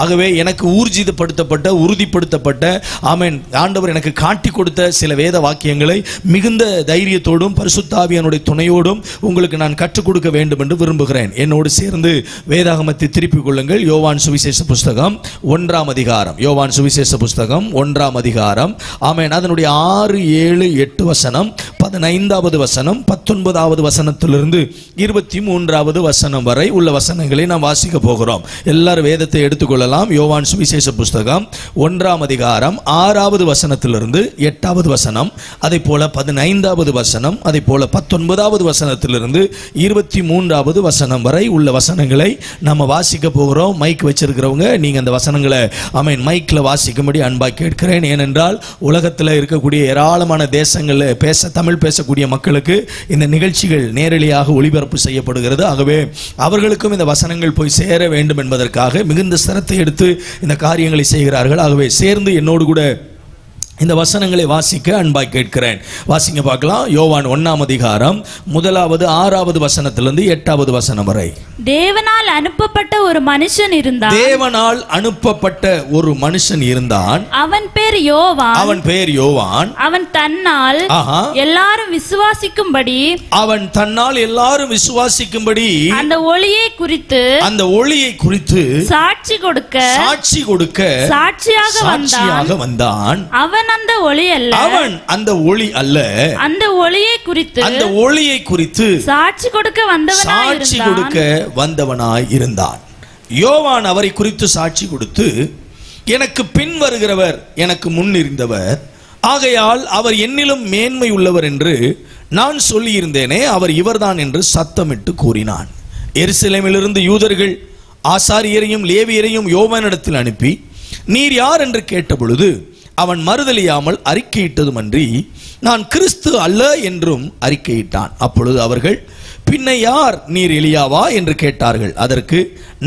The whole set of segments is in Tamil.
ஆகவே எனக்கு ஊர்ஜிதப்படுத்தப்பட்ட உறுதிப்படுத்தப்பட்ட ஆமென் ஆண்டவர் எனக்கு காட்டி கொடுத்த சில வேத வாக்கியங்களை மிகுந்த தைரியத்தோடும் பரிசுத்த ஆவியானுடைய துணையோடும் உங்களுக்கு நான் கற்றுக் கொடுக்க வேண்டும் என்று விரும்புகிறேன். என்னோடு சேர்ந்து வேதாகமத்தை திருப்பிக் கொள்ளுங்கள். யோவான் சுவிசேஷ புஸ்தகம் 1ஆம் அதிகாரம். யோவான் சுவிசேஷ புஸ்தகம் 1ஆம் அதிகாரம். ஆமென். அதனுடைய 6, 7, 8 வசனம், 15வது வசனம், 19வது வசனத்திலிருந்து 23வது வசனம் வரை உள்ள வசனங்களை நாம் வாசிக்க போகிறோம். எல்லாரும் வேதத்தை எடுத்துக்கொள்ளலாம். யோவான் சுவிசேஷ புஸ்தகம் 1ஆம் அதிகாரம் 6வது வசனத்திலிருந்து 8வது வசனம், அதே போல 15வது வசனம், அதே போல 19வது வசனத்திலிருந்து 23வது வசனம் வரை உள்ள வசனங்களை நம்ம வாசிக்க போகிறோம். மைக் வச்சிருக்கிறவங்க நீங்க அந்த வசனங்களை ஆமென் மைக்ல வாசிக்கும்படி அன்பாய் கேட்கிறேன். ஏனென்றால் உலகத்தில் இருக்கக்கூடிய ஏராளமான தேசங்களில் தமிழ் பேசக்கூடிய மக்களுக்கு இந்த நிகழ்ச்சிகள் நேரடியாக ஒளிபரப்பு செய்யப்படுகிறது. ஆகவே அவர்களுக்கும் இந்த வசனங்கள் போய் சேர வேண்டும் என்பதற்காக மிகுந்த சிரத்தை எடுத்து இந்த காரியங்களை செய்கிறார்கள். ஆகவே சேர்ந்து என்னோடு கூட இந்த வசனங்களை வாசிக்க அன்பாய் கேட்கிறேன். வாசிங்க பார்க்கலாம். யோவான் 1ஆம் அதிகாரம் 1வது 6வது வசனத்திலிருந்து 8வது வசனம் வரை. தேவனால் அனுப்பப்பட்ட ஒரு மனுஷன் இருந்தான். தேவனால் அனுப்பப்பட்ட ஒரு மனுஷன் இருந்தான். அவன் பேர் யோவான். அவன் பேர் யோவான். அவன் தன்னால் எல்லாரும் விசுவாசிக்கும்படி அந்த ஒளியை குறித்து சாட்சி கொடுக்க சாட்சியாக வந்தான். அவன் அந்த ஒளி அல்ல. அவன் அந்த ஒளி அல்ல. அந்த ஒளியை குறித்து சாட்சி கொடுக்க வந்தவனாய் இருந்தான். யோவான் அவரை குறித்து சாட்சி கொடுத்து, எனக்கு பின் வருகிறவர் எனக்கு முன் இருந்தவர், ஆகையால் அவர் என்னிலும் மேன்மை உள்ளவர் என்று நான் சொல்லியிருந்தேனே, அவர் இவர்தான் என்று சத்தமிட்டு கூறினான். எருசலேமிலிருந்து யூதர்கள் ஆசாரியரையும் லேவியரையும் யோவானிடத்தில் அனுப்பி, நீர் யார் என்று கேட்டபொழுது அவன் மறுதலியாமல் அறிக்கையிட்டதுமன்றி நான் கிறிஸ்து அல்ல என்றும் அறிக்கையிட்டான். அப்பொழுது அவர்கள், பின்ன யார், நீர் எலியாவா என்று கேட்டார்கள். அதற்கு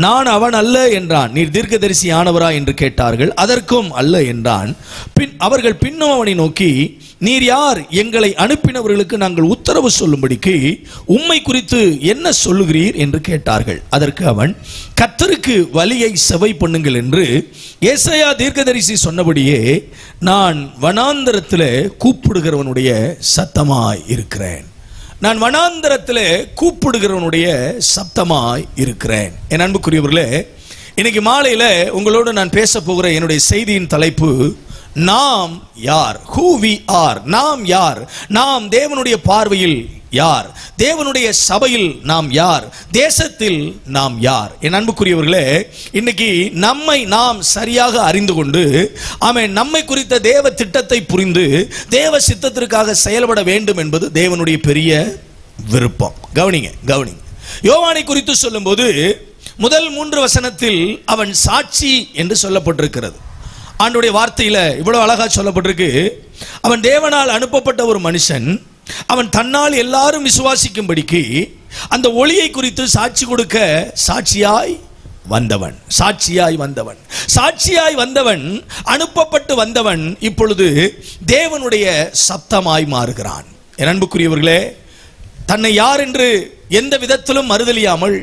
நான் அவன் அல்ல என்றான். நீர் தீர்க்கதரிசி ஆனவரா என்று கேட்டார்கள். அதற்கும் அல்ல என்றான். அவர்கள் பின்னும் அவனை நோக்கி, நீர் யார், எங்களை அனுப்பினவர்களுக்கு நாங்கள் உத்தரவு சொல்லும்படிக்கு உம்மை குறித்து என்ன சொல்லுகிறீர் என்று கேட்டார்கள். அதற்கு அவன், கர்த்தருக்கு வழியை செவை பண்ணுங்கள் என்று ஏசாயா தீர்க்கதரிசி சொன்னபடியே நான் வனாந்தரத்தில் கூப்பிடுகிறவனுடைய சத்தமாய் இருக்கிறேன். நான் வனாந்தரத்தில் கூப்பிடுகிறவனுடைய சப்தமாய் இருக்கிறேன். என் அன்புக்குரியவர்களே, இன்னைக்கு மாலையில் உங்களோடு நான் பேச போகிற என்னுடைய செய்தியின் தலைப்பு நாம் யார். Who we are. நாம் யார், நாம் தேவனுடைய பார்வையில் யார், தேவனுடைய சபையில் நாம் யார், தேசத்தில் நாம் யார். என் அன்புக்குரியவர்களே, இன்னைக்கு நம்மை நாம் சரியாக அறிந்து கொண்டு ஆமென் நம்மை குறித்த தேவ திட்டத்தை புரிந்து தேவ சித்தத்திற்காக செயல்பட வேண்டும் என்பது தேவனுடைய பெரிய விருப்பம். கவனிங்க. யோவானை குறித்து சொல்லும்போது முதல் 3 வசனத்தில் அவன் சாட்சி என்று சொல்லப்பட்டிருக்கிறது. ஆண்டவருடைய வார்த்தையில இவ்வளவு அழகா சொல்லப்பட்டிருக்கு. அவன் தேவனால் அனுப்பப்பட்ட ஒரு மனுஷன், அவன் தன்னால் எல்லாரும் விசுவாசிக்கும்படிக்கு அந்த ஒளியை குறித்து சாட்சி கொடுக்க சாட்சியாய் வந்தவன், அனுப்பப்பட்டு வந்தவன் இப்பொழுது தேவனுடைய சப்தமாய் மாறுகிறான். என் அன்புக்குரியவர்களே, தன்னை யார் என்று எந்த விதத்திலும் மறுதலியாமல்,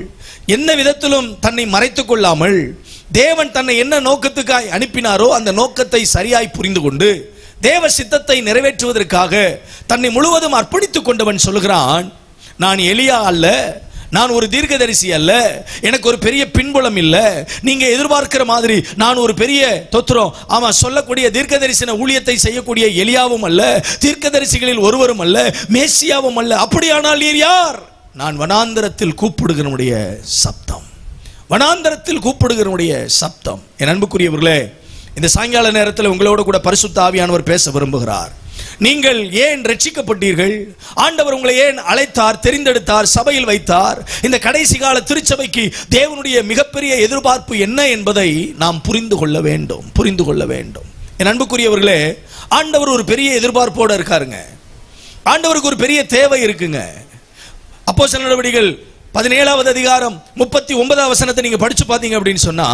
எந்த விதத்திலும் தன்னை மறைத்துக் கொள்ளாமல், தேவன் தன்னை என்ன நோக்கத்துக்காய் அனுப்பினாரோ அந்த நோக்கத்தை சரியாய் புரிந்து கொண்டு தேவ சித்தத்தை நிறைவேற்றுவதற்காக தன்னை முழுவதும் அர்ப்பணித்துக் கொண்டவன் சொல்கிறான், நான் எலியா அல்ல, நான் ஒரு தீர்க்கதரிசி அல்ல, எனக்கு ஒரு பெரிய பின்புலம் இல்லை, நீங்க எதிர்பார்க்கிற மாதிரி நான் ஒரு பெரிய சொல்லக்கூடிய தீர்க்கதரிசன ஊழியத்தை செய்யக்கூடிய எலியாவும் அல்ல, தீர்க்கதரிசிகளில் ஒருவரும் அல்ல, மேசியாவும் அல்ல. அப்படியானால் நீர் யார்? நான் வனாந்தரத்தில் கூப்பிடுகிறவனுடைய சப்தம். என் அன்புக்குரியவர்களே, இந்த சாயங்கால நேரத்தில் உங்களோட கூட பரிசுத்த ஆவியானவர் பேச விரும்புகிறார். நீங்கள் ஏன் ரட்சிக்கப்பட்டீர்கள்? ஆண்டவர் உங்களை ஏன் அழைத்தார், தெரிந்தெடுத்தார், சபையில் வைத்தார்? இந்த கடைசி கால திருச்சபைக்கு தேவனுடைய மிகப்பெரிய எதிர்பார்ப்பு என்ன என்பதை நாம் புரிந்து கொள்ள வேண்டும். என் அன்புக்குரியவர்களே, ஆண்டவர் ஒரு பெரிய எதிர்பார்ப்போடு இருக்காருங்க. ஆண்டவருக்கு ஒரு பெரிய தேவை இருக்குங்க. அப்போஸ்தலர் நடவடிக்கைகள் 17வது அதிகாரம் 39வது வசனத்தை நீங்க படிச்சு பாத்தீங்க அப்படின்னு சொன்னா,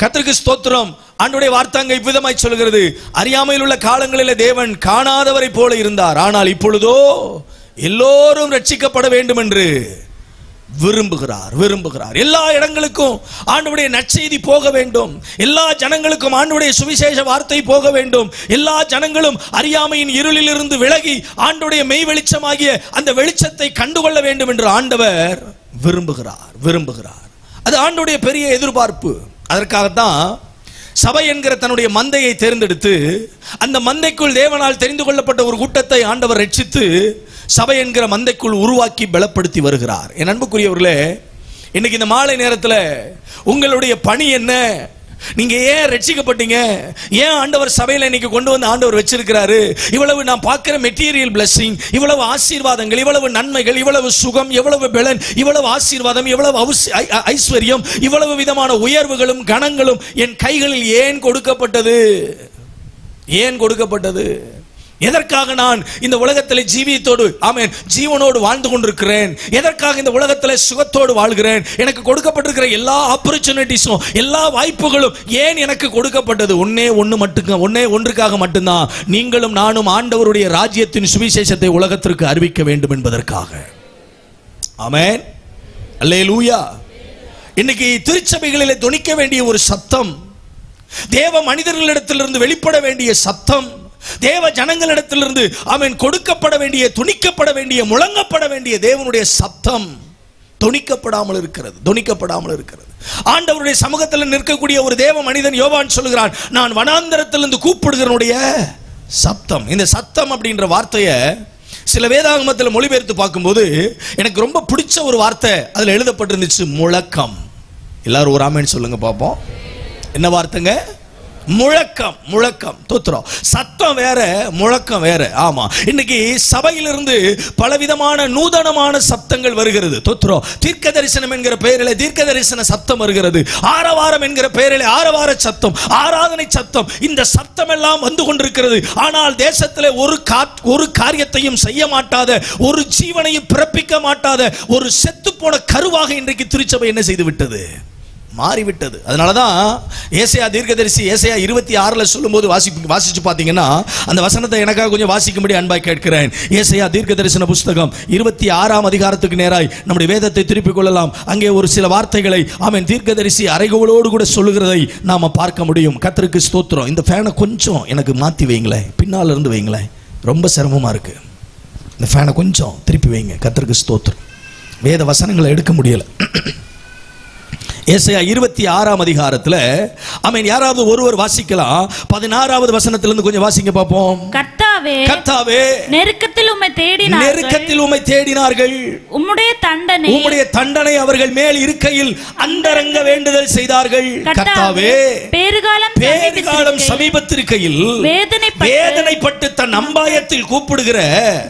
கர்த்தருக்கு ஸ்தோத்திரம், ஆண்டவருடைய வார்த்தை இவ்விதமாய் சொல்கிறது, அறியாமையில் உள்ள காலங்களிலே தேவன் காணாதவரை போல இருந்தார், ஆனால் இப்பொழுதோ எல்லோரும் ரட்சிக்கப்பட வேண்டும் என்று விரும்புகிறார். எல்லா இடங்களுக்கும் ஆண்டவருடைய நற்செய்தி போக வேண்டும். எல்லா ஜனங்களுக்கும் ஆண்டவருடைய சுவிசேஷ வார்த்தை போக வேண்டும். எல்லா ஜனங்களும் அறியாமையின் இருளில் இருந்து விலகி ஆண்டவருடைய மெய் வெளிச்சமாகிய அந்த வெளிச்சத்தை கண்டுகொள்ள வேண்டும் என்று ஆண்டவர் விரும்புகிறார். அது ஆண்டவருடைய பெரிய எதிர்பார்ப்பு. அதற்காகத்தான் சபை என்கிற தன்னுடைய மந்தையை தேர்ந்தெடுத்து அந்த மந்தைக்குள் தேவனால் தெரிந்து கொள்ளப்பட்ட ஒரு கூட்டத்தை ஆண்டவர் ரட்சித்து சபை என்கிற மந்தைக்குள் உருவாக்கி பலப்படுத்தி வருகிறார். என் அன்புக்குரியவர்களே, இன்னைக்கு இந்த மாலை நேரத்தில் உங்களுடைய பணி என்ன? நீங்க ஏன் ரட்சிக்கப்பட்டீங்க? ஏன் ஆண்டவர் சபையில இன்னைக்கு கொண்டு வந்து ஆண்டவர் வச்சிருக்கிறாரு? இவ்வளவு நான் பார்க்கிற மெட்டீரியல் பிளஸிங், இவ்வளவு ஆசீர்வாதங்கள், இவ்வளவு நன்மைகள், இவ்வளவு சுகம், இவ்வளவு பலன், இவ்வளவு ஆசீர்வாதம், இவ்வளவு ஐஸ்வர்யம், இவ்வளவு விதமான உயர்வுகளும் கணங்களும் என் கைகளில் ஏன் கொடுக்கப்பட்டது? எதற்காக நான் இந்த உலகத்தில் ஜீவனோடு வாழ்ந்து கொண்டிருக்கிறேன்? எதற்காக இந்த உலகத்தில் சுகத்தோடு வாழ்கிறேன்? எனக்கு கொடுக்கப்பட்டிருக்கிற எல்லா ஆப்பர்ச்சுனிட்டிஸும், எல்லா வாய்ப்புகளும் ஏன் எனக்கு கொடுக்கப்பட்டது? ஒன்னே ஒன்றுக்காக மட்டும்தான். நீங்களும் நானும் ஆண்டவருடைய ராஜ்யத்தின் சுவிசேஷத்தை உலகத்திற்கு அறிவிக்க வேண்டும் என்பதற்காக. ஆமென், அல்லேலூயா. இன்னைக்கு திருச்சபைகளிலே தொனிக்க வேண்டிய ஒரு சத்தம், தேவ மனிதர்களிடத்திலிருந்து வெளிப்பட வேண்டிய சத்தம், தேவ ஜனங்களிடத்திலிருந்து ஆமென் கொடுக்கப்பட வேண்டிய, துணிக்கப்பட வேண்டிய, முழங்கப்பட வேண்டிய தேவனுடைய சத்தம் தொனிக்கப்படாமல் இருக்கிறது. ஆண்டவருடைய சமூகத்தில் நிற்கக்கூடிய ஒரு தேவ மனிதன் யோவான் சொல்கிறான், நான் வனாந்தரத்திலிருந்து கூப்பிடுகிறனுடைய சத்தம். இந்த சத்தம் அப்படின்ற வார்த்தையை சில வேதாகமத்தில் மொழிபெயர்த்து பார்க்கும்போது எனக்கு ரொம்ப பிடிச்ச ஒரு வார்த்தை அதில் எழுதப்பட்டிருந்துச்சு, முழக்கம். எல்லாரும் ஒரு ஆமென் சொல்லுங்க பார்ப்போம். என்ன வார்த்தைங்க? முழக்கம். தோத்திரம். சத்தம் வேற, முழக்கம் வேற. ஆமா, இன்னைக்கு சபையிலிருந்து பலவிதமான நூதனமான சப்தங்கள் வருகிறது. தோத்திரம். தீர்க்க தரிசனம் என்கிற பெயரிலே தீர்க்க தரிசன சத்தம் வருகிறது. ஆரவாரம் என்கிற பெயரிலே ஆரவார சத்தம், ஆராதனை சத்தம், இந்த சத்தம் எல்லாம் வந்து கொண்டிருக்கிறது. ஆனால் தேசத்திலே ஒரு காரியத்தையும் செய்ய மாட்டாத, ஒரு ஜீவனையும் பிறப்பிக்க மாட்டாத ஒரு செத்து போன கருவாக இன்றைக்கு திருச்சபை என்ன செய்து விட்டது? மாறிவிட்டது. அதனாலதான் ஏசாயா தீர்க்கதரிசி ஏசாயா 26 சொல்லும்போது வாசிச்சு பார்த்தீங்கன்னா அந்த வசனத்தை எனக்காக கொஞ்சம் வாசிக்கும்படி அன்பாய் கேட்கிறேன். ஏசாயா தீர்க்கதரிசன புஸ்தகம் 26 அதிகாரத்துக்கு நேராய் நம்முடைய வேதத்தை திருப்பிக் கொள்ளலாம். அங்கே ஒரு சில வார்த்தைகளை ஆமென் தீர்க்கதரிசி அறைகோளோடு கூட சொல்லுகிறதை நாம பார்க்க முடியும். கர்த்தருக்கு ஸ்தோத்திரம். இந்த ஃபேனை கொஞ்சம் எனக்கு மாத்தி வைங்களேன், பின்னால இருந்து வைங்களேன், ரொம்ப சிரமமா இருக்கு. இந்த ஃபேனை கொஞ்சம் திருப்பி வைங்க. கர்த்தருக்கு ஸ்தோத்திரம். வேத வசனங்களை எடுக்க முடியல. ஏசாயா 26 அதிகாரத்துல ஆமென் யாராவது ஒருவர் வாசிக்கலாம். 16வது வசனத்திலிருந்து கொஞ்சம் வாசிங்க பாப்போம். கர்த்தாவே நெருக்கத்தில் உம்மை தேடினார்கள். உம்முடைய தண்டனை அவர்கள் மேல் இருக்கையில் அந்தரங்க வேண்டுதல் செய்தார்கள். கர்த்தாவே பேறுகாலம் சமீபத்திருக்கையில் வேதனைப்பட்டு தன் அம்பாயத்தில் கூப்பிடுகிற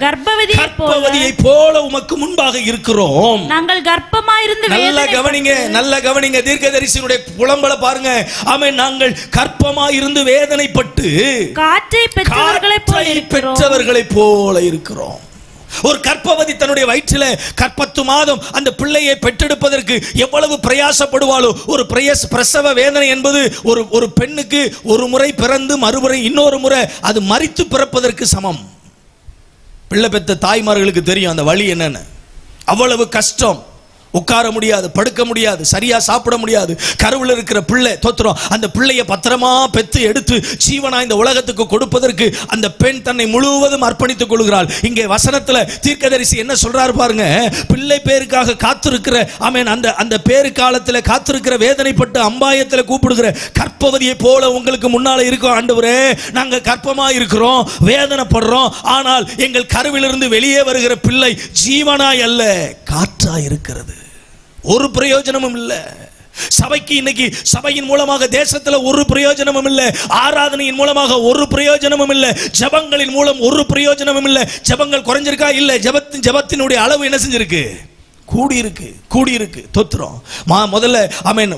கர்ப்பவதியை போல உமக்கு முன்பாக இருக்கிறோம். நாங்கள் கர்ப்பமாயிருந்து நல்ல கவனிங்க. தீர்க்கதரிசியினுடைய புலம்பல பாருங்க. ஆமென், நாங்கள் கர்ப்பமாயிருந்து வேதனைப்பட்டு காற்றை பெற்றவர்களைப் போல இருக்கிறோம். ஒரு கர்ப்பவதி தன்னுடைய வயிற்றில 10 மாதம் அந்த பிள்ளையை பெற்றெடுப்பதற்கு எவ்வளவு பிரயாசப்படுவாளோ, ஒரு பிரசவ வேதனை என்பது ஒரு பெண்ணுக்கு ஒரு முறை பிறந்து மறுமுறை இன்னொரு முறை அது மரித்து பிறப்பதற்கு சமம். பிள்ளை பெற்ற தாய்மார்களுக்கு தெரியும் அந்த வலி என்னன்னு. அவ்வளவு கஷ்டம். உட்கார முடியாது, படுக்க முடியாது, சரியா சாப்பிட முடியாது. கருவில் இருக்கிற பிள்ளை தோத்திரம், அந்த பிள்ளையை பத்திரமா பெற்று எடுத்து ஜீவனா இந்த உலகத்துக்கு கொடுப்பதற்கு அந்த பெண் தன்னை முழுவதும் அர்ப்பணித்துக் கொள்கிறாள். இங்கே வசனத்துல தீர்க்கதரிசி என்ன சொல்றாரு பாருங்க. பிள்ளை பேருக்காக காத்திருக்கிற ஆமென் அந்த பேரு காலத்துல காத்திருக்கிற வேதனைப்பட்டு அம்பாயத்துல கூப்பிடுகிற கர்ப்பவதியை போல உங்களுக்கு முன்னால இருக்கோம் ஆண்டவரே. நாங்க கர்ப்பமா இருக்கிறோம், வேதனைப்படுறோம். ஆனால் எங்கள் கருவிலிருந்து வெளியே வருகிற பிள்ளை ஜீவனாய் அல்ல, காற்றாய் இருக்கிறது. ஒரு பிரயோஜனமும் இல்லை. சபைக்கு இன்னைக்கு சபையின் மூலமாக தேசத்துல ஒரு பிரயோஜனமும் இல்லை. ஆராதனையின் மூலமாக ஒரு பிரயோஜனமும் இல்லை. ஜெபங்களின் மூலம் ஒரு பிரயோஜனமும் இல்லை. ஜெபங்கள் குறைஞ்சிருக்கா? இல்லை. ஜெபத்தினுடைய அளவு என்ன செஞ்சிருக்கு? கூடி இருக்கு. தொத்துறோம். முதல்ல ஆமென்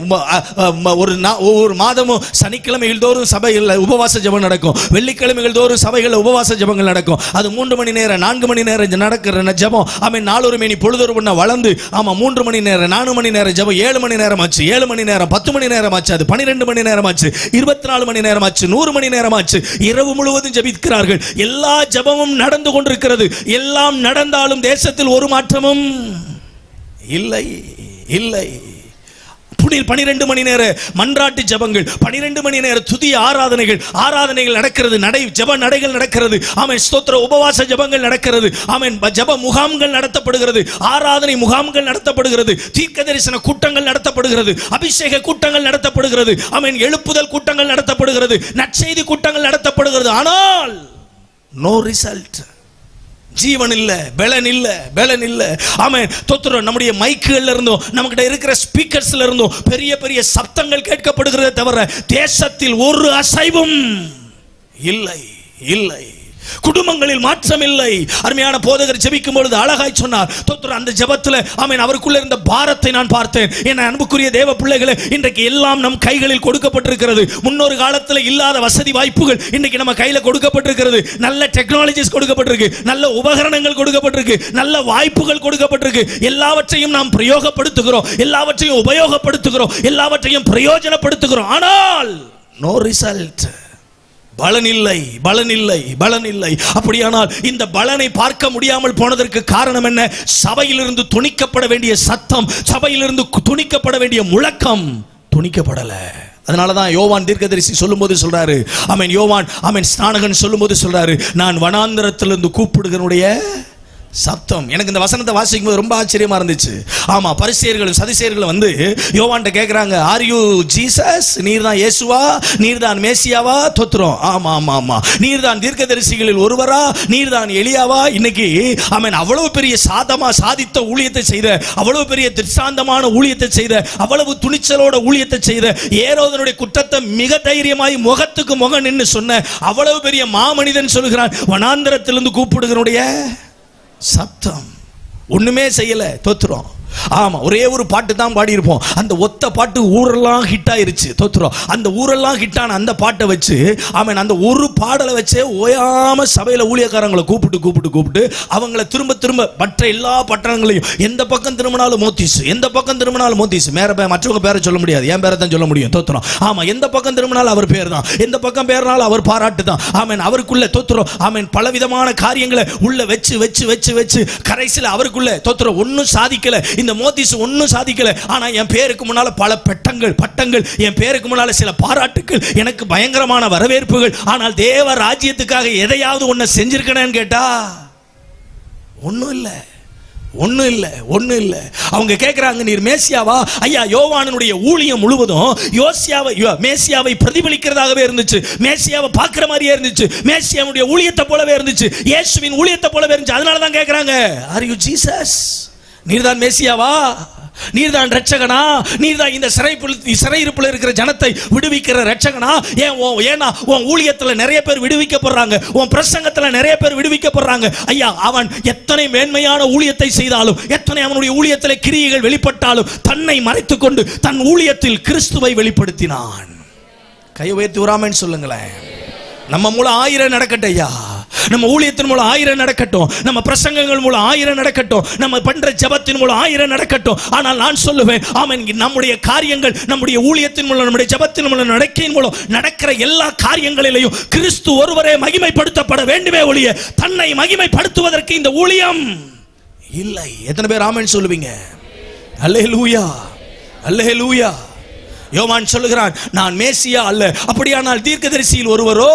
ஒவ்வொரு மாதமும் சனிக்கிழமைகள் தோறும் சபையில் உபவாச ஜெபம் நடக்கும். வெள்ளிக்கிழமைகள் தோறும் சபைகளில் உபவாச ஜெபங்கள் நடக்கும். அது 3 மணி நேரம் 4 மணி நேரம் நடக்கிற ஜெபம் ஆமென் நாளொரு மேனி பொழுதொரு பண்ண வளர்ந்து 3 மணி நேரம் 4 மணி நேரம் ஜெபம் 7 மணி நேரம் ஆச்சு, 7 மணி நேரம் 10 மணி நேரம் ஆச்சு, அது 12 மணி நேரம் ஆச்சு, 24 மணி நேரம் ஆச்சு, 100 மணி நேரம் ஆச்சு. இரவு முழுவதும் ஜெபிக்கிறார்கள். எல்லா ஜெபமும் நடந்து கொண்டிருக்கிறது. எல்லாம் நடந்தாலும் தேசத்தில் ஒரு மாற்றமும் இல்லை இல்லை. 12 மணி நேர மன்றாட்டு ஜபங்கள், 12 மணி நேர துதி ஆராதனைகள் நடக்கிறது, ஜப நடைகள் நடக்கிறது. ஆமென். ஸ்தோத்திர உபவாச ஜபங்கள் நடக்கிறது. ஆமென். ஜப முகாம்கள் நடத்தப்படுகிறது, ஆராதனை முகாம்கள் நடத்தப்படுகிறது, தீர்க்க தரிசன கூட்டங்கள் நடத்தப்படுகிறது, அபிஷேக கூட்டங்கள் நடத்தப்படுகிறது. ஆமென். எழுப்புதல் கூட்டங்கள் நடத்தப்படுகிறது, நற்செய்தி கூட்டங்கள் நடத்தப்படுகிறது. ஆனால் நோ ரிசல்ட். ஜீவன் இல்ல, பலன் இல்ல. ஆமென். தோத்திரம். நம்முடைய மைக்குகள்ல இருந்தோம், நம்மகிட்ட இருக்கிற ஸ்பீக்கர்ஸ்ல இருந்தோம் பெரிய பெரிய சப்தங்கள் கேட்கப்படுகிறதே தவிர தேசத்தில் ஒரு அசைவும் இல்லை இல்லை. குடும்பங்களில் மாற்றம் இல்லை. அருமையான போதகர் ஜெபிக்கும் பொழுது அழகாய் சொன்னார். தோத்திரம். அந்த ஜெபத்தில் ஆமென் அவருக்குள்ள இருந்த பாரத்தை நான் பார்த்தேன். என் அன்புக்குரிய தேவ பிள்ளைகளே, இன்றைக்கு எல்லாம் நம் கைகளில் கொடுக்கப்பட்டிருக்கிறது. முன்னொரு காலத்தில் இல்லாத வசதி வாய்ப்புகள் இன்றைக்கு நம்ம கையில கொடுக்கப்பட்டிருக்கிறது. நல்ல டெக்னாலஜிஸ் கொடுக்கப்பட்டிருக்கு, நல்ல உபகரணங்கள் கொடுக்கப்பட்டிருக்கு, நல்ல வாய்ப்புகள் கொடுக்கப்பட்டிருக்கு. எல்லாவற்றையும் நாம் பிரயோகப்படுத்துகிறோம், எல்லாவற்றையும் உபயோகப்படுத்துகிறோம், எல்லாவற்றையும் பிரயோஜனப்படுத்துகிறோம். ஆனால் நோ ரிசல்ட். பலன் இல்லை. அப்படியானால் இந்த பலனை பார்க்க முடியாமல் போனதற்கு காரணம் என்ன? சபையிலிருந்து துணிக்கப்பட வேண்டிய சத்தம், சபையிலிருந்து துணிக்கப்பட வேண்டிய முழக்கம் துணிக்கப்படல. அதனாலதான் யோவான் தீர்க்கதரிசி சொல்லும்போது சொல்றாரு. ஆமென். யோவான் ஆமென் ஸ்நானகன் சொல்லும்போது சொல்றாரு, நான் வனாந்தரத்திலிருந்து கூப்பிடுகிறனுடைய சத்தம். எனக்கு இந்த வசனத்தை வாசிக்கும் போது ரொம்ப ஆச்சரியமா இருந்துச்சு. ஆமா, பரிசேயர்களும் சதுசேயர்களும் வந்து யோவான்ட்ட கேக்குறாங்க, ஆர் யூ ஜீசஸ்? நீர் தான் இயேசுவா? நீர் தான் மேசியாவா? தோத்திரம். ஆமா ஆமா ஆமா. நீர் தான் தீர்க்கதரிசிகளில் ஒருவரா? நீர் தான் எலியாவா? இன்னைக்கு ஆமென் அவ்வளவு பெரிய சாதித்த ஊழியத்தை செய்த, அவ்வளவு பெரிய திருஷ்டாந்தமான ஊழியத்தை செய்த, அவ்வளவு துணிச்சலோட ஊழியத்தை செய்த, ஏரோதனுடைய குற்றத்தை மிக தைரியமாய் முகத்துக்கு முகம் நின்று சொன்ன அவ்வளவு பெரிய மாமனிதன் சொல்கிறான், வனாந்தரத்திலிருந்து கூப்பிடுகிறனுடைய சத்தம். ஒண்ணுமே செய்யல. தோத்துறோம். ஆமா, ஒரே ஒரு பாட்டு தான் பாடி இருப்போம். அந்த ஒத்த பாட்டு ஊரெல்லாம் ஹிட் ஆயிருச்சு. தோத்துறோம். அந்த ஊரெல்லாம் ஹிட் ஆன அந்த பாட்டை வச்சு ஆமென் அந்த ஒரு பாடலை வச்சே ஓயாம சபையில ஊழியக்காரங்களை கூப்பிட்டு அவங்களை திரும்ப மற்ற எல்லா பட்டணங்களையும், எந்த பக்கம் திரும்பினாலும் மோத்திஸ், எந்த பக்கம் திரும்பினாலும் மோத்திஸ். மற்றவங்க பேரை சொல்ல முடியாது, என் பேரை தான் சொல்ல முடியும். தோத்துறோம். ஆமா, எந்த பக்கம் திரும்பினாலும் அவர் பேர் தான், எந்த பக்கம் பேர்னாலும் அவர் பாராட்டு தான். ஆமென். அவருக்குள்ள தோத்துறோம். ஆமென் பலவிதமான காரியங்களை உள்ள வச்சு கடைசியில் அவருக்குள்ள தோத்துறோம் ஒன்னும் சாதிக்கல. இந்த மோதிஸ் ஒன்னும் சாதிக்கல. ஆனா என் பேருக்கு முன்னால பல பட்டங்கள், என் பேருக்கு முன்னால சில பாராட்டுகள், எனக்கு பயங்கரமான வரவேற்புகள். ஆனால் தேவ ராஜ்யத்துக்காக எதையாவது ஒன்ன செஞ்சிருக்கேன்னு கேட்டா ஒண்ணும் இல்ல. அவங்க கேட்கிறாங்க, நீர் மேசியாவா? ஐயா, யோவானுடைய ஊழியம் முழுவதும் மேசியாவை பிரதிபலிக்கிறதாகவே இருந்துச்சு, மேசியாவை பார்க்கிற மாதிரியே இருந்துச்சு, மேசியாவுடைய ஊழியத்தை போலவே இருந்துச்சு, இயேசுவின் ஊழியத்தை போலவே இருந்துச்சு. அதனால தான் கேட்கிறாங்க, ஆர் யூ ஜீசஸ்? நீர்தான் மேசியாவா? நீர்தான் ரட்சகனா? நீர்தான் இந்த சிறையிருப்பில் இருக்கிற ஜனத்தை விடுவிக்கிற ரட்சகனா? ஏன்னா உன் ஊழியத்தில் நிறைய பேர் விடுவிக்கப்படுறாங்க, உன் பிரசங்கத்தில் நிறைய பேர் விடுவிக்கப்படுறாங்க. ஐயா, அவன் எத்தனை மேன்மையான ஊழியத்தை செய்தாலும், எத்தனை அவனுடைய ஊழியத்தில் கிரியைகள் வெளிப்பட்டாலும் தன்னை மறைத்துக் கொண்டு தன் ஊழியத்தில் கிறிஸ்துவை வெளிப்படுத்தினான். கை உயர்த்தி வராமன்னு சொல்லுங்களேன். நம்ம மூலம் 1000 நடக்கட்டும் ஐயா, நம்ம ஊழியத்தின் மூலம் 1000 நடக்கட்டும், நம்ம பிரசங்கங்கள் மூலம் 1000 நடக்கட்டும், நம்ம பண்ற ஜெபத்தின் மூலம் 1000 நடக்கட்டும். ஆனால் நான் சொல்லுவேன், ஆமென், நம்முடைய காரியங்கள், நம்முடைய ஊழியத்தின் மூலம், நம்முடைய ஜெபத்தின் மூலம், நடக்கையின் மூலம் நடக்கிற எல்லா காரியங்களிலேயும் கிறிஸ்து ஒருவரே மகிமைப்படுத்தப்பட வேண்டுமே ஒழிய தன்னை மகிமைப்படுத்துவதற்கு இந்த ஊழியம் இல்லை. எத்தனை பேர் ஆமென் சொல்லுவீங்க? அல்லேலூயா, அல்லேலூயா. யோவான் சொல்லுகிறான், நான் மேசியா அல்ல. அப்படியானால் தீர்க்கதரிசியில் ஒருவரோ?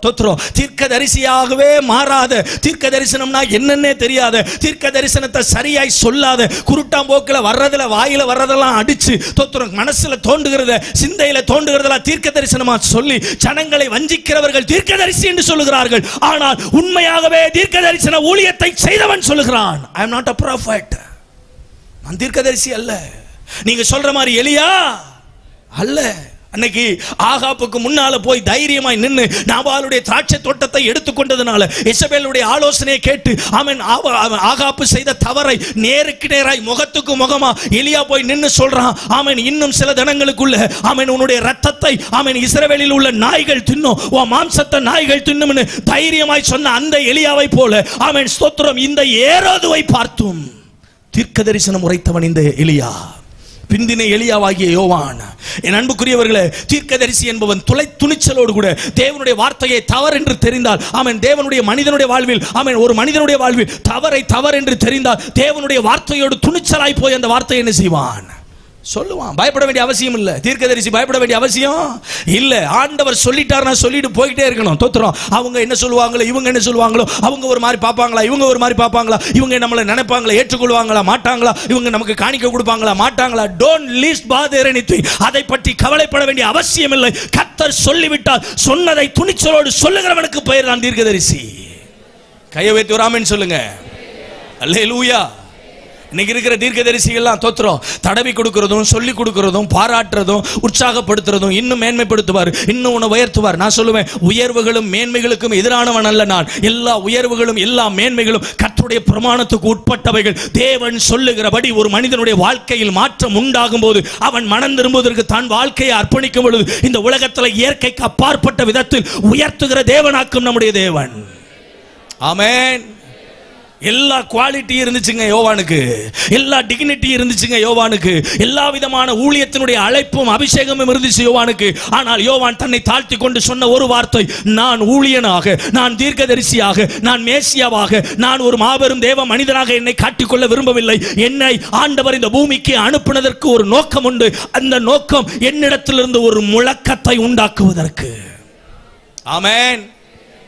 தோத்திரம். தீர்க்கதரிசியாகவே மாறாத, தீர்க்க தரிசனம்னா என்னன்னே தெரியாத, தீர்க்க தரிசனத்தை சரியாய் சொல்லாத, குருட்டாம்போக்கில் வர்றதுல வாயில வர்றதெல்லாம் அடிச்சு தோத்திரம் மனசுல தோன்றுகிறத, சிந்தையில தோன்றுகிறதெல்லாம் தீர்க்க தரிசனமா சொல்லி ஜனங்களை வஞ்சிக்கிறவர்கள் தீர்க்கதரிசி என்று சொல்லுகிறார்கள். ஆனால் உண்மையாகவே தீர்க்க தரிசன ஊழியத்தை செய்தவன் சொல்லுகிறான், I am not a prophet. நான் தீர்க்கதரிசி அல்ல. நீங்க சொல்ற மாதிரி எலியா அல்ல. அன்னைக்கு ஆகாப்புக்கு முன்னால போய் தைரியமாய் நின்று நாபாலுடைய திராட்சை தோட்டத்தை எடுத்துக்கொண்டதுனால, இசபேலுடைய ஆலோசனையை கேட்டு ஆமென் ஆகாப்பு செய்த தவறை நேருக்கு நேராய் முகத்துக்கு முகமா எலியா போய் நின்று சொல்றான், ஆமென் இன்னும் சில தினங்களுக்குள்ள ஆமென் உன்னுடைய ரத்தத்தை ஆமென் இஸ்ரவேலில் உள்ள நாய்கள் தின்னும், உன் மாம்சத்தை நாய்கள் தின்னும்னு தைரியமாய் சொன்ன அந்த எலியாவை போல ஆமென் ஸ்தோத்திரம் இந்த ஏரோதுவை பார்த்தும் தீர்க்க தரிசனம் உரைத்தவன் இந்த எலியா. பிந்தின எலியாவாகிய யோவான். என் அன்புக்குரியவர்களே, தீர்க்கதரிசி என்பவன் துணிச்சலோடு கூட தேவனுடைய வார்த்தையை தவறு என்று தெரிந்தால், ஆமென், தேவனுடைய மனிதனுடைய வாழ்வில், ஆமென், ஒரு மனிதனுடைய வாழ்வில் தவறை தவறு என்று தெரிந்தால் தேவனுடைய வார்த்தையோடு துணிச்சலாய் போய் அந்த வார்த்தையை என்ன செய்வான்? சொல்லுவான். பயப்பட வேண்டிய அவசியம் இல்ல. தீர்க்கதரிசி பயப்பட வேண்டிய அவசியம் இல்ல. ஆண்டவர் சொல்லிட்டார், நான் சொல்லிட்டு போயிட்டே இருக்கணும். தோத்துறோம். அவங்க என்ன சொல்லுவாங்களோ, இவங்க என்ன சொல்லுவாங்களோ, அவங்க ஒரு மாதிரி பார்ப்பாங்களா, இவங்க ஒரு மாதிரி பார்ப்பாங்களா, இவங்க நம்மளை நினைப்பாங்களா, ஏற்றுக்கொள்வாங்களா மாட்டாங்களா, இவங்க நமக்கு காணிக்க கொடுப்பாங்களா மாட்டாங்களா, டோன்ட் லீஸ்ட் பாதர் எனிதிங். அதை பற்றி கவலைப்பட வேண்டிய அவசியம் இல்லை. கர்த்தர் சொல்லிவிட்டால் சொன்னதை துணிச்சலோடு சொல்லுகிறவனுக்கு பெயர் தான் தீர்க்கதரிசி. கையை வைத்து ஒரு ஆமென் சொல்லுங்க. அல்லேலூயா. இன்னைக்கு இருக்கிற தீர்க்கதரிசிகள்லாம் தோத்துறோம். தடவி கொடுக்கிறதும், சொல்லி கொடுக்கிறதும், பாராட்டுறதும், உற்சாகப்படுத்துறதும், இன்னும் மேன்மைப்படுத்துவார், இன்னும் உன்னை உயர்த்துவார். நான் சொல்லுவேன், உயர்வுகளும் மேன்மைகளுக்கும் எதிரானவன் அல்ல நான். எல்லா உயர்வுகளும் எல்லா மேன்மைகளும் கர்த்தருடைய பிரமாணத்துக்கு உட்பட்டவைகள். தேவன் சொல்லுகிறபடி ஒரு மனிதனுடைய வாழ்க்கையில் மாற்றம் உண்டாகும் போது, அவன் மனம் திரும்புவதற்கு தன் வாழ்க்கையை அர்ப்பணிக்கும் பொழுது, இந்த உலகத்தில் இயற்கைக்கு அப்பாற்பட்ட விதத்தில் உயர்த்துகிற தேவனாக்கும் நம்முடைய தேவன். ஆமென். எல்லா குவாலிட்டி இருந்துச்சுங்க யோவானுக்கு, எல்லா டிக்னிட்டி இருந்துச்சுங்க யோவானுக்கு, எல்லா விதமான ஊழியத்தினுடைய அழைப்பும் அபிஷேகமும் இருந்துச்சு யோவானுக்கு. ஆனால் யோவான் தன்னை தாழ்த்தி கொண்டு சொன்ன ஒரு வார்த்தை, நான் ஊழியனாக, நான் தீர்க்கதரிசியாக, நான் மேசியாவாக, நான் ஒரு மாபெரும் தேவ மனிதனாக என்னை காட்டிக்கொள்ள விரும்பவில்லை. என்னை ஆண்டவர் இந்த பூமிக்கு அனுப்பினதற்கு ஒரு நோக்கம் உண்டு. அந்த நோக்கம் என்னிடத்திலிருந்து ஒரு முழக்கத்தை உண்டாக்குவதற்கு. ஆமென்.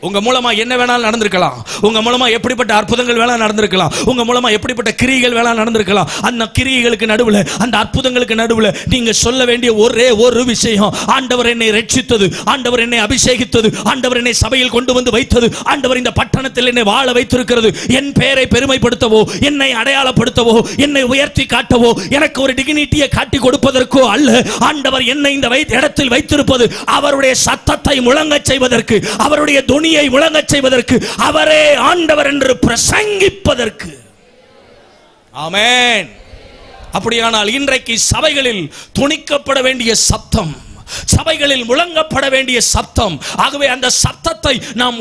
உங்க மூலமா என்ன வேணாலும் நடந்திருக்கலாம். உங்க மூலமா எப்படிப்பட்ட அற்புதங்கள் வேணா நடந்திருக்கலாம். உங்க மூலமா எப்படிப்பட்ட கிரியைகள் வேணா நடந்திருக்கலாம். அந்த கிரியைகளுக்கு நடுவில், அந்த அற்புதங்களுக்கு நடுவில் நீங்க சொல்ல வேண்டிய ஒரே ஒரு விஷயம், ஆண்டவர் என்னை ரட்சித்தது, ஆண்டவர் என்னை அபிஷேகித்தது, ஆண்டவர் என்னை சபையில் கொண்டு வந்து வைத்தது, ஆண்டவர் இந்த பட்டணத்தில் என்னை வாழ வைத்திருக்கிறது. என் பெயரை பெருமைப்படுத்தவோ, என்னை அடையாளப்படுத்தவோ, என்னை உயர்த்தி காட்டவோ, எனக்கு ஒரு டிக்னிட்டியை காட்டி கொடுப்பதற்கோ அல்ல. ஆண்டவர் என்னை இந்த இடத்தில் வைத்திருப்பது அவருடைய சத்தத்தை முழங்கச் செய்வதற்கு, அவருடைய துணி முழங்கச் செய்வதற்கு, அவரே ஆண்டவர் என்று பிரசங்கிப்பதற்கு. ஆமென். அப்படியானால் இன்றைக்கு சபைகளில் துணிக்கப்பட வேண்டிய சத்தம், சபைகளில் முழங்கப்பட வேண்டிய சத்தம். ஆகவே அந்த சத்தத்தை நாம்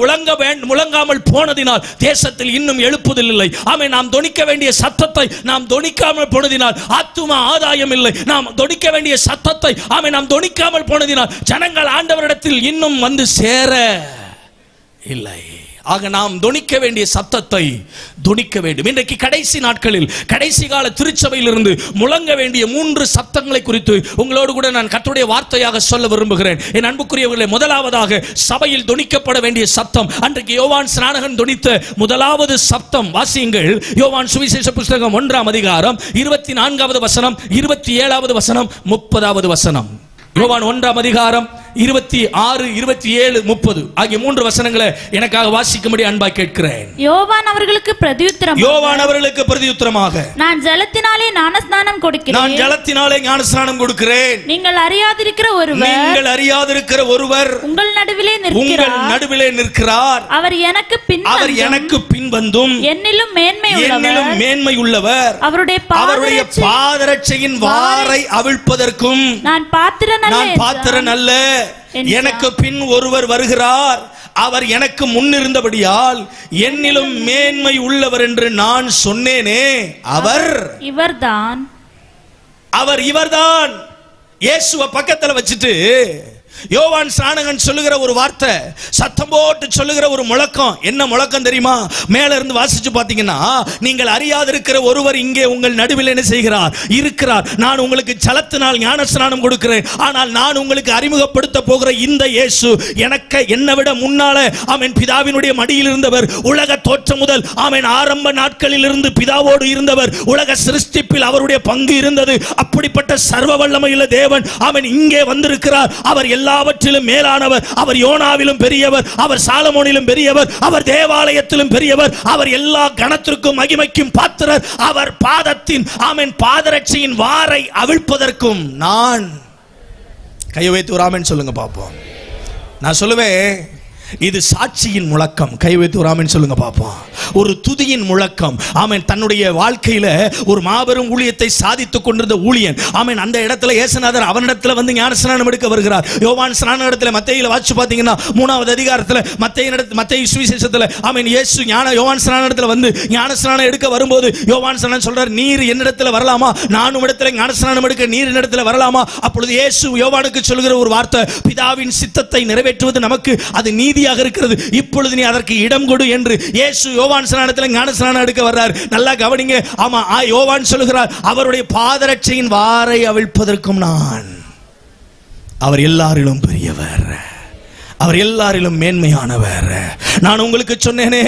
முழங்காமல் போனதினால் தேசத்தில் இன்னும் எழுப்புதல் இல்லை. ஆமென். நாம் தொனிக்க வேண்டிய சத்தத்தை நாம் தொனிக்காமல் போனதினால் ஆத்தும ஆதாயம் இல்லை. நாம் தொனிக்க வேண்டிய சத்தத்தை ஆமென் நாம் தொனிக்காமல் போனதினால் ஜனங்கள் ஆண்டவரிடத்தில் இன்னும் வந்து சேர இல்லை. ஆக நாம் தொனிக்க வேண்டிய சத்தத்தை தொனிக்க வேண்டும். இன்றைக்கு கடைசி நாட்களில், கடைசி கால திருச்சபையில் இருந்து முழங்க வேண்டிய 3 சத்தங்களை குறித்து உங்களோடு கூட நான் கர்த்தருடைய வார்த்தையாக சொல்ல விரும்புகிறேன். என் அன்புக்குரியவர்களே, முதலாவதாக சபையில் தொனிக்கப்பட வேண்டிய சத்தம். அன்றைக்கு யோவான் ஸ்நானகன் தொனித்த முதலாவது சத்தம் வாசியுங்கள். யோவான் சுவிசேஷ புத்தகம் 1ஆம் அதிகாரம் 24வது வசனம், 27வது வசனம், 30வது வசனம். யோவான் 1ஆம் அதிகாரம் 26, 27, 30 ஆகிய 3 வசனங்களை எனக்காக வாசிக்கும்படி அன்பாய் கேட்கிறேன். யோவான் அவர்களுக்கு பிரதியுத்தரமாக, நான் ஜலத்தினாலே ஞானஸ்நானம் கொடுக்கிறேன். நான் ஜலத்தினாலே ஞானஸ்நானம் கொடுக்கிறேன். நீங்கள் அறியாதிருக்கிற ஒருவர் உங்கள் நடுவிலே நிற்கிறார். அவர் எனக்கு பின் வந்தும் என்னிலும் மேன்மை உள்ளவர். அவருடைய பாதரட்சையின் வாரை அவிழ்ப்பதற்கும் நான் பாத்திரன் அல்ல. எனக்கு பின் ஒருவர் வருகிறார், அவர் எனக்கு முன்னிருந்தபடியால் என்னிலும் மேன்மை உள்ளவர் என்று நான் சொன்னேனே, அவர் இவர்தான். இயேசுவை பக்கத்துல வச்சுட்டு யோவான் ஸ்நானகன் சொல்லுகிற ஒரு வார்த்தை, சத்தம் போட்டு சொல்லுகிற ஒரு முழக்கம். என்ன முழக்கம் தெரியுமா? மேல இருந்து வாசிச்சு பாத்தீங்கன்னா, நீங்கள் அறியாதிருக்கிற ஒருவர் இங்கே உங்கள் நடுவில் என்ன செய்கிறார்? இருக்கிறார். நான் உங்களுக்கு ஜலத்தினால் ஞானஸ்நானம் கொடுக்கிறேன். ஆனால் நான் உங்களுக்கு அறிமுகப்படுத்த போகிற இந்த இயேசு என்னை விட முன்னால ஆமென் பிதாவினுடைய மடியில் இருந்தவர். உலக தோற்றம் முதல் ஆமென் ஆரம்ப நாட்களில் இருந்து பிதாவோடு இருந்தவர். உலக சிருஷ்டிப்பில் அவருடைய பங்கு இருந்தது. அப்படிப்பட்ட சர்வ வல்லமையுள்ள தேவன் ஆமென் இங்கே வந்திருக்கிறார். அவர் எல்லாவற்றிலும் மேலானவர். அவர் யோனாவிலும் பெரியவர், அவர் சாலமோனிலும் பெரியவர், அவர் தேவாலயத்திலும் பெரியவர், அவர் எல்லா கணத்திற்கும் மகிமைக்கும் பாத்திரர். அவர் பாதத்தின் ஆமென் பாதரட்சையின் வாரை அவிழ்ப்பதற்கும் நான். கையை வைத்து ஒரு ஆமென் சொல்லுங்க பாப்போம். நான் சொல்லுவேன், இது சாட்சியின் முழக்கம். கை வைத்து ஒரு ஆமென் சொல்லுங்க பாப்போம். ஒரு துதியின் முழக்கம். ஆமென். தன்னுடைய வாழ்க்கையில ஒரு மாபெரும் ஊழியத்தை சாதித்துக் கொண்டிருந்த ஊழியன், ஆமென், அந்த இடத்துல இயேசுநாதர் அவனிடத்துல வந்து ஞானஸ்நானம் எடுக்க வருகிறார். யோவான் ஸ்நான இடத்துல மத்தேயுல வாசிச்சு பாத்தீங்கன்னா 3வது அதிகாரத்துல மத்தேயு சுவிசேஷத்துல, ஆமென், இயேசு யோவான் ஸ்நான இடத்துல வந்து ஞானஸ்நானம் எடுக்க வரும்போது யோவான் ஸ்நானன் சொல்றார், நீர் என்னிடத்துல வரலாமா, நானும் இடத்துல ஞானஸ்நானம் எடுக்க நீர் என்னிடத்துல வரலாமா? அப்பொழுது இயேசு யோவானுக்கு சொல்கிற ஒரு வார்த்தை, பிதாவின் சித்தத்தை நிறைவேற்றுவது நமக்கு அது நீதியாக இருக்கிறது, இப்பொழுது நீ அதற்கு இடம் கொடு என்று இயேசு யோவான் ஸ்நானத்தில் ஞானஸ்நானம் எடுக்க வர்றார். நல்லா கவனிங்க. ஆமா, யோவான் சொல்கிறார், அவருடைய பாதரட்சையின் வாரை அவிழ்ப்பதற்கும் நான். அவர் எல்லாரிலும் பெரியவர், அவர் எல்லாரிலும் மேன்மையானவர். நான் உங்களுக்கு சொன்னேனே,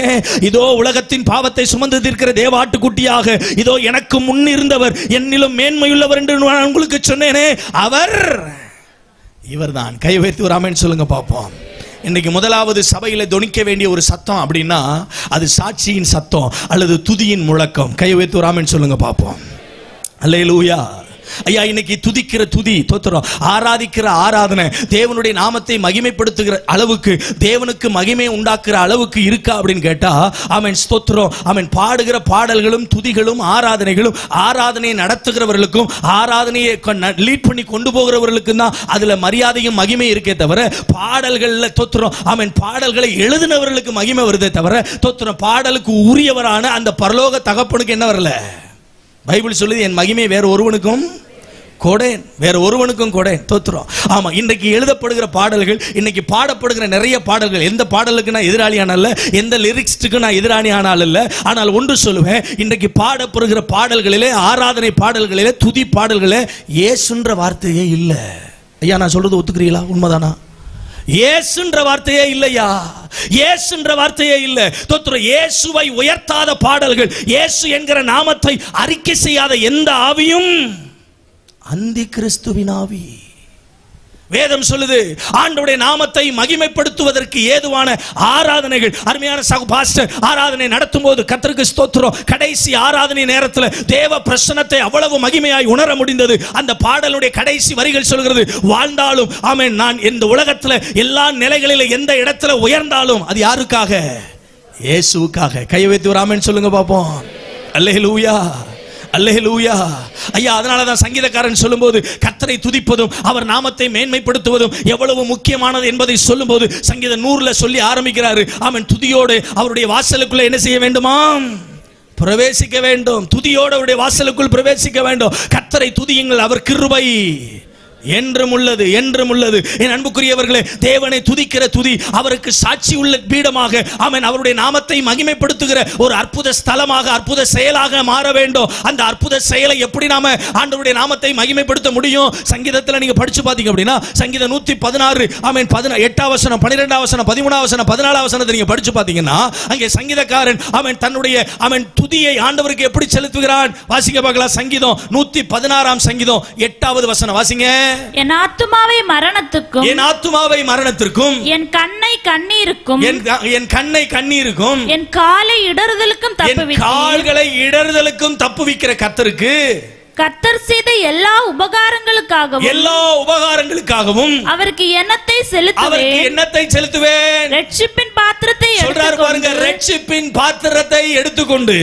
இதோ உலகத்தின் பாவத்தை சுமந்து தீர்க்கிற தேவாட்டுக்குட்டியாக இதோ எனக்கு முன் இருந்தவர் என்னிலும் மேன்மையுள்ளவர் என்று நான் உங்களுக்கு சொன்னேனே, அவர் இவர்தான். கை வைத்து ஒரு ஆமென் சொல்லுங்க பாப்போம். இன்னைக்கு முதலாவது சபையில தொனிக்க வேண்டிய ஒரு சத்தம் அப்படின்னா அது சாட்சியின் சத்தம் அல்லது துதியின் முழக்கம். கை வைத்து ஒரு ஆமென் சொல்லுங்க பாப்போம். அல்லேலூயா. ஐயா, இன்னைக்கு துதிக்கிற துதி, தோத்திரம், ஆராதிக்கிற ஆராதனை தேவனுடைய நாமத்தை மகிமைப்படுத்துகிற அளவுக்கு, தேவனுக்கு மகிமை உண்டாக்குற அளவுக்கு இருக்கா அப்படின்னு கேட்டா, ஆமென், ஸ்தோத்திரம், ஆமென், பாடுகிற பாடல்களும் துதிகளும் ஆராதனைகளும் ஆராதனையை நடத்துகிறவர்களுக்கும் ஆராதனையை லீட் பண்ணி கொண்டு போகிறவர்களுக்கும் தான் அதுல மரியாதையும் மகிமை இருக்கே தவிர, பாடல்கள்ல தோத்திரம், ஆமென், பாடல்களை எழுதினவர்களுக்கு மகிமை வருதே தவிர, தோத்திரம், பாடலுக்கு உரியவரான அந்த பரலோக தகப்பனுக்கு என்ன வரல. பைபிள் சொல்லுது, என் மகிமை வேற ஒருவனுக்கும் கொடேன், வேற ஒருவனுக்கும் கொடேன். தோத்துறோம். ஆமா, இன்றைக்கு எழுதப்படுகிற பாடல்கள், இன்னைக்கு பாடப்படுகிற நிறைய பாடல்கள், எந்த பாடலுக்கு நான் எதிராளியான அல்ல, எந்த லிரிக்ஸ்க்கு நான் எதிராளியான அல்ல. ஆனால் ஒன்று சொல்லுவேன், இன்றைக்கு பாடப்படுகிற பாடல்களிலே, ஆராதனை பாடல்களிலே, துதி பாடல்களே இயேசுன்ற வார்த்தையே இல்லை. ஐயா, நான் சொல்றது ஒத்துக்கிறீங்களா? உண்மைதானா? இயேசுன்ற வார்த்தையே இல்லையா? இயேசுன்ற வார்த்தையே இல்ல. தோத்திரம், இயேசுவை உயர்த்தாத பாடல்கள், இயேசு என்கிற நாமத்தை அறிக்கை செய்யாத எந்த ஆவியும் அந்தி கிறிஸ்துவின் ஆவி. வேதம் சொல்லுது, ஆண்டவருடைய நாமத்தை மகிமைப்படுத்துவதற்கு ஏதுவான ஆராதனைகள். அருமையான பாஸ்டர் ஆராதனை நடத்தும் போது கர்த்தருக்கு ஸ்தோத்திரம், கடைசி ஆராதனை நேரத்தில் தேவ பிரசன்னத்தை அவ்வளவு மகிமையாய் உணர முடிந்தது. அந்த பாடலுடைய கடைசி வரிகள் சொல்கிறது, வாழ்ந்தாலும் ஆமென், நான் இந்த உலகத்தில் எல்லா நிலைகளிலும் எந்த இடத்துல உயர்ந்தாலும் அது யாருக்காக? இயேசுவுக்காக. கை வைத்து ஒரு ஆமென் சொல்லுங்க பாப்போம். அல்லேலூயா, அல்லேலூயா. ஐயா, அதனால தான் சங்கீதக்காரன் சொல்லும்போது கர்த்தரை துதிப்பதும் அவர் நாமத்தை மேன்மைப்படுத்துவதும் எவ்வளவு முக்கியமானது என்பதை சொல்லும்போது சங்கீதம் 100ல சொல்லி ஆரம்பிக்கிறாரு. ஆமென், துதியோடு அவருடைய வாசலுக்குள்ள என்ன செய்ய வேண்டுமாம்? பிரவேசிக்க வேண்டும். துதியோடு அவருடைய வாசலுக்குள் பிரவேசிக்க வேண்டும். கர்த்தரை துதியுங்கள், அவர் கிருபை என்றும் உள்ளது, என்றும் உள்ளது. என் அன்புக்குரியவர்களே, தேவனை துதிக்கிற துதி அவருக்கு சாட்சி உள்ள பீடமாக, ஆமென், அவருடைய நாமத்தை மகிமைப்படுத்துகிற ஒரு அற்புத ஸ்தலமாக, அற்புத செயலாக மாற வேண்டும். அந்த அற்புத செயலை எப்படி நாம ஆண்டவருடைய நாமத்தை மகிமைப்படுத்த முடியும்? சங்கீதத்தில் நீங்க படிச்சு பாத்தீங்க அப்படின்னா, சங்கீதம் 116, ஆமென், 8ஆம் வசனம், 12ஆம் வசனம், 13ஆம் வசனம், 14ஆம் வசனத்தை நீங்க படிச்சு பாத்தீங்கன்னா, அங்கே சங்கீதக்காரன் ஆமென் தன்னுடைய ஆமென் துதியை ஆண்டவருக்கு எப்படி செலுத்துகிறான்? வாசிங்க பார்க்கலாம். சங்கீதம் 116ஆம் சங்கீதம் 8வது வசனம் வாசிங்க. என் ஆத்துமாவை மரணத்துக்கும், என் ஆத்துமாவை மரணத்திற்கும், என் கண்ணை கண்ணீருக்கும், என் கண்ணை கண்ணீருக்கும், என் காலை இடறுதலுக்கும் தப்புவிக்கிறேன். கால்களை இடறுதலுக்கும் தப்புவிக்கிற கர்த்தருக்கு, கர்த்தர் செய்த எல்லா உபகாரங்களுக்காகவும் அவருக்கு எண்ணத்தை செலுத்துவேன். ரட்சிப்பின் பாத்திரத்தை சொல்றாரு பாருங்க, ரட்சிப்பின் பாத்திரத்தை எடுத்துக்கொண்டு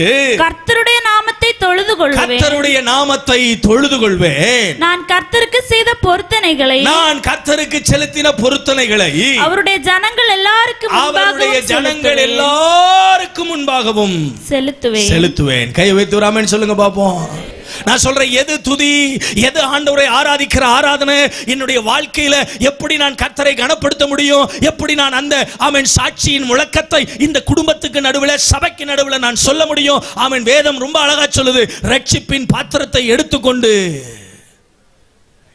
கர்த்தருடைய நாமத்தை தொழுது கொள்வேன். கர்த்தருடைய நாமத்தை தொழுது கொள்வேன். நான் கர்த்தருக்கு செய்த பொருத்தனைகளை, நான் கர்த்தருக்கு செலுத்தின பொருத்தனைகளை அவருடைய ஜனங்கள் எல்லாருக்கும் முன்பாகவும் செலுத்துவேன். கை வைத்து ஒரு ஆமென் சொல்லுங்க பாப்போம். நான் சொல்றேன், எது துதி, எது ஆண்டவரை ஆராதிக்கிற ஆராதனை, என்னுடைய வாழ்க்கையில எப்படி நான் கர்த்தரை கனப்படுத்த முடியும்? எப்படி நான் அந்த ஆமென் சாட்சியின் முழக்கத்தை இந்த குடும்பத்துக்கு நடுவில், சபைக்கு நடுவில் நான் சொல்ல முடியும்? ஆமென், வேதம் ரொம்ப அழகா சொல்லுது, ரட்சிப்பின் பாத்திரத்தை எடுத்துக்கொண்டு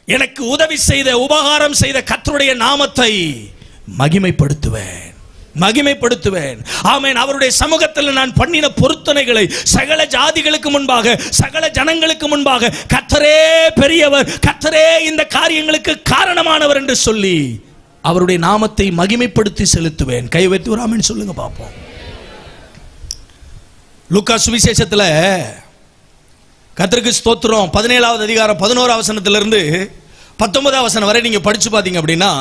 எனக்கு உதவி செய்த, உபகாரம் செய்த கர்த்தருடைய நாமத்தை மகிமைப்படுத்துவேன். ஆமென். அவருடைய சமூகத்தில் நான் பண்ணின பொருத்தனைகளை சகல ஜாதிகளுக்கு முன்பாக, சகல ஜனங்களுக்கு முன்பாக, கர்த்தரே பெரியவர், கர்த்தரே இந்த காரியங்களுக்கு காரணமானவர் என்று சொல்லி அவருடைய நாமத்தை மகிமைப்படுத்தி செலுத்துவேன். கை வைத்து ஒரு ஆமென் சொல்லுங்க பாப்போம். லூக்கா சுவிசேஷத்துல கர்த்தருக்கு ஸ்தோத்திரம் 17வது அதிகாரம் 11ஆம் வசனத்திலிருந்து 19ஆம் வசனம் வரை நீங்க படிச்சு பாத்தீங்க அப்படின்னா,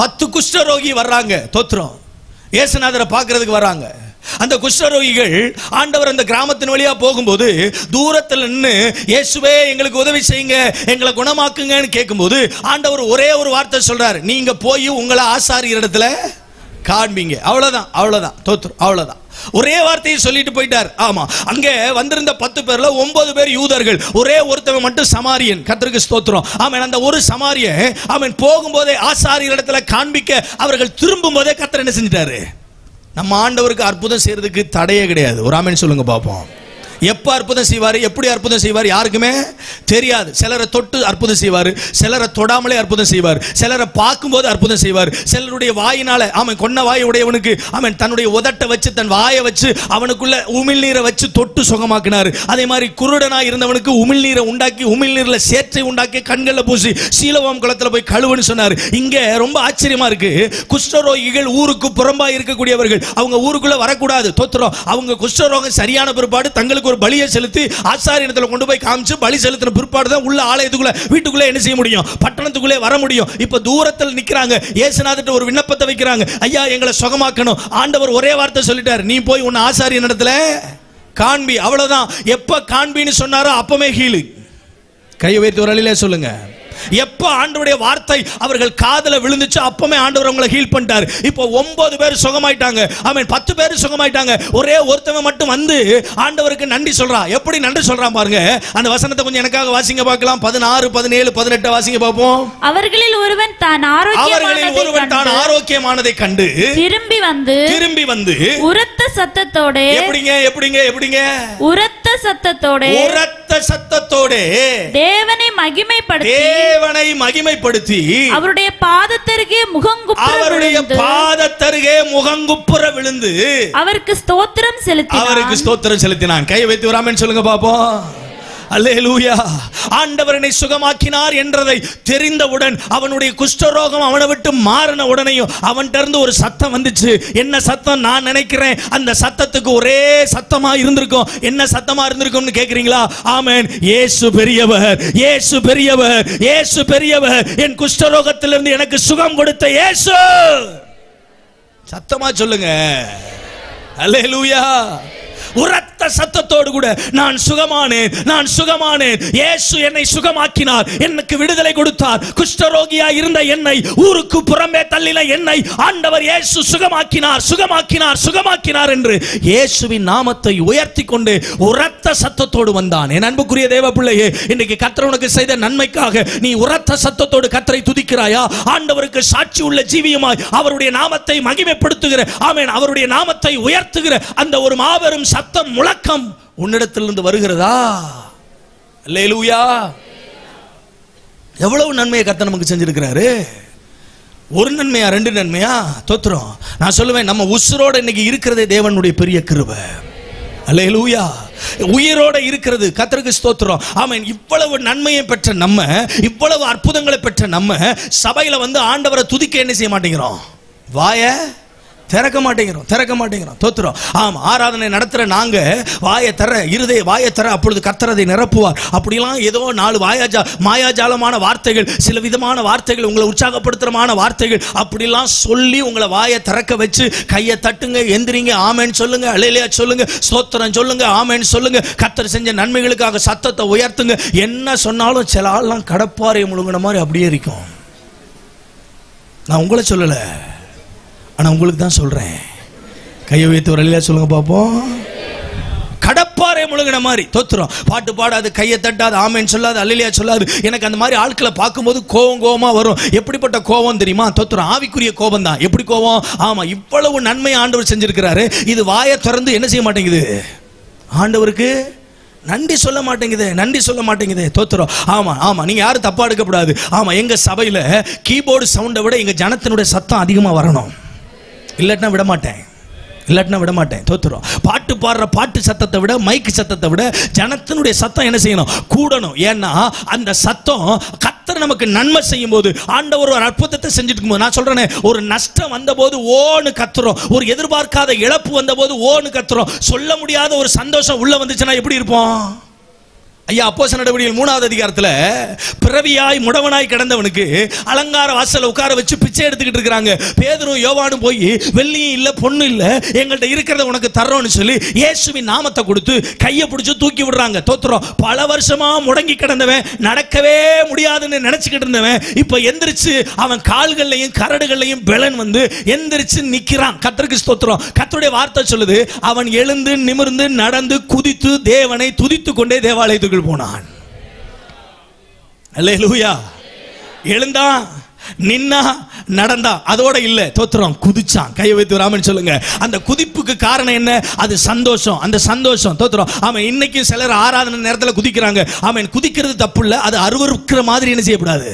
10 குஷ்டரோகி வர்றாங்க. தோத்திரம். இயேசுநாதரை பார்க்கிறதுக்கு வர்றாங்க. அந்த குஷ்டரோகிகள் ஆண்டவர் அந்த கிராமத்தின் வழியா போகும்போது தூரத்தில் நின்று இயேசுவே எங்களுக்கு உதவி செய்யுங்க, எங்களை குணமாக்குங்கன்னு கேட்கும்போது ஆண்டவர் ஒரே ஒரு வார்த்தை சொல்றாரு, நீங்க போய் உங்களை ஆசாரியர் இடத்துல காண்பீங்க. அவ்வளவுதான், அவ்வளவுதான். தோத்திரம். அவ்வளவுதான். ஒரே வார்த்தையை சொல்லிட்டு போயிட்டார். ஆமா, அங்க வந்திருந்த 10 பேர்ல 9 பேர் யூதர்கள், ஒரே ஒருத்தவன் மட்டும் சமாரியன். கர்த்தருக்கு ஸ்தோத்திரம். ஆமென். அந்த ஒரு சமாரியன் ஆமென் போகும்போதே ஆசாரியர் இடத்துல காண்பிக்க அவர்கள் திரும்பும் போதே கர்த்தர் என்ன செஞ்சிட்டாரு? நம்ம ஆண்டவருக்கு அற்புதம் செய்யறதுக்கு தடையே கிடையாது. ஒரு ஆமென் சொல்லுங்க பாப்போம். எப்ப அற்புதம் செய்வார், எப்படி அற்புதம் செய்வார் யாருக்குமே தெரியாது. சிலரை தொட்டு அற்புதம் செய்வார், சிலரை தொடாமலே அற்புதம் செய்வார், சிலரை பார்க்கும்போது அற்புதம் செய்வார், சிலருடைய வாயினால அவன் கொன்ன வாய் உடையவனுக்கு அவன் தன்னுடைய உதட்டை வச்சு தன் வாயை வச்சு அவனுக்குள்ள உமிழ்நீரை வச்சு தொட்டு சுகமாக்கினார். அதே மாதிரி குருடனாய் இருந்தவனுக்கு உமிழ்நீரை உண்டாக்கி உமிழ்நீர்ல சேற்றை உண்டாக்கி கண்களில் பூசி சீலோவாம் குளத்துல போய் கழுவுன்னு சொன்னார். இங்க ரொம்ப ஆச்சரியமா இருக்கு. குஷ்டரோகிகள் ஊருக்கு புறம்பா இருக்கக்கூடியவர்கள், அவங்க ஊருக்குள்ள வரக்கூடாது. தோத்திரம். அவங்க குஷ்டரோகம் சரியான பிற்பாடு தங்களுக்கு ஒரு பலியை செலுத்தி ஆசாரியத்துல கொண்டு போய் காமிச்சு பலி செலுத்தின பிற்பாடு தான் உள்ள ஆலயத்துக்குள்ள வீட்டுக்குள்ள என்ன செய்ய முடியும், பட்டணத்துக்குள்ளே வர முடியும். இப்ப தூரத்தில் நிக்கிறாங்க. இயேசுநாதர்ட்ட ஒரு விண்ணப்பத்தை வைக்கிறாங்க, ஐயா எங்களை சுகமாக்கணும். ஆண்டவர் ஒரே வார்த்தை சொல்லிட்டார், நீ போய் உன்னை ஆசாரியன் இடத்துல காண்பி. அவ்வளவுதான். எப்ப காண்பின்னு சொன்னாரோ அப்பமே ஹீலு. கையை வைத்து ஒரு அழிலே சொல்லுங்க. எப்ப ஆண்டவருடைய வார்த்தை அவர்கள் காதுல விழுந்துச்சு அப்பமே ஆண்டவர் அவங்களை ஹீல் பண்ணிட்டார். இப்போ 9 பேர் சுகமாயிட்டாங்க. ஆமென். 10 பேர் சுகமாயிட்டாங்க. ஒரே ஒருத்தவன் மட்டும் வந்து ஆண்டவருக்கு நன்றி சொல்றான். எப்படி நன்றி சொல்றான் பாருங்க. அந்த வசனத்தை கொஞ்சம் எனக்காக வாசிங்க பார்க்கலாம். 16, 17, 18 வாசிங்க பார்ப்போம். அவர்களில் ஒருவன் தான் ஆரோக்கியமானதை கண்டு திரும்பி வந்து உரத்த சத்தத்தோட எப்படிங்க உரத்த சத்தத்தோட தேவனை மகிமைப்படுத்தி அவருடைய பாதத்தருகே முகங்குப்புற விழுந்து அவருக்கு ஸ்தோத்திரம் செலுத்தினான். கை வைத்து ஒரு ஆமென் சொல்லுங்க பாப்போம். அல்லேலூயா. ஆண்டவர் என்னை சுகமாக்கினார் என்றதை தெரிந்தவுடன் அவனுடைய குஷ்டரோகம் அவனை விட்டு மாறின உடனேயும் அவன்கிட்ட இருந்து ஒரு சத்தம் வந்துச்சு. என்ன சத்தம்? நான் நினைக்கிறேன் அந்த சத்தத்துக்கு ஒரே சத்தமா இருந்திருக்கும். என்ன சத்தமா இருந்திருக்கும்னு கேக்குறீங்களா? ஆமென். இயேசு பெரியவர், இயேசு பெரியவர், இயேசு பெரியவர், என் குஷ்டரோகத்திலிருந்து எனக்கு சுகம் கொடுத்த இயேசு. சத்தமா சொல்லுங்க. அல்லேலூயா. உரத்த சத்தத்தோடு கூட நான் சுகமானேன், இயேசு என்னை சுகமாக்கினார், எனக்கு விடுதலை கொடுத்தார். குஷ்டரோகியா இருந்த என்னை, ஊருக்கு புறம்பே தள்ளின என்னை ஆண்டவர் இயேசு சுகமாக்கினார் என்று இயேசுவின் நாமத்தை உயர்த்தி கொண்டு உரத்த சத்தத்தோடு வந்தான். என் அன்புக்குரிய தேவ பிள்ளையே, இன்னைக்கு கர்த்தர் உனக்கு செய்த நன்மைக்காக நீ உரத்த சத்தத்தோடு கர்த்தரை துதிக்கிறாயா? ஆண்டவருக்கு சாட்சி உள்ள ஜீவியமாய் அவருடைய நாமத்தை மகிமைப்படுத்துகிற, ஆமென், அவருடைய நாமத்தை உயர்த்துகிற அந்த ஒரு மாபெரும் சத்தம் முழக்கம் உன்னிடத்திலிருந்து வருகிறதா? அல்லேலூயா. எவ்வளவு நன்மையை கர்த்தர் நமக்கு செஞ்சிருக்கிறாரு. ஒரு நன்மையா, 2 நன்மையா? தோத்திரம். நான் சொல்லுவேன், நம்ம உசுரோட இன்னைக்கு இருக்கிறதே தேவனுடைய பெரிய கிருபை. அல்லேலூயா. உயிரோட இருக்கிறது கர்த்தருக்கு ஸ்தோத்திரம். ஆமென். இவ்வளவு நன்மையை பெற்ற நம்ம, இவ்வளவு அற்புதங்களை பெற்ற நம்ம சபையில வந்து ஆண்டவரை துதிக்க என்ன செய்ய மாட்டேங்கிறோம்? வாய திறக்க மாட்டேங்கிறோம். தோத்துறோம். ஆமா, ஆராதனை நடத்துற நாங்க வாயை தர அப்பொழுது கர்த்தர் அதை நிரப்புவார். அப்படிலாம் ஏதோ 4 மாயாஜாலமான வார்த்தைகள், சில விதமான வார்த்தைகள், உங்களை உற்சாகப்படுத்துறமான வார்த்தைகள் அப்படிலாம் சொல்லி உங்களை வாயை திறக்க வச்சு கையை தட்டுங்க, எந்திரிங்க, ஆமென் சொல்லுங்க, அல்லேலூயா சொல்லுங்க, ஸ்தோத்திரம் சொல்லுங்க, ஆமென் சொல்லுங்க, கர்த்தர் செஞ்ச நன்மைகளுக்காக சத்தத்தை உயர்த்துங்க. என்ன சொன்னாலும் சில ஆள்லாம் கடப்பாறை முழுங்கின மாதிரி அப்படியே இருக்கும். நான் உங்களை சொல்லல, ஆனா உங்களுக்கு தான் சொல்றேன். கையை வைத்து ஒரு அல்லேலூயா சொல்லுங்க பாப்போம். கடப்பாறை முழுங்கின மாதிரி. தோத்துறோம். பாட்டு பாடாது, கையை தட்டாது, ஆமென் சொல்லாது, அல்லேலூயா சொல்லாது. எனக்கு அந்த மாதிரி ஆட்களை பார்க்கும்போது கோவமா வரும். எப்படிப்பட்ட கோபம் தெரியுமா? தோத்துறோம். ஆவிக்குரிய கோபம் தான். எப்படி கோபம்? ஆமா, இவ்வளவு நன்மை ஆண்டவர் செஞ்சிருக்கிறாரு, இது வாயை திறந்து என்ன செய்ய மாட்டேங்குது? ஆண்டவருக்கு நன்றி சொல்ல மாட்டேங்குது. தோத்துறோம். ஆமா, நீங்க யாரும் தப்பா எடுக்கப்படாது. ஆமா, எங்க சபையில கீபோர்டு சவுண்டை விட எங்க ஜனத்தினுடைய சத்தம் அதிகமா வரணும். இல்லாட்டினா விட மாட்டேன். தோத்துறோம். பாட்டு பாடுற பாட்டு சத்தத்தை விட, மைக்கு சத்தத்தை விட ஜனத்தினுடைய சத்தம் என்ன செய்யணும்? கூடணும். ஏன்னா அந்த சத்தம் கர்த்தர் நமக்கு நன்மை செய்யும் போது, ஆண்டவர் ஒரு அற்புதத்தை செஞ்சுட்டு இருக்கும்போது, நான் சொல்றேனே, ஒரு நஷ்டம் வந்த போது ஓன்னு கத்துறோம், ஒரு எதிர்பார்க்காத இழப்பு வந்த போது ஓன்னு கத்துறோம், சொல்ல முடியாத ஒரு சந்தோஷம் உள்ள வந்துச்சுன்னா எப்படி இருப்போம்? ஐயா, அப்போஸ்தலர் நடவடிக்கைகள் 3வது அதிகாரத்துல பிறவியாய் முடவனாய் கிடந்தவனுக்கு அலங்கார வாசல்ல உட்கார வச்சு பிச்சை எடுத்துக்கிட்டு இருக்காங்க. பேதுரும் யோவானும் போய் வெள்ளியும் இல்ல பொண்ணு இல்ல, எங்கள்கிட்ட இருக்கிறத உனக்கு தர்றோம்னு சொல்லி இயேசுவின் நாமத்தை கொடுத்து கையை பிடிச்சு தூக்கி விடுறாங்க. தோத்துறோம். பல வருஷமா முடங்கி கிடந்தவன், நடக்கவே முடியாதுன்னு நினைச்சுக்கிட்டு இருந்தவன் இப்ப எந்திரிச்சு அவன் கால்கள்லையும் கரடுகள்லையும் பெலன் வந்து எந்திரிச்சு நிக்கிறான். கர்த்தருக்கு ஸ்தோத்திரம். கர்த்தருடைய வார்த்தை சொல்லுது, அவன் எழுந்து நிமிர்ந்து நடந்து குதித்து தேவனை துதித்து கொண்டே தேவாலயத்துக்கு போனான். அல்லேலூயா. எழுந்தான், நின்னா, நடந்தா, அதோட இல்ல. தோத்திரம். குதிச்சான். கையை வைத்து ராமன் சொல்லுங்க. அந்த குதிப்புக்கு காரணம் என்ன? அது சந்தோஷம். அந்த சந்தோஷம். தோத்திரம். ஆமென். இன்னைக்கு சிலர் ஆராதனை நேரத்தில் குதிக்கிறாங்க. ஆமென். குதிக்கிறது தப்பு இல்ல, அது அருவருக்கிற மாதிரி என்ன செய்யக்கூடாது,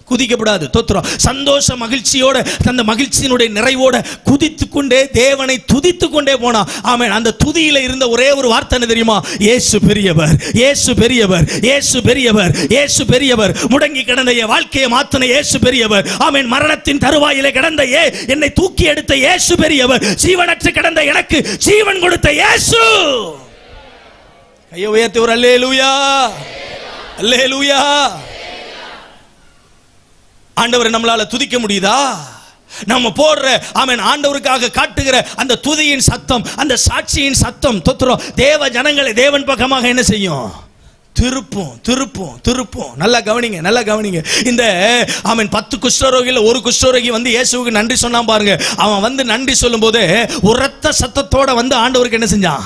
குதிக்கப்படாது. தோத்திரம். சந்தோஷ மகிழ்ச்சியோட, அந்த மகிழ்ச்சியினுடைய நிறைவோட குதித்து கொண்டே தேவனை துதித்து கொண்டே போனா. ஆமென். அந்த துதியில இருந்த ஒரே ஒரு வார்த்தை என்ன தெரியுமா? இயேசு பெரியவர், இயேசு பெரியவர், இயேசு பெரியவர், இயேசு பெரியவர். முடங்கி கிடந்த என் வாழ்க்கையை மாத்தின இயேசு பெரியவர். ஆமென். மரணத்தின் தருவாயிலே கிடந்த என்னை தூக்கி எடுத்த இயேசு பெரியவர். ஜீவனற்று கிடந்த எனக்கு ஜீவன் கொடுத்த இயேசு. கையை உயர்த்தி ஒரு அல்லேலூயா, அல்லேலூயா. ஆண்டவரை நம்மளால துதிக்க முடியுதா? நம்ம போடுற ஆமென் ஆண்டவருக்காக காட்டுகிற அந்த துதியின் சத்தம், அந்த சாட்சியின் சத்தம் தோத்திரம் தேவ ஜனங்களை தேவன் பக்கமாக என்ன செய்யும்? திருப்பும், திருப்பும், திருப்பும். நல்லா கவனிங்க, நல்லா கவனிங்க. இந்த ஆமென் 10 குஷ்டரோகில ஒரு குஷ்டரோகி வந்து இயேசுவுக்கு நன்றி சொன்னான் பாருங்க. அவன் வந்து நன்றி சொல்லும் போது உரத்த சத்தத்தோட வந்து ஆண்டவருக்கு என்ன செஞ்சான்?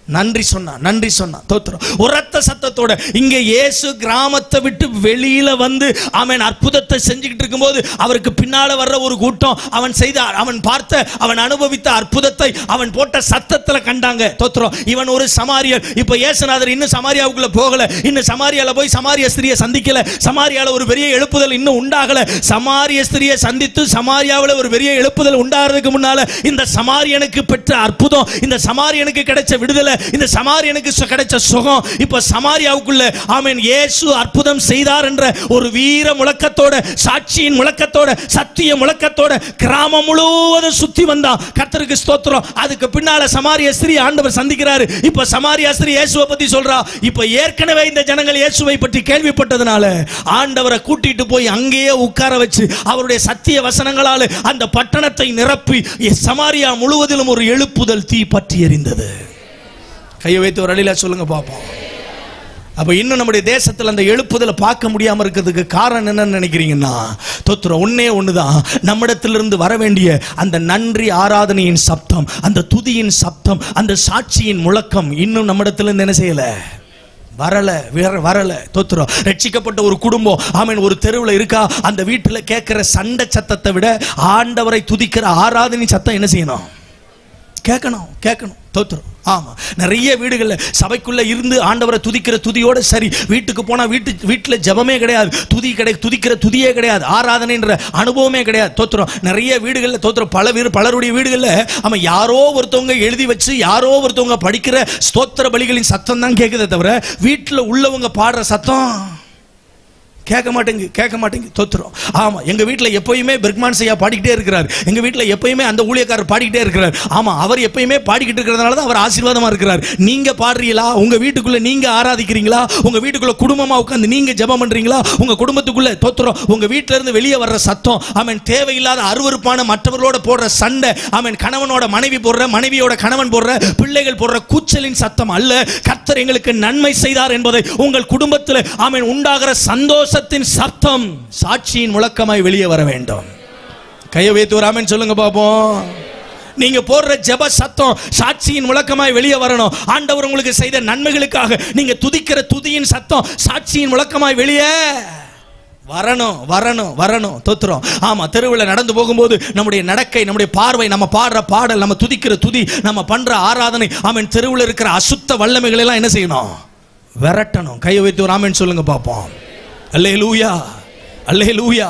நன்றி சொன்னான், நன்றி சொன்னான். தோத்திரம். உரத்த சத்தத்தோட. இங்க இயேசு கிராமத்தை விட்டு வெளியில வந்து அவன் அற்புதத்தை செஞ்சுக்கிட்டு இருக்கும்போது அவருக்கு பின்னால வர்ற ஒரு கூட்டம் அவன் செய்த, அவன் பார்த்த, அவன் அனுபவித்த அற்புதத்தை அவன் போட்ட சத்தத்துல கண்டாங்க. தோத்திரம். இவன் ஒரு சமாரியர். இப்ப இயேசுநாதர் இன்னும் சமாரியாவுக்குள்ள போகல, இன்னும் சமாரியால போய் சமாரிய ஸ்திரியை சந்திக்கல, சமாரியால ஒரு பெரிய எழுப்புதல் இன்னும் உண்டாகல. சமாரிய ஸ்திரியை சந்தித்து சமாரியாவில் ஒரு பெரிய எழுப்புதல் உண்டாகிறதுக்கு முன்னால இந்த சமாரியனுக்கு பெற்ற அற்புதம், இந்த சமாரியனுக்கு கிடைச்ச விடுதலை, இந்த சமாரியனுக்கு கிடைச்ச சுகம், இப்ப சமாரியாவுக்குள்ள ஆமென் இயேசு அற்புதம் செய்தார் என்ற ஒரு வீர முழக்கத்தோட, சாட்சியின் முழக்கத்தோட, சத்திய முழக்கத்தோட கிராமம் முழுவதும் சுத்தி வந்தான். கர்த்தருக்கு ஸ்தோத்திரம். அதுக்கு பின்னால சமாரிய ஸ்திரீ ஆண்டவர் சந்திக்கிறாரு. இப்ப சமாரிய ஸ்திரீ இயேசுவை பத்தி சொல்றா. இப்ப ஏற்கனவே இந்த ஜனங்கள் இயேசுவை பற்றி கேள்விப்பட்டதனால ஆண்டவரை கூட்டிட்டு போய் அங்கேயே உட்கார வச்சு அவருடைய சத்திய வசனங்களால் அந்த பட்டணத்தை நிரப்பி சமாரியா முழுவதிலும் ஒரு எழுப்புதல் தீ பற்றி எரிந்தது. கையை வைத்து ஒரு அழில சொல்லுங்க பாப்போம். அப்ப இன்னும் நம்முடைய தேசத்தில் அந்த எழுப்புதலை பார்க்க முடியாம இருக்கிறதுக்கு காரணம் என்னன்னு நினைக்கிறீங்கன்னா, தோத்திரம் ஒன்னே ஒண்ணுதான். நம்மிடத்திலிருந்து வர வேண்டிய அந்த நன்றி ஆராதனையின் சப்தம், அந்த துதியின் சப்தம், அந்த சாட்சியின் முழக்கம் இன்னும் நம்மிடத்திலிருந்து என்ன செய்யல, வரல, வரல. தோத்திரம். ரட்சிக்கப்பட்ட ஒரு குடும்பம் ஆமென் ஒரு தெருவில் இருக்கா, அந்த வீட்டில் கேட்கிற சண்டை சத்தத்தை விட ஆண்டவரை துதிக்கிற ஆராதனை சத்தம் என்ன செய்யணும்? கேட்கணும், கேட்கணும். தோத்திரம். ஆமா. நிறைய வீடுகள்ல சபைக்குள்ள இருந்து ஆண்டவரை துதிக்கிற துதியோட சரி, வீட்டுக்கு போனா வீட்டுல ஜெபமே கிடையாது, துதிக்கிற துதியே கிடையாது, ஆராதனைன்ற அனுபவமே கிடையாது. தோத்திரம். நிறைய வீடுகள்ல தோத்திரம் பலருடைய வீடுகள்ல ஆமா யாரோ ஒருத்தவங்க எழுதி வச்சு யாரோ ஒருத்தவங்க படிக்கிற ஸ்தோத்திர பலிகளின் சத்தம் தான் கேட்குதே தவிர வீட்டுல உள்ளவங்க பாடுற சத்தம் கேட்க மாட்டேங்க. தோத்திரம். ஆமா. எங்க வீட்டுல எப்பயுமே பெர்க்மான் ஐயா பாடிக்கிட்டே இருக்கிறார். எங்க வீட்டுல எப்பயுமே அந்த ஊழியக்காரர் பாடிக்கிட்டே இருக்கிறார். ஆமா. அவர் எப்பயுமே பாடிக்கிட்டு இருக்கிறதுனால தான் அவர் ஆசீர்வாதமா இருக்கிறார். நீங்க பாடுறீங்களா? உங்க வீட்டுக்குள்ள நீங்க ஆராதிக்கிறீங்களா? உங்க வீட்டுக்குள்ள குடும்பமா உட்கார்ந்து நீங்க ஜெபம் பண்றீங்களா? உங்க குடும்பத்துக்குள்ள தோத்திரம் உங்க வீட்டுல இருந்து வெளியே வர்ற சத்தம் ஆமென் தேவையில்லாத அருவருப்பான மற்றவர்களோட போடுற சண்டை, ஆமென் கணவனோட மனைவி போடுற, மனைவியோட கணவன் போடுற, பிள்ளைகள் போடுற கூச்சலின் சத்தம் அல்ல. கர்த்தர் எங்களுக்கு நன்மை செய்தார் என்பதை உங்கள் குடும்பத்தில் ஆமென் உண்டாகிற சந்தோஷ சத்தம் சாட்சியின் முழக்கமாய் வெளியே வர வேண்டும். கையை வைத்து ஒரு ஆமென் சொல்லுங்க பாப்போம். நீங்க போடுற ஜெப சத்தம் சாட்சியின் முழக்கமாய் வெளியே வரணும். ஆண்டவர் உங்களுக்கு செய்த நன்மைகளுக்காக நீங்க துதிக்கிற துதியின் சத்தம் சாட்சியின் முழக்கமாய் வெளியே வரணும். தோத்திரம். ஆமா. தெருவில் நடந்து போகும்போது நம்முடைய நடக்கை, நம்முடைய பார்வை, நம்ம பாடுற பாடல், நம்ம துதிக்கிற துதி, நம்ம பண்ற ஆராதனை ஆமென் தெருவில் இருக்கிற அசுத்த வல்லமைகள் எல்லாம் என்ன செய்யணும்? விரட்டணும். கையை வைத்து ஒரு ஆமென் சொல்லுங்க பாப்போம். அல்லேலூயா, அல்லேலூயா.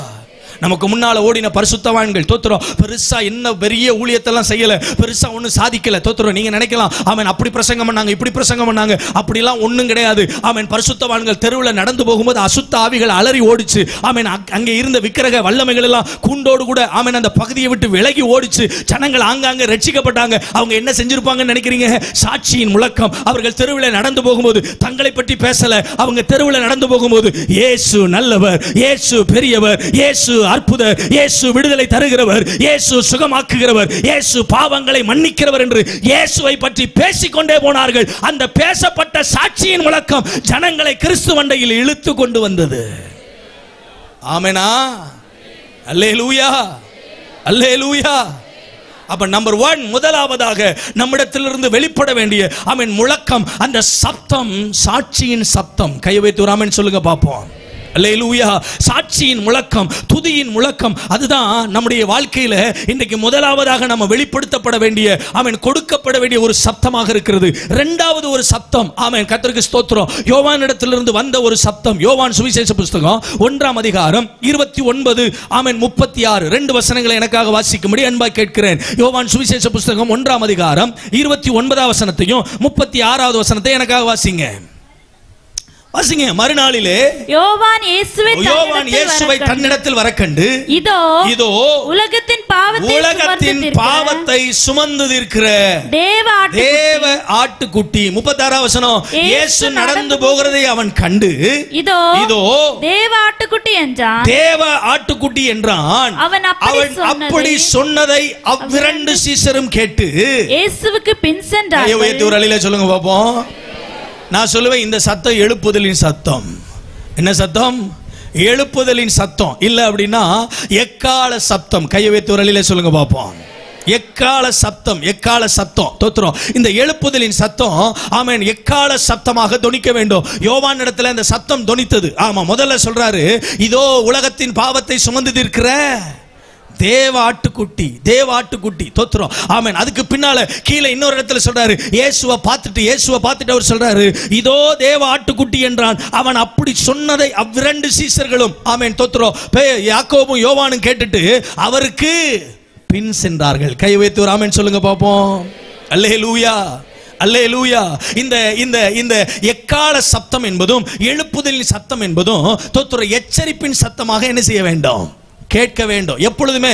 நமக்கு முன்னால ஓடின பரிசுத்தவான்கள் தோத்திரம் பெருசா என்ன பெரிய ஊழியத்தெல்லாம் செய்யல, பெருசா ஒன்றும் சாதிக்கல தோத்திரம். நீங்க நினைக்கலாம் ஆமென் அப்படி பிரசங்கம் பண்ணாங்க இப்படி பிரசங்கம் பண்ணாங்க, அப்படிலாம் ஒன்றும் கிடையாது. ஆமென் பரிசுத்தவான்கள் தெருவில் நடந்து போகும்போது அசுத்த ஆவிகள் அலறி ஓடிச்சு. ஆமென் அங்கே இருந்த விக்கிரக வல்லமைகள் எல்லாம் கூண்டோடு கூட ஆமென் அந்த பகுதியை விட்டு விலகி ஓடிச்சு. ஜனங்கள் ஆங்காங்க ரட்சிக்கப்பட்டாங்க. அவங்க என்ன செஞ்சிருப்பாங்கன்னு நினைக்கிறீங்க? சாட்சியின் முழக்கம். அவர்கள் தெருவில் நடந்து போகும்போது தங்களை பற்றி பேசல. அவங்க தெருவில் நடந்து போகும்போது இயேசு நல்லவர், இயேசு பெரியவர், இயேசு அற்புதர், இயேசு விடுதலை தருகிறவர், இயேசு சுகமாக்குகிறவர், இயேசு பாவங்களை மன்னிக்கிறவர் என்று இயேசுவை பற்றி பேசிக்கொண்டே போனார்கள். அந்த பேசப்பட்ட சாட்சியின் முழக்கம் ஜனங்களை கிறிஸ்து மண்டையில் இழுத்து கொண்டு வந்தது. ஆமெனா? அல்லேலூயா, அல்லேலூயா. அப்ப நம்பர் 1 முதலாவதாக நம்மிடத்திலிருந்து வெளிப்பட வேண்டிய ஆமென் முழக்கம், அந்த சப்தம் சாட்சியின் சப்தம். கை வைத்து ஒரு ஆமென் சொல்லுங்க பாப்போம். அல்லேலூயா. சாட்சியின் முழக்கம், துதியின் முழக்கம், அதுதான் நம்முடைய வாழ்க்கையில இன்றைக்கு முதலாவதாக நம்ம வெளிப்படுத்தப்பட வேண்டிய ஆமென் கொடுக்கப்பட வேண்டிய ஒரு சப்தமாக இருக்கிறது. இரண்டாவது ஒரு சப்தம் ஆமென் கர்த்தருக்கு ஸ்தோத்திரம், யோவானிடத்திலிருந்து வந்த ஒரு சப்தம். யோவான் சுவிசேஷ புத்தகம் 1ஆம் அதிகாரம் 29 ஆமென் 36 2 வசனங்களை எனக்காக வாசிக்கும்படி அன்பாய் கேட்கிறேன். யோவான் சுவிசேஷ புத்தகம் 1ஆம் அதிகாரம் 29வது வசனத்தையும் 36வது வசனத்தை எனக்காக வாசிங்க. வாசிங்க. மறுநாளிலே யோவான் இயேசுவை தன்னிடத்தில் வரக்கண்டு, இதோ உலகத்தின் பாவத்தை சுமந்து தீர்க்கிற தேவ ஆட்டுக்குட்டி. 36வது வசனம், இயேசு நடந்து போகிறதை அவன் கண்டு இதோ தேவ ஆட்டுக்குட்டி என்றான். தேவ ஆட்டுக்குட்டி என்றான். அவன் அப்படி சொன்னதை அவ்விரண்டு சீஷரும் கேட்டு இயேசுவுக்கு பின் சென்றார்கள். ஒரு அலையில சொல்லுங்க பாப்போம். நான் சொல்லுவேன், இந்த சத்தம் எழுப்புதலின் சத்தம். என்ன சத்தம்? எழுப்புதலின் சத்தம். இல்ல அப்படின்னா எக்கால சப்தம். கையை வைத்து ஒரு அலையில சொல்லுங்க பாப்போம். எக்கால சப்தம், எக்கால சத்தம். தோத்திரம். இந்த எழுப்புதலின் சத்தம் ஆமென் எக்கால சப்தமாக தொனிக்க வேண்டும். யோவான் இடத்துல இந்த சத்தம் தொனித்தது. ஆமா, முதல்ல சொல்றாரு, இதோ உலகத்தின் பாவத்தை சுமந்து தீர்க்கிற தேவ ஆட்டுக்குட்டி, தேவ ஆட்டுக்குட்டி. தோத்திரம். ஆமென். அதுக்கு பின்னால கீழே இன்னொரு இடத்துல சொல்றாரு, இயேசுவை பார்த்துட்டு அவர் சொல்றாரு, இதோ தேவ ஆட்டுக்குட்டி என்றான். அவன் அப்படி சொன்னதை அவ்விரண்டு சீஷர்களும் ஆமென் தோத்திரம் யாக்கோபும் யோவானும் கேட்டுட்டு அவருக்கு பின் சென்றார்கள். கை வைத்து ஒரு ஆமென் சொல்லுங்க பாப்போம். அல்லேலூயா, அல்லேலூயா. இந்த இந்த இந்த எக்கால சத்தம் என்பதும் எழுப்புதலின் சத்தம் என்பதும் தோத்திரம் எச்சரிப்பின் சத்தமாக என்ன செய்ய வேண்டும்? கேட்க வேண்டும். எப்பொழுதுமே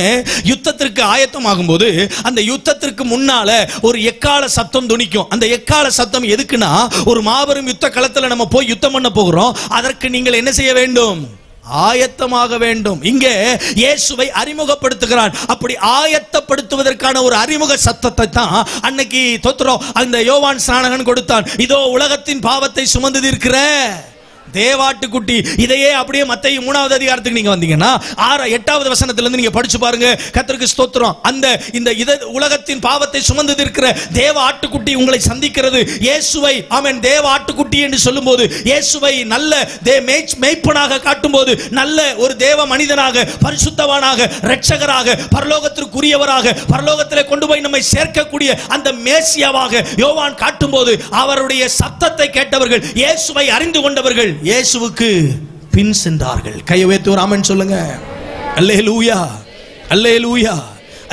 யுத்தத்திற்கு ஆயத்தமாகும் போது அந்த யுத்தத்திற்கு முன்னால ஒரு எக்கால சத்தம் துணிக்கும். அந்த எக்கால சத்தம் எதுக்குன்னா, ஒரு மாபெரும் யுத்த களத்துல நம்ம போய் யுத்தம் பண்ண போகிறோம். அதற்கு நீங்கள் என்ன செய்ய வேண்டும்? ஆயத்தமாக வேண்டும். இங்கே இயேசுவை அறிமுகப்படுத்துகிறான். அப்படி ஆயத்தப்படுத்துவதற்கான ஒரு அறிமுக சத்தத்தை தான் அன்னைக்கு தோத்திரம் அந்த யோவான் ஸ்நானகன் கொடுத்தான். இதோ உலகத்தின் பாவத்தை சுமந்து தீர்க்கிற தேவாட்டுக்குட்டி. இதையே அப்படியே மத்தேயு 3வது அதிகாரத்துக்கு நீங்க வந்தீங்கன்னா 8வது வசனத்திலிருந்து நீங்க படிச்சு பாருங்க. கர்த்தருக்கு ஸ்தோத்திரம். அந்த இந்த உலகத்தின் பாவத்தை சுமந்து தீர்க்கிற தேவ ஆட்டுக்குட்டி உங்களை சந்திக்கிறது. இயேசுவை ஆமென் தேவ ஆட்டுக்குட்டி என்று சொல்லும்போது, இயேசுவை நல்ல மேய்ப்பனாக காட்டும்போது, நல்ல ஒரு தேவ மனிதனாக, பரிசுத்தவானாக, இரட்சகராக, பரலோகத்திற்குரியவராக, பரலோகத்திலே கொண்டு போய் நம்மை சேர்க்கக்கூடிய அந்த மேசியாவாக யோவான் காட்டும்போது, அவருடைய சத்தத்தை கேட்டவர்கள், இயேசுவை அறிந்து கொண்டவர்கள் இயேசுவுக்கு பின் சென்றார்கள். கையை வைத்து ஒரு ஆமென் சொல்லுங்க. அல்லேலூயா, அல்லேலூயா.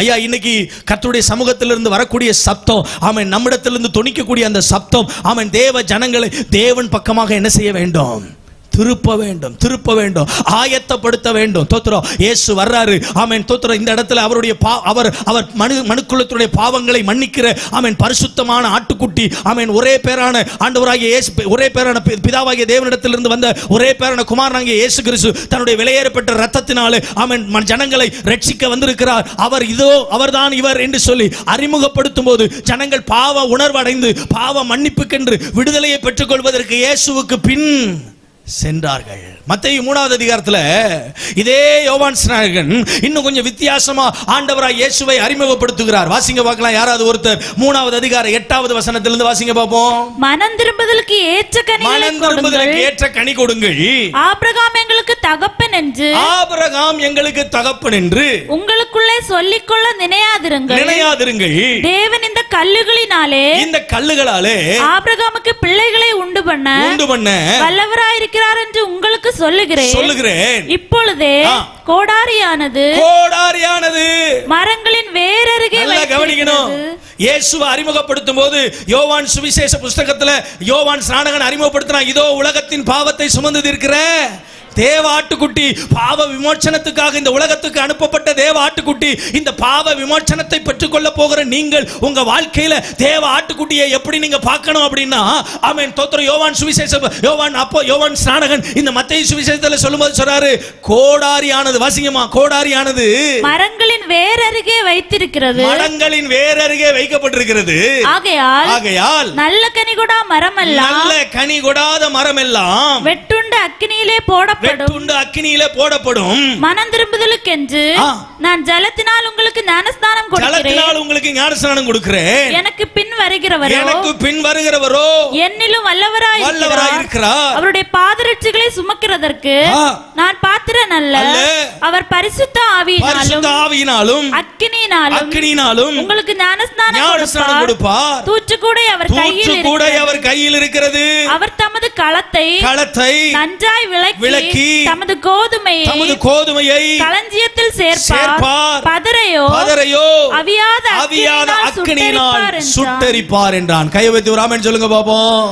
ஐயா, இன்னைக்கு கர்த்தருடைய சமூகத்திலிருந்து வரக்கூடிய சப்தம் ஆமென் நம்மிடத்திலிருந்து தொனிக்கக்கூடிய அந்த சப்தம் ஆமென் தேவ ஜனங்களை தேவன் பக்கமாக என்ன செய்ய வேண்டும்? திருப்ப வேண்டும், திருப்ப வேண்டும், ஆயத்தப்படுத்த வேண்டும். தோத்திரம். இயேசு வர்றாரு. ஆமென் தோத்திரம். இந்த இடத்துல அவருடைய அவர் மனுக்குலத்துடைய பாவங்களை மன்னிக்கிற ஆமென் பரிசுத்தமான ஆட்டுக்குட்டி. ஆமென் ஒரே பேரான ஆண்டவராகிய இயேசு, ஒரே பேரான பிதாவாகிய தேவனிடத்திலிருந்து வந்த ஒரே பேரான குமாரனாகிய இயேசு கிறிஸ்து தன்னுடைய விலையேறப்பட்ட இரத்தத்தினாலே ஆமென் ஜனங்களை ரட்சிக்க வந்திருக்கிறார். அவர் இதோ அவர்தான் இவர் என்று சொல்லி அறிமுகப்படுத்தும் போது ஜனங்கள் பாவ உணர்வு அடைந்து பாவ மன்னிப்புக்கென்று விடுதலையை பெற்றுக் கொள்வதற்கு இயேசுவுக்கு பின் சென்றார்கள். மத்தேயு 3வது அதிகாரத்துல இதே யோவான் ஸ்நானகன் இன்னும் கொஞ்சம் வித்தியாசமா ஆண்டவராய் இயேசுவை அறிமுகப்படுத்துகிறார். வாசிங்க பார்க்கலாம். யாராவது ஒருத்தர் 3வது அதிகாரம் 8வது வசனத்திலிருந்து வாசிங்க பாப்போம். மனம் திரும்புதலுக்கு ஏற்ற கனி கொடுங்கள். ஆபிரகாம் எங்களுக்கு தகப்பன் என்று உங்களுக்குள்ளே சொல்லிக்கொள்ள நினையாதிருங்கள். தேவன் இந்த கல்லுகளினாலே ஆபிரகாமுக்கு பிள்ளைகளை உண்டு பண்ண வல்லவராயிருக்கிறார் என்று உங்களுக்கு சொல்லுகிறேன். இப்பொழுதே கோடாரியானது மரங்களின் வேரருகே கவனிக்கணும். இயேசுவை அறிமுகப்படுத்தும் போது யோவான் சுவிசேஷ புஸ்தகத்துல யோவான் ஸ்நானகன் அறிமுகப்படுத்தினான், இதோ உலகத்தின் பாவத்தை சுமந்து இருக்கிற தேவ ஆட்டுக்குட்டி, பாவ விமோச்சனத்துக்காக இந்த உலகத்துக்கு அனுப்பப்பட்ட தேவ ஆட்டுக்குட்டி. இந்த பாவ விமோச்சனத்தை பெற்றுக்கொள்ள போகிற நீங்கள் உங்க வாழ்க்கையில தேவ ஆட்டுக்குட்டியை எப்படி நீங்க பார்க்கணும் அப்படின்னா, ஆமென் தோத்திரம். யோவான் சுவிசேஷம் யோவான் ஸ்நானகன் இந்த மத்தேயு சுவிசேஷத்துல சொல்லும்போது சொல்றாரு, கோடாரியானது, வாசிங்கமா, கோடாரியானது மரங்களின் வேரருகே வைத்திருக்கிறது, மரங்களின் வேரருகே வைக்கப்பட்டிருக்கிறது. ஆகையால் நல்ல கனி கொடா மரம் எல்லாம் வெட்டுண்டு அக்கினியிலே போடப்படும். மனம் திரும்புதலுக்கென்று நான் ஜலத்தினால் உங்களுக்கு ஞானஸ்நானம் கொடுக்கிறேன். எனக்கு பின் வருகிறவரோ என்னிலும் வல்லவராயிருக்கிறார். அவருடைய பாதரட்சிகளை சுமக்கிறதற்கு நான் பாத்திரன் அல்ல. அவர் பரிசுத்த ஆவியினாலும் அக்கினியினாலும் உங்களுக்கு ஞானஸ்நானம் கொடுப்பார். தூற்றுக்கூடை அவர் கையில் இருக்கிறது. அவர் தமது களத்தை நன்றாய் விளக்கி தமது கோதுமையை களஞ்சியத்தில் சேர்ப்பார். பதரையோ அவியாத அக்கினியினால் சுட்டெரிப்பார் என்றான். கையை வைத்து ஒரு ஆமென் சொல்லுங்க பாப்போம்.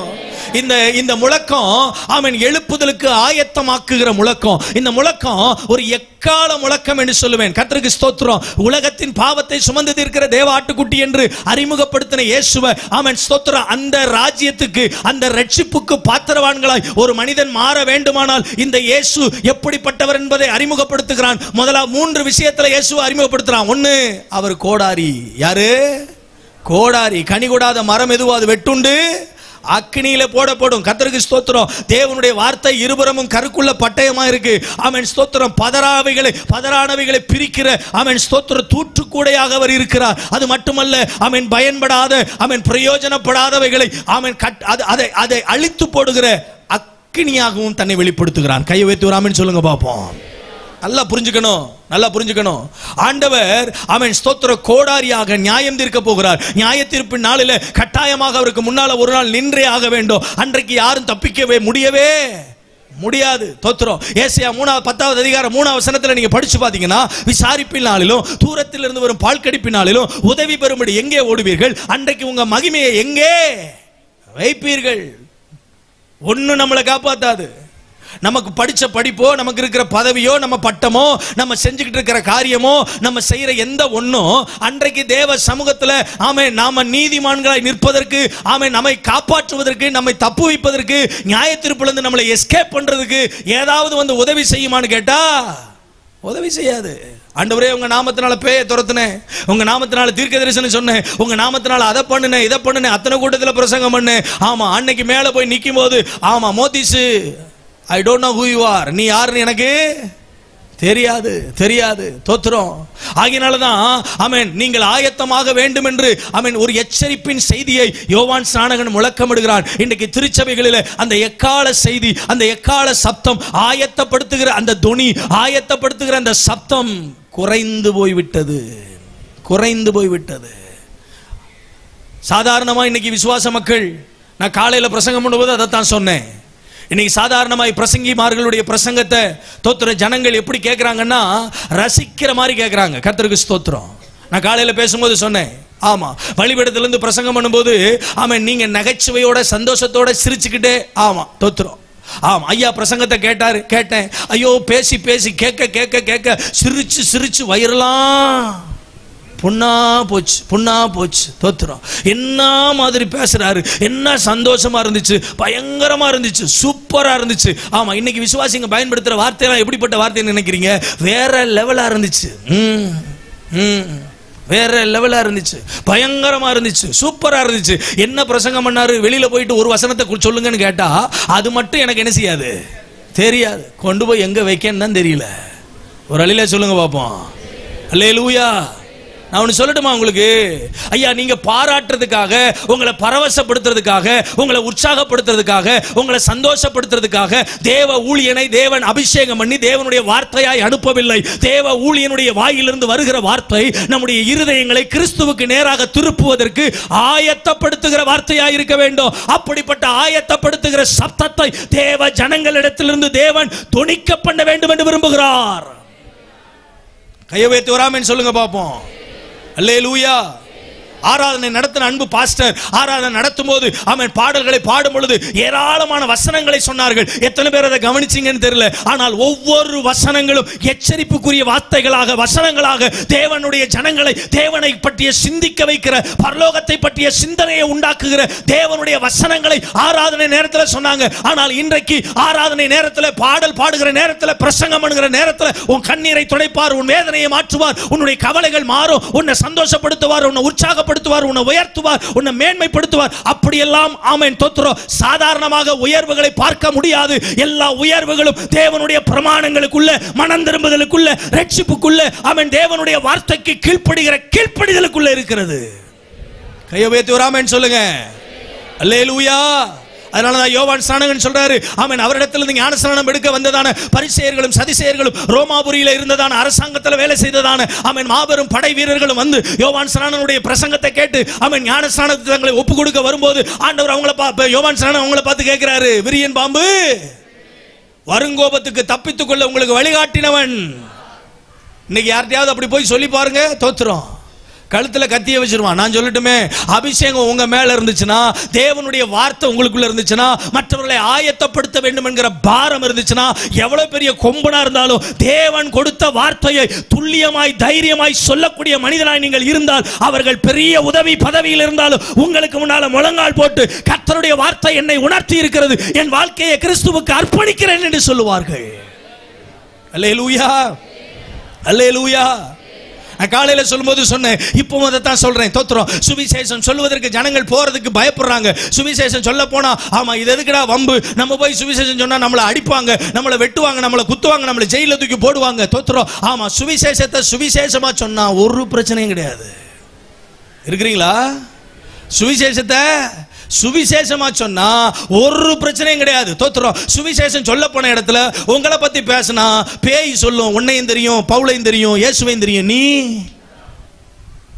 இந்த முழக்கம் ஆமென் எழுப்புதலுக்கு ஆயத்தமாக்குகிற முழக்கம். இந்த முழக்கம் ஒரு எக்கால முழக்கம் என்று சொல்லுவேன். கர்த்தருக்கு ஸ்தோத்திரம். உலகத்தின் பாவத்தை சுமந்து தீர்க்கிற தேவ ஆட்டுக்குட்டி என்று அறிமுகப்படுத்தின இயேசுவை ஆமென் ஸ்தோத்திரம். அந்த ராஜ்யத்துக்கு, அந்த ரட்சிப்புக்கு பாத்திரவான்களாய் ஒரு மனிதன் மாற வேண்டுமானால் இந்த இயேசு எப்படிப்பட்டவர் என்பதை அறிமுகப்படுத்துகிறான். முதல்ல 3 விஷயத்துல இயேசுவை அறிமுகப்படுத்துறான். 1, அவர் கோடாரி. யாரு? கோடாரி. கனி கொடாத மரம் எதுவோ அது வெட்டுண்டு அக்கினியில போடப்படும். கர்த்தருக்கு ஸ்தோத்திரம். தேவனுடைய வார்த்தை இருபுறமும் கருக்குள்ள பட்டயமா இருக்கு. ஆமென் ஸ்தோத்திரம். பதறானவைகளை பிரிக்கிற ஆமென் ஸ்தோத்திரம் தூற்றுக்கூடையாக அவர் இருக்கிறார். அது மட்டுமல்ல, ஆமென் பயன்படாத, ஆமென் பிரயோஜனப்படாதவைகளை ஆமென் அதை அழித்து போடுகிற அக்கினியாகவும் தன்னை வெளிப்படுத்துகிறான். கையை வைத்து ஒரு ஆமென் சொல்லுங்க பாப்போம். நல்லா புரிஞ்சுக்கணும். ஆண்டவர் ஆமென் ஸ்தோத்திர கோடாரியாக நியாயம் தீர்க்க போகிறார். நியாய தீர்ப்பின் நாளில் கட்டாயமாக அவருக்கு முன்னால ஒரு நாள் நின்றே ஆக வேண்டும். அன்றைக்கு யாரும் தப்பிக்கவே முடியாது. தோத்திரம். ஏசாயா 10வது அதிகாரம் 3வது வசனத்துல நீங்க படிச்சு பாத்தீங்கன்னா, விசாரிப்பின் நாளிலும் தூரத்தில் இருந்து வரும் பால்கடிப்பின் நாளிலும் உதவி பெறும்படி எங்கே ஓடுவீர்கள்? அன்றைக்கு உங்க மகிமையை எங்கே வைப்பீர்கள்? ஒண்ணு நம்மளை காப்பாத்தாது. நமக்கு படிச்ச படிப்போ, நமக்கு இருக்கிற பதவியோ, நம்ம பட்டமோ, நம்ம செஞ்சுக்கிட்டு இருக்கிற காரியமோ, நம்ம செய்யற எந்த ஒண்ணும் அன்றைக்கு தேவ சமூகத்துல ஆமென் நாம நீதிமான்களாய் நிற்பதற்கு, ஆமென் நம்மை காப்பாற்றுவதற்கு, நம்மை தப்பு வைப்பதற்கு, நியாய தீர்ப்பிலிருந்து நம்மளை எஸ்கேப் பண்றதுக்கு ஏதாவது வந்து உதவி செய்யுமான்னு கேட்டா உதவி செய்யாது. ஆண்டவரே, உங்க நாமத்தினால பேயை துரத்துனேன், உங்க நாமத்தினால தீர்க்க தரிசனம் சொன்னேன், உங்க நாமத்தினால அதை பண்ணுனேன், இதை பண்ணுனேன், அத்தனை கூட்டத்தில் பிரசங்கம் பண்ணேன். ஆமா, அன்னைக்கு மேல போய் நிக்கும் போது ஆமா மோதிஸ், I don't know who you are, நீ யாருன்னு எனக்கு தெரியாது. தோத்திரம். ஆகினாலதான் ஆமென் நீங்கள் ஆயத்தமாக வேண்டும் என்று ஆமென் ஒரு எச்சரிப்பின் செய்தியை யோவான் ஸ்நானகன் முழக்கமிடுகிறான். இன்றைக்கு திருச்சபைகளில் அந்த எக்கால செய்தி, அந்த எக்கால சப்தம், ஆயத்தப்படுத்துகிற அந்த துணி, ஆயத்தப்படுத்துகிற அந்த சப்தம் குறைந்து போய்விட்டது. சாதாரணமா இன்னைக்கு விசுவாச மக்கள், நான் காலையில பிரசங்கம் பண்ணும்போது அதைத்தான் சொன்னேன். இன்னைக்கு சாதாரணமாய் பிரசங்கிமார்களுடைய பிரசங்கத்தை தோத்திர ஜனங்கள் எப்படி கேட்கிறாங்கன்னா, ரசிக்கிற மாதிரி கேட்கிறாங்க. கர்த்தருக்கு ஸ்தோத்திரம். நான் காலையில பேசும்போது சொன்னேன், ஆமா பலிபீடத்திலிருந்து பிரசங்கம் பண்ணும்போது ஆமென் நீங்க நகைச்சுவையோட சந்தோஷத்தோட சிரிச்சுக்கிட்டே, ஆமா தோத்திரம், ஆமா ஐயா பிரசங்கத்தை கேட்டேன். ஐயோ பேசி கேட்க சிரிச்சு வயிறலாம் புண்ணா போச்சு. தோத்திரம். என்ன மாதிரி பேசுறாரு, என்ன சந்தோஷமா இருந்துச்சு, பயங்கரமா இருந்துச்சு, சூப்பரா இருந்துச்சு. ஆமா, இன்னைக்கு விசுவாசிங்க பயன்படுத்துற வார்த்தையெல்லாம் எப்படிப்பட்ட வார்த்தைன்னு நினைக்கிறீங்க? வேற லெவலா இருந்துச்சு. வேற லெவலா இருந்துச்சு, பயங்கரமா இருந்துச்சு, சூப்பரா இருந்துச்சு. என்ன பிரசங்கம் பண்ணாரு? வெளியில போயிட்டு ஒரு வசனத்தை சொல்லுங்கன்னு கேட்டா அது மட்டும் எனக்கு என்ன செய்யாது, தெரியாது. கொண்டு போய் எங்க வைக்கன்னு தான் தெரியல. ஒரு அழில சொல்லுங்க பாப்போம். அல்லேலூயா. நான் ஒன்று சொல்லட்டுமா உங்களுக்கு? ஐயா, நீங்க பாராட்டுறதுக்காக, உங்களை பரவசப்படுத்துறதுக்காக, உங்களை உற்சாகப்படுத்துறதுக்காக, உங்களை சந்தோஷப்படுத்துறதுக்காக தேவ ஊழியனை தேவன் அபிஷேகம் பண்ணி தேவனுடைய வார்த்தையாய் அனுப்பவில்லை. தேவ ஊழியனுடைய வாயிலிருந்து வருகிற வார்த்தை நம்முடைய இருதயங்களை கிறிஸ்துவுக்கு நேராக திருப்புவதற்கு ஆயத்தப்படுத்துகிற வார்த்தையாய் இருக்க வேண்டும். அப்படிப்பட்ட ஆயத்தப்படுத்துகிற சத்தத்தை தேவ ஜனங்களிடத்திலிருந்து தேவன் தொனிக்க பண்ண வேண்டும் என்று விரும்புகிறார். கையை வைத்து வராமன்னு சொல்லுங்க பாப்போம். அல்லேலூயா. ஆராதனை நடத்தின அன்பு பாஸ்டர் ஆராதனை நடத்தும் போது அவன் பாடல்களை பாடும் பொழுது ஏராளமான வசனங்களை சொன்னார்கள். எத்தனை பேர் அதை கவனிச்சீங்கன்னு தெரியல. ஆனால் ஒவ்வொரு வசனங்களும் எச்சரிப்புக்குரிய வார்த்தைகளாக, வசனங்களாக தேவனுடைய ஜனங்களை தேவனை பற்றிய சிந்திக்க வைக்கிற, பரலோகத்தை பற்றிய சிந்தனையை உண்டாக்குகிற தேவனுடைய வசனங்களை ஆராதனை நேரத்தில் சொன்னாங்க. ஆனால் இன்றைக்கு ஆராதனை நேரத்தில், பாடல் பாடுகிற நேரத்தில், பிரசங்கம் பண்ணுகிற நேரத்தில் உன் கண்ணீரை துடைப்பார், உன் வேதனையை மாற்றுவார், உன்னுடைய கவலைகள் மாறும், உன்னை சந்தோஷப்படுத்துவார், உன்னை உற்சாகப்படுத்துவார், உன்னை உயர்த்துவார், உன்னை மேன்மைப்படுத்துவார். அப்படியெல்லாம் ஆமென் தோத்திரம். சாதாரணமாக உயர்வுகளை பார்க்க முடியாது. எல்லா உயர்வுகளும் தேவனுடைய பிரமாணங்களுக்குள்ள, மனம் திரும்புதலுக்குள்ள, ரட்சிப்புக்குள்ள, ஆமென் தேவனுடைய வார்த்தைக்கு கீழ்ப்படிகிற கீழ்ப்படிதலுக்குள்ள இருக்கிறது. கையை உயர்த்தி ஒரு ஆமென் சொல்லுங்க. அல்லேலூயா. அதனால தான் யோவான் ஸ்நானகன் சொல்றாரு, ஆமென், அவரிடத்திலிருந்து ஞான ஸ்நானம் எடுக்க வந்ததான பரிசேயர்களும் சதிசேயர்களும் ரோமாபுரியில இருந்ததான அரசாங்கத்தில் வேலை செய்ததான ஆமென் மாபெரும் படை வீரர்களும் வந்து யோவான் ஸ்நானனுடைய பிரசங்கத்தை கேட்டு ஆமென் ஞான ஸ்நானத்துக்கு தங்களை ஒப்பு கொடுக்க வரும்போது ஆண்டவர் அவங்கள யோவான் ஸ்நானன் அவங்கள பார்த்து கேட்கிறாரு, விரியன் பாம்பு, வருங்கோபத்துக்கு தப்பித்துக் கொள்ள உங்களுக்கு வழிகாட்டினவன். இன்னைக்கு யார்கிட்டயாவது அப்படி போய் சொல்லி பாருங்க, தோத்துறோம். கழுத்துல கத்திய வச்சிருவான். நான் சொல்லட்டுமே, அபிஷேகம் உங்க மேல இருந்துச்சுன்னா, தேவனுடைய வார்த்தை உங்களுக்குள்ள இருந்துச்சுன்னா, மற்றவர்களை ஆயத்தப்படுத்த வேண்டும் என்கிற பாரம் இருந்துச்சுன்னா, எவ்வளவு பெரிய கொம்பனா இருந்தாலும் தேவன் கொடுத்த வார்த்தையை துல்லியமாய் தைரியமாய் சொல்லக்கூடிய மனிதனாய் நீங்கள் இருந்தால், அவர்கள் பெரிய உதவி பதவியில் இருந்தாலும் உங்களுக்கு முன்னால முழங்கால் போட்டு கர்த்தருடைய வார்த்தை என்னை உணர்த்தி இருக்கிறது, என் வாழ்க்கையை கிறிஸ்துவுக்கு அர்ப்பணிக்கிறேன் என்று சொல்லுவார்கள். அல்லேலூயா, அல்லேலூயா. காலையில் சொல்லும்போது சொன்னேன், இப்பவும் அதை தான் சொல்றேன். தோத்திரம். சுவிசேஷம் சொல்லுவதற்கு ஜனங்கள் போறதுக்கு பயப்படுறாங்க. சுவிசேஷம் சொல்ல போனா, ஆமா இது எதுக்குடா வம்பு, நம்ம போய் சுவிசேஷம் சொன்னா நம்மளை அடிப்பாங்க, நம்மளை வெட்டுவாங்க, நம்மளை குத்துவாங்க, நம்மளை ஜெயில தூக்கி போடுவாங்க. தோத்திரம். ஆமா, சுவிசேஷத்தை சுவிசேஷமா சொன்னா ஒரு பிரச்சனையும் கிடையாது. இருக்கிறீங்களா? சுவிசேஷத்தை சுவிசேஷமா சொன்னா ஒரு பிரச்சனையும் கிடையாது. தோத்துறோம். சுவிசேஷம் சொல்ல போன இடத்துல உங்களை பத்தி பேசினா பேய் சொல்லும், உன்னையும் தெரியும், பவுலையும் தெரியும், இயேசுவையும் தெரியும், நீ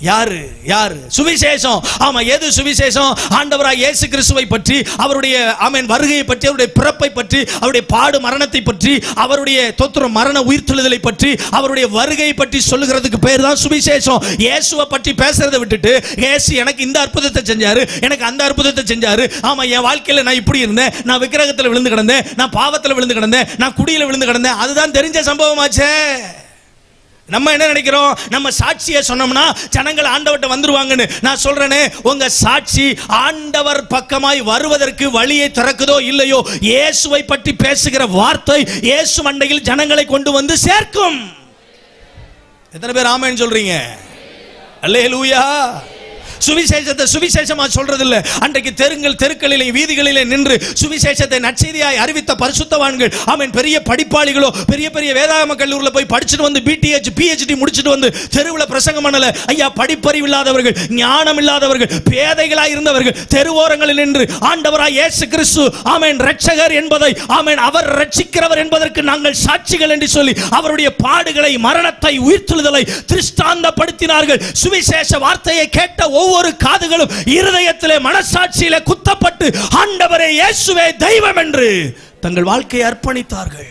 யாரு? யாரு? சுவிசேஷம். ஆமா, எது சுவிசேஷம்? ஆண்டவராய் இயேசு கிறிஸ்துவை பற்றி, அவருடைய ஆமென் வருகையை பற்றி, அவருடைய பிறப்பை பற்றி, அவருடைய பாடு மரணத்தை பற்றி, அவருடைய தோத்திரம் மரண உயிர்த்தெழுதலை பற்றி, அவருடைய வருகையை பற்றி சொல்லுகிறதுக்கு பேர் தான் சுவிசேஷம். இயேசுவை பற்றி பேசுறதை விட்டுட்டு, இயேசு எனக்கு இந்த அற்புதத்தை செஞ்சாரு, எனக்கு அந்த அற்புதத்தை செஞ்சாரு, ஆமா என் வாழ்க்கையில நான் இப்படி இருந்தேன், நான் விக்கிரகத்தில் விழுந்து கிடந்தேன், நான் பாவத்தில் விழுந்து கிடந்தேன், நான் குடியில விழுந்து கிடந்தேன், அதுதான் தெரிஞ்ச சம்பவமாச்சே. நம்ம என்ன நினைக்கிறோம்? நம்ம சாட்சியை சொன்னோம்னா ஜனங்கள் ஆண்டவர்ட்ட வந்துருவாங்கன்னு. நான் சொல்றேனே, உங்க சாட்சி ஆண்டவர் பக்கமாய் வருவதற்கு வழியை திறக்குதோ இல்லையோ, இயேசுவை பற்றி பேசுகிற வார்த்தை இயேசு மண்டையில் ஜனங்களை கொண்டு வந்து சேர்க்கும். எத்தனை பேர் ஆமென் சொல்றீங்க? அல்லேலூயா. சுவிசேஷத்தை சுவிசேஷமா சொல்றது இல்ல. அன்றைக்கு தெருக்களிலே வீதிகளிலே நின்று சுவிசேஷத்தை நற்செய்தியாய் அறிவித்த பரிசுத்தவான்கள், ஆமென், பெரிய படிப்பாளிகளோ பெரிய பெரிய வேதாகம கல்லூரியில போய் படிச்சுட்டு வந்து பிடிஹெச் பிஹெச்டி முடிச்சுட்டு வந்து தெருவில் பிரசங்கம் பண்ணல. ஐயா, படிப்பறிவு இல்லாதவர்கள், ஞானம் இல்லாதவர்கள், பேதைகளாய் இருந்தவர்கள் தெருவோரங்களில் நின்று ஆண்டவராய் இயேசு கிறிஸ்து ஆமென் இரட்சகர் என்பதை, ஆமென் அவர் இரட்சிக்கிறவர் என்பதற்கு நாங்கள் சாட்சிகள் என்று சொல்லி அவருடைய பாடுகளை, மரணத்தை, உயிர்த்தெழுதலை திருஷ்டாந்தப்படுத்தினார்கள். சுவிசேஷ வார்த்தையை கேட்ட ஒவ்வொரு காதுகளும் இருதயத்திலே மனசாட்சியிலே குத்தப்பட்டு ஆண்டவரே இயேசுவே தெய்வம் என்று தங்கள் வாழ்க்கையை அர்ப்பணித்தார்கள்.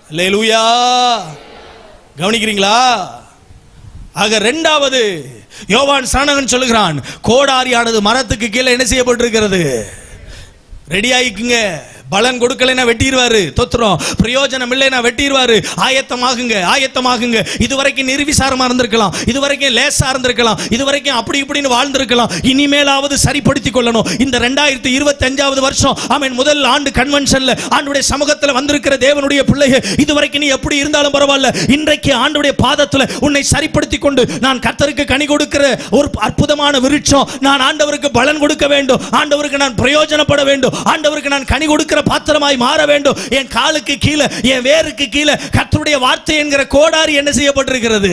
அல்லேலூயா. கவனிக்கிறீங்களா? ஆக இரண்டாவது யோவான் ஸ்நானகன் சொல்லுகிறான், கோடாரியானது மரத்துக்கு கீழே என்ன செய்யப்பட்டிருக்கிறது? ரெடி ஆயிக்குங்க. பலன் கொடுக்கலைன்னா வெட்டிடுவாரு. தொத்துறோம். பிரயோஜனம் இல்லைன்னா வெட்டிடுவாரு. ஆயத்தமாகுங்க, ஆயத்தமாகுங்க. இதுவரைக்கும் நிர்விசாரமா இருந்திருக்கலாம், இதுவரைக்கும் லேசா இருந்திருக்கலாம், இதுவரைக்கும் அப்படி இப்படின்னு வாழ்ந்திருக்கலாம். இனிமேலாவது சரிப்படுத்திக் கொள்ளணும். இந்த 2025வது வருஷம் ஆமென் முதல் ஆண்டு கன்வென்ஷன்ல ஆண்டுடைய சமூகத்தில் வந்திருக்கிற தேவனுடைய பிள்ளைகள், இதுவரைக்கும் நீ எப்படி இருந்தாலும் பரவாயில்ல, இன்றைக்கு ஆண்டுடைய பாதத்தில் உன்னை சரிப்படுத்திக் கொண்டு, நான் கர்த்தருக்கு கனி கொடுக்கிற ஒரு அற்புதமான விருட்சம், நான் ஆண்டவருக்கு பலன் கொடுக்க வேண்டும், ஆண்டவருக்கு நான் பிரயோஜனப்பட வேண்டும், ஆண்டவருக்கு நான் கனி கொடுக்கிற பாத்திரமாய் மாற வேண்டும். என் காலுக்கு கீழே, என் வேருக்கு கீழே கர்த்தருடைய வார்த்தை என்கிற கோடாரி என்ன செய்யப்பட்டிருக்கிறது?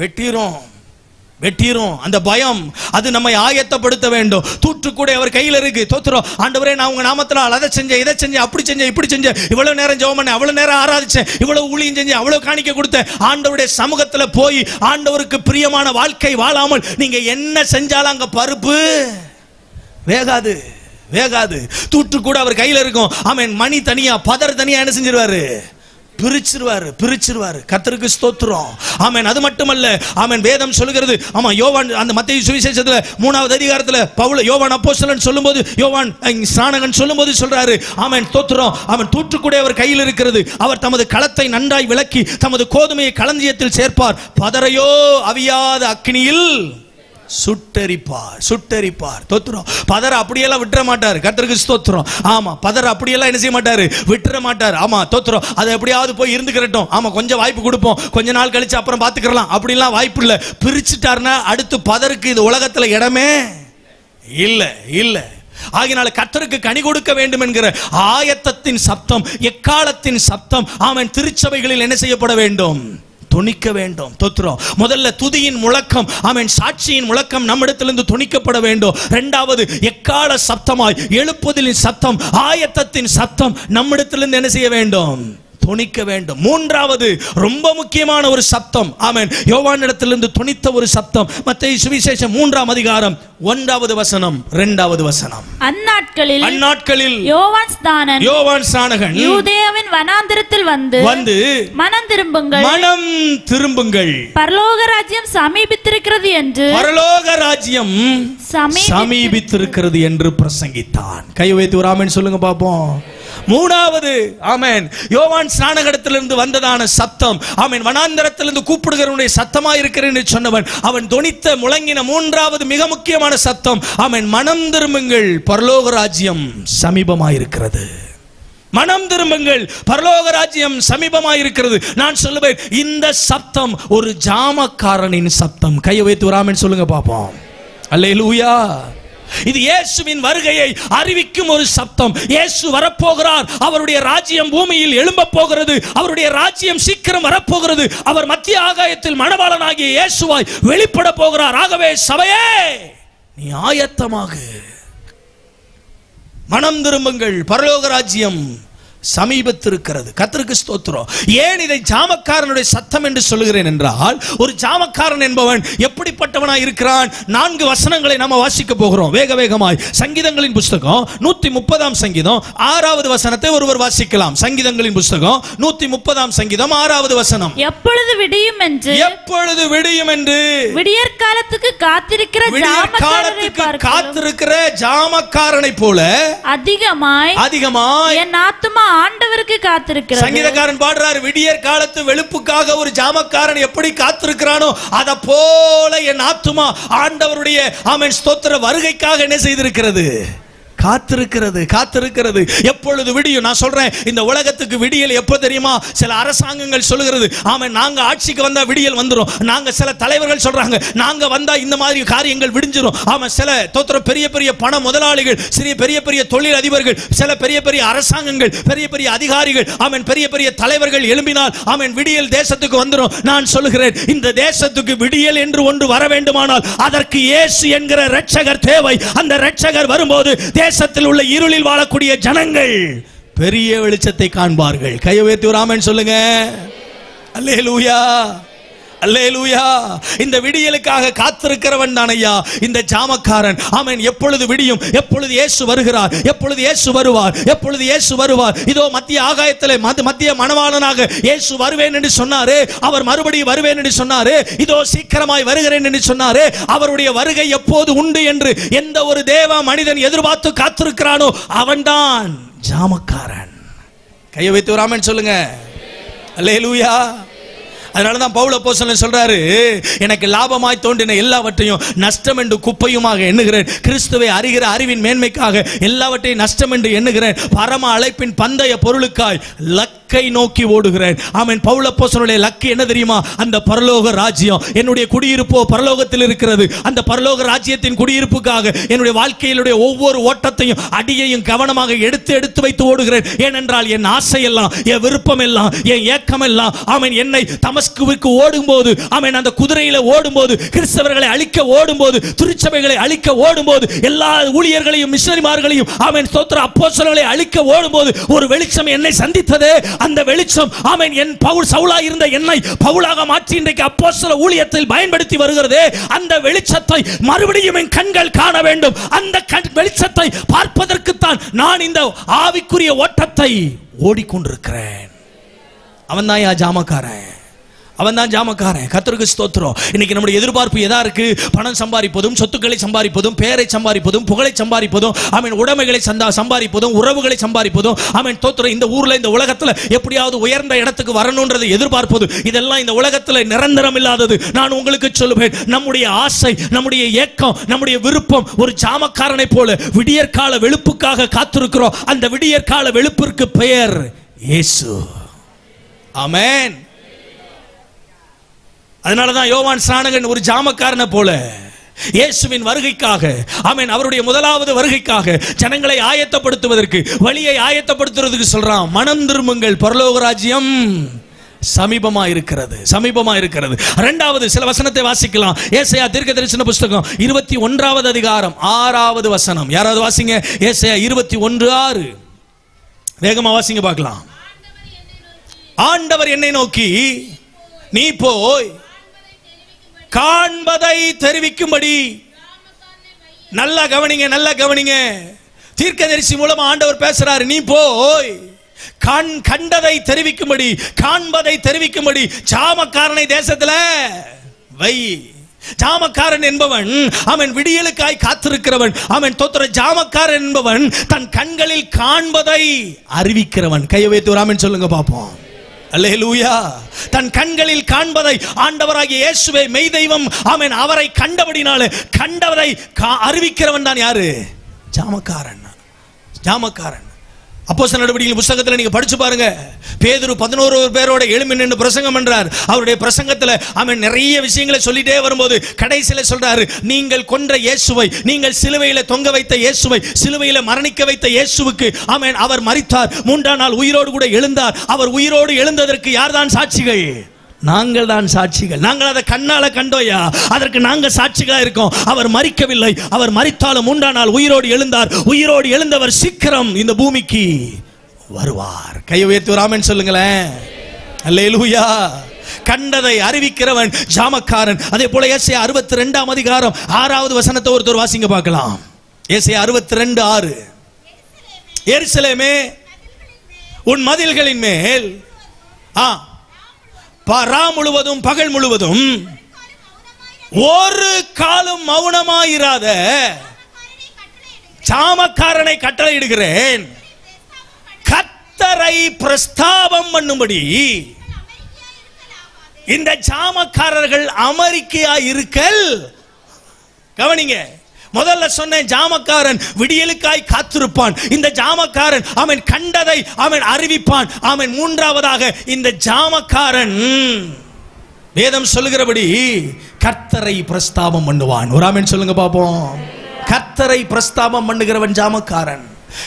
வெட்டிரும். அந்த பயம் அது நம்மை ஆயத்தப்படுத்த வேண்டும். தூற்றுக்கூட அவர் கையில் இருக்கு. தோத்துறோம், ஆண்டவரே நான் உங்க நாமத்தினால் அதை செஞ்சேன், இதை செஞ்சேன், அப்படி செஞ்சேன், இப்படி செஞ்சேன், இவ்வளவு நேரம் ஜெபம் பண்ணேன், அவ்வளவு நேரம் ஆராதிச்சேன், இவ்வளவு ஊழியம் செஞ்சேன், அவ்வளவு காணிக்க கொடுத்தேன். ஆண்டவருடைய சமூகத்துல போய் ஆண்டவருக்கு பிரியமான வாழ்க்கை வாழாமல் நீங்க என்ன செஞ்சாலும் அங்க பருப்பு வேகாது. தூற்று கூட அவர் கையில் இருக்கும். ஆமென். மணி தனியா, பதர் தனியா என்ன செஞ்சிருவாரு? பிரிச்சிருவாரு. கர்த்தருக்கு ஸ்தோத்திரம். ஆமென். அது மட்டுமல்ல, ஆமென், வேதம் சொல்லுகிறது. ஆமா, யோவான் அந்த மத்தேயு சுவிசேஷத்துல 3வது அதிகாரத்துல பவுல் யோவான் அப்போஸ்தலன் சொல்லும்போது, யோவான் ஸ்நானகன் சொல்லும்போது சொல்றாரு, ஆமென், ஸ்தோத்திரம். அவன் தூற்றுக்கூட அவர் கையில் இருக்கிறது. அவர் தமது களத்தை நன்றாய் விளக்கி தமது கோதுமையை களஞ்சியத்தில் சேர்ப்பார், பதரையோ அவியாத அக்கினியில் சுட்டரிப்பார். தோத்துறோம். பதற அப்படியெல்லாம் விட்டுற மாட்டார். கர்த்தருக்கு ஸ்தோத்திரம். ஆமா, பதற அப்படியெல்லாம் என்ன செய்ய மாட்டாரு? விட்டுற மாட்டார். ஆமா, தோத்துறோம். அது எப்படியாவது போய் இருந்துக்கிறட்டும். ஆமா, கொஞ்சம் வாய்ப்பு கொடுப்போம், கொஞ்ச நாள் கழிச்சு அப்புறம் பாத்துக்கலாம், அப்படிலாம் வாய்ப்பு இல்ல. பிரிச்சுட்டாருன்னா அடுத்து பதருக்கு இந்த உலகத்துல இடமே இல்ல. ஆகினால கர்த்தருக்கு கனி கொடுக்க வேண்டும் என்கிற ஆயத்தத்தின் சத்தம், எக்காலத்தின் சத்தம், ஆமென், திருச்சபைகளில் என்ன செய்யப்பட வேண்டும்? துணிக்க வேண்டும். தோத்திரம். முதல்ல துதியின் முழக்கம், ஆமென், சாட்சியின் முழக்கம் நம்மிடத்திலிருந்து துணிக்கப்பட வேண்டும். இரண்டாவது எக்கால சத்தமாய் எழுப்புதலின் சத்தம், ஆயத்தத்தின் சத்தம் நம்மிடத்திலிருந்து என்ன செய்ய வேண்டும்? துணிக்க வேண்டும். மூன்றாவது ரொம்ப முக்கியமான ஒரு சத்தம், ஆமென், யோவானிடத்திலிருந்து துணித்த ஒரு சத்தம். மத்தேயு சுவிசேஷம் 3ஆம் அதிகாரம் 1வது வசனம் 2வது வசனம். அந்நாட்களில் யோவான் ஸ்நானகன் யூதேயாவின் வனாந்திரத்தில் வந்து மனம் திரும்புங்கள், பரலோக ராஜ்யம் சமீபித்திருக்கிறது என்று பிரசங்கித்தான். கை வைத்து ஒரு ஆமென் சொல்லுங்க பாப்போம். மூணாவது, ஆமென், யோவான் ஸ்நானகத்திலிருந்து வந்ததான சத்தம், ஆமென், வனாந்தரத்திலிருந்து கூப்பிடுகிறவனுடைய சத்தமாய் இருக்கிறேன் என்று சொன்னவன் அவன் தொனித்த முழங்கின மூன்றாவது மிக முக்கியமான சத்தம், ஆமென், மனம் திரும்புங்கள், பரலோக ராஜ்யம் சமீபமாயிருக்கிறது. மனம் திரும்புங்கள், பரலோக ராஜ்யம் சமீபமாயிருக்கிறது. நான் சொல்லுவேன், இந்த சத்தம் ஒரு ஜாமக்காரனின் சத்தம். கையை வைத்து ஒரு ஆமென் சொல்லுங்க பாப்போம். அல்லேலூயா. இது இயேசுவின் வருகையை அறிவிக்கும் ஒரு சத்தம். இயேசு வரப்போகிறார், அவருடைய ராஜ்யம் பூமியில் எழும்ப போகிறது, அவருடைய ராஜ்யம் சீக்கிரம் வரப்போகிறது, அவர் மத்திய ஆகாயத்தில் மணவாளனாகிய இயேசுவாய் வெளிப்பட போகிறார். ஆகவே சபையே, நீ ஆயத்தமாக, மனம் திரும்புங்கள், பரலோக ராஜ்யம் சமீபத்திருக்கிறது. கர்த்தருக்கு ஸ்தோத்திரம். ஏன் இதை ஜாமக்காரனுடைய சத்தம் என்று சொல்லுகிறேன் என்றால், ஒரு ஜாமக்காரன் என்பவன் எப்படிப்பட்டவனாய் இருக்கிறான்? 4 வசனங்களை நாம வாசிக்க போகிறோம் வேகமாய். சங்கீதங்களின் புத்தகம் 130ஆம் சங்கீதம் 6வது வசனத்தை ஒருவர் வாசிக்கலாம். சங்கீதங்களின் புத்தகம் 130ஆம் சங்கீதம் 6வது வசனம். எப்பொழுது விடியும் என்று விடியற்காலத்துக்கு காத்திருக்கிற ஜாமக்காரனை போல அதிகமாய் என் ஆத்துமா ஆண்டவருக்கு காத்திருக்கிறது. சங்கீதக்காரன் பாடுறார், விடியற் காலத்து வெளுப்புக்காக ஒரு ஜாமக்காரன் எப்படி காத்திருக்கிறானோ அத போல என் ஆத்துமா ஆண்டவருடைய, ஆமென், ஸ்தோத்திர வருகைக்காக என்ன செய்திருக்கிறது? காத்திருக்கிறது. எப்பொழுது விடியும்? நான் சொல்றேன், இந்த உலகத்துக்கு விடியல் எப்போ தெரியுமா? சில அரசாங்கங்கள் சொல்லுகிறது, ஆமென், நாங்க ஆட்சிக்கு வந்தா விடியல் வந்துரும். நாங்க சில தலைவர்கள் சொல்றாங்க, நாங்க வந்தா இந்த மாதிரி காரியங்கள் விடிஞ்சிரும். ஆமென், சில தோத்திர பெரிய பண முதலாளிகள், பெரிய தொழில் அதிபர்கள், சில பெரிய அரசாங்கங்கள், பெரிய அதிகாரிகள், ஆமென், பெரிய தலைவர்கள் எழும்பினால், ஆமென், விடியல் தேசத்துக்கு வந்துரும். நான் சொல்லுகிறேன், இந்த தேசத்துக்கு விடியல் என்று ஒன்று வர வேண்டுமானால் அதற்கு இயேசு என்கிற இரட்சகர் தேவை. அந்த இரட்சகர் வரும்போது தேசத்தில் உள்ள இருளில் வாழக்கூடிய ஜனங்கள் பெரிய வெளிச்சத்தை காண்பார்கள். கையை உயர்த்தி ஒரு ஆமென் சொல்லுங்க. அல்லேலூயா, அல்லேலூயா. இந்த விடியலுக்காக காத்திருக்கிறவன் தான் ஐயா இந்த ஜாமக்காரன். ஆமென். எப்பொழுது விடியும்? எப்பொழுது இயேசு வருகிறார்? எப்பொழுது இயேசு வருவார்? இதோ மத்திய ஆகாயத்திலே மத்திய மணவாளனாக இயேசு வருவேன் என்று சொன்னாரே, அவர் மறுபடியும் வருவேன் என்று சொன்னாரே, இதோ சீக்கிரமாய் வருகிறேன் என்று சொன்னாரே. அவருடைய வருகை எப்போது உண்டு என்று எந்த ஒரு தேவ மனிதன் எதிர்பார்த்து காத்திருக்கிறானோ அவன்தான் ஜாமக்காரன். கையை வைத்து ஒரு ஆமென் சொல்லுங்க. அல்லேலூயா. அதனாலதான் பவுல் அப்போஸ்தலன் சொல்றாரு, எனக்கு லாபமாய் தோன்றின எல்லாவற்றையும் நஷ்டம் என்று குப்பையுமாக எண்ணுகிறேன், கிறிஸ்துவை அறிகிற அறிவின் மேன்மைக்காக எல்லாவற்றையும் நஷ்டம் என்று எண்ணுகிறேன், பரம அழைப்பின் பந்தய பொருளுக்காய் லக்க லக்கை நோக்கி ஓடுகிறேன். ஆமென். பவுல் அப்போஸ்தலனுடைய லக்கு என்ன தெரியுமா? அந்த பரலோக ராஜ்யம். என்னுடைய குடியிருப்போ பரலோகத்தில் இருக்கிறது. அந்த பரலோக ராஜ்யத்தின் குடியிருப்புக்காக என்னுடைய வாழ்க்கையிலுடைய ஒவ்வொரு ஓட்டத்தையும் அடியையும் கவனமாக எடுத்து வைத்து ஓடுகிறேன். ஏனென்றால் என் ஆசை எல்லாம், என் விருப்பம் எல்லாம், என் ஏக்கம் எல்லாம், ஆமென், என்னை தமஸ்குவுக்கு ஓடும்போது, ஆமென், அந்த குதிரையில ஓடும்போது, கிறிஸ்தவர்களை அழிக்க ஓடும்போது, திருச்சபைகளை அழிக்க ஓடும்போது, எல்லா ஊழியர்களையும் மிஷனரிமார்களையும், ஆமென், ஸ்தோத்திரம், அப்போஸ்தலர்களை அழிக்க ஓடும்போது ஒரு வெளிச்சம் என்னை சந்தித்தது. அந்த வெளிச்சம், ஆமென், என் பவுல் சவுலா இருந்த என்னை பவுலாக மாற்றி இன்றைக்கு அப்போஸ்தல ஊழியத்தில் பயன்படுத்தி வருகிறது. அந்த வெளிச்சத்தை மறுபடியும் என் கண்கள் காண வேண்டும். அந்த வெளிச்சத்தை பார்ப்பதற்கு தான் நான் இந்த ஆவிக்குரிய ஓட்டத்தை ஓடிக்கொண்டிருக்கிறேன். அவன் தான் ஜாமக்காரன். அவன் தான் ஜாமக்காரன். கர்த்தருக்கு ஸ்தோத்திரம். இன்னைக்கு நம்முடைய எதிர்பார்ப்பு எதா இருக்கு? பணம் சம்பாதிப்பதும், சொத்துக்களை சம்பாதிப்பதும், பெயரை சம்பாதிப்பதும், புகழை சம்பாதிப்பதும், ஆமென், உடைமைகளை சம்பாதிப்பதும், உறவுகளை சம்பாதிப்பதும், ஆமென், ஸ்தோத்திரம், இந்த ஊர்ல இந்த உலகத்துல எப்படியாவது உயர்ந்த இடத்துக்கு வரணும்ன்றது எதிர்பார்ப்பது, இதெல்லாம் இந்த உலகத்துல நிரந்தரம் இல்லாதது. நான் உங்களுக்கு சொல்லுவேன், நம்முடைய ஆசை, நம்முடைய ஏக்கம், நம்முடைய விருப்பம் ஒரு ஜாமக்காரனை போல விடியற்கால வெளுப்புக்காக காத்திருக்கிறோம். அந்த விடியற்கால வெளுப்பிற்கு பெயர் இயேசு. ஆமென். அதனாலதான் யோவான் ஸ்நானகன் ஒரு ஜாமக்காரனை போல இயேசுவின் வருகைக்காக, ஆமென், அவருடைய முதலாவது வருகைக்காக ஜனங்களை ஆயத்தப்படுத்துவதற்கு, வழியை ஆயத்தப்படுத்துவதற்கு சொல்றான், மனம் திரும்புங்கள், பரலோக ராஜ்யம் சமீபமா இருக்கிறது, சமீபமா இருக்கிறது. இரண்டாவது சில வசனத்தை வாசிக்கலாம். ஏசாயா தீர்க்கதரிசன புத்தகம் 21வது அதிகாரம் 6வது வசனம். யாராவது வாசிங்க. ஏசாயா 21:6. வேகமா வாசிங்க பார்க்கலாம். ஆண்டவர் என்னை நோக்கி, நீ போய் காண்பதை தெரிவிக்கும்படி. நல்லா கவனிங்க, நல்லா கவனிங்க. தீர்க்கதரிசி மூலமா ஆண்டவர் பேசுறாரு. நீ போய் கண்டதை தெரிவிக்கும்படி, காண்பதை தெரிவிக்கும்படி ஜாமக்காரனை தேசத்துல வை. ஜாமக்காரன் என்பவன், அவன் விடியலுக்காய் காத்திருக்கிறவன். அவன் தோத்திர ஜாமக்காரன் என்பவன் தன் கண்களில் காண்பதை அறிவிக்கிறவன். கையை வைத்து ஒரு ஆமென் சொல்லுங்க பாப்போம். அல்லேலூயா. தன் கண்களில் காண்பதை, ஆண்டவராகிய இயேசுவை மெய் தெய்வம், ஆமென், அவரை கண்டபடினாலே கண்டவரை அறிவிக்கிறவன் தான் யாரு? ஜாமக்காரன். ஜாமக்காரன். அப்போஸ்தலர் நடவடிக்கைகள் புத்தகத்தில் நீங்க படிச்சு பாருங்க. பேதுரு 11 பேரோட எழும்பி நின்று பிரசங்கம் பண்றார். அவருடைய பிரசங்கத்தில் அவன் நிறைய விஷயங்களை சொல்லிட்டே வரும்போது கடைசியில் சொல்றாரு, நீங்கள் கொன்ற இயேசுவை, நீங்கள் சிலுவையில தொங்க வைத்த இயேசுவை, சிலுவையில மரணிக்க வைத்த இயேசுவுக்கு, ஆமென், அவர் மரித்தார், 3ஆம் நாள் உயிரோடு கூட எழுந்தார். அவர் உயிரோடு எழுந்ததற்கு யார்தான் சாட்சிகள்? நாங்கள் தான் சாட்சிகள். நாங்கள் அதை கண்ணால கண்டோயா, அதற்கு நாங்கள் சாட்சிகளா இருக்கோம். அவர் மரிக்கவில்லை, அவர் மரித்தாலும் 3ஆம் நாள் உயிரோடு எழுந்தார். உயிரோடு எழுந்தவர் சீக்கிரம் இந்த பூமிக்கு வருவார். கையை உயர்த்தி ஒரு ஆமென் சொல்லுங்களேன். அல்லேலூயா. கண்டதை அறிவிக்கிறவன் ஜாமக்காரன். அதே போல ஏசாயா 62ஆம் அதிகாரம் 6வது வசனத்தை ஒருத்தர் வாசிங்க பார்க்கலாம். ஏசாயா 62:6. எருசலேமே, உன் மதில்களின் மேல் ரா முழுவதும் பகல் முழுவதும் ஒரு காலம் மௌனமாயிராத ஜாமக்காரனை கட்டளையிடுகிறேன், கர்த்தரை பிரஸ்தாபம் பண்ணும்படி. இந்த ஜாமக்காரர்கள் அமெரிக்கையா இருக்கல். கவனிங்க. முதல்ல சொன்னேன், ஜாமக்காரன் விடியலுக்காய் காத்திருப்பான். இந்த ஜாமக்காரன் அவன் கண்டதை அவன் அறிவிப்பான். அவன் மூன்றாவதாக இந்த ஜாமக்காரன் வேதம் சொல்லுகிறபடி கர்த்தரை பிரஸ்தாபம் பண்ணுவான். ஒரு ஆமென் சொல்லுங்க பாப்போம். கர்த்தரை பிரஸ்தாபம் பண்ணுகிறவன் ஜாமக்காரன்.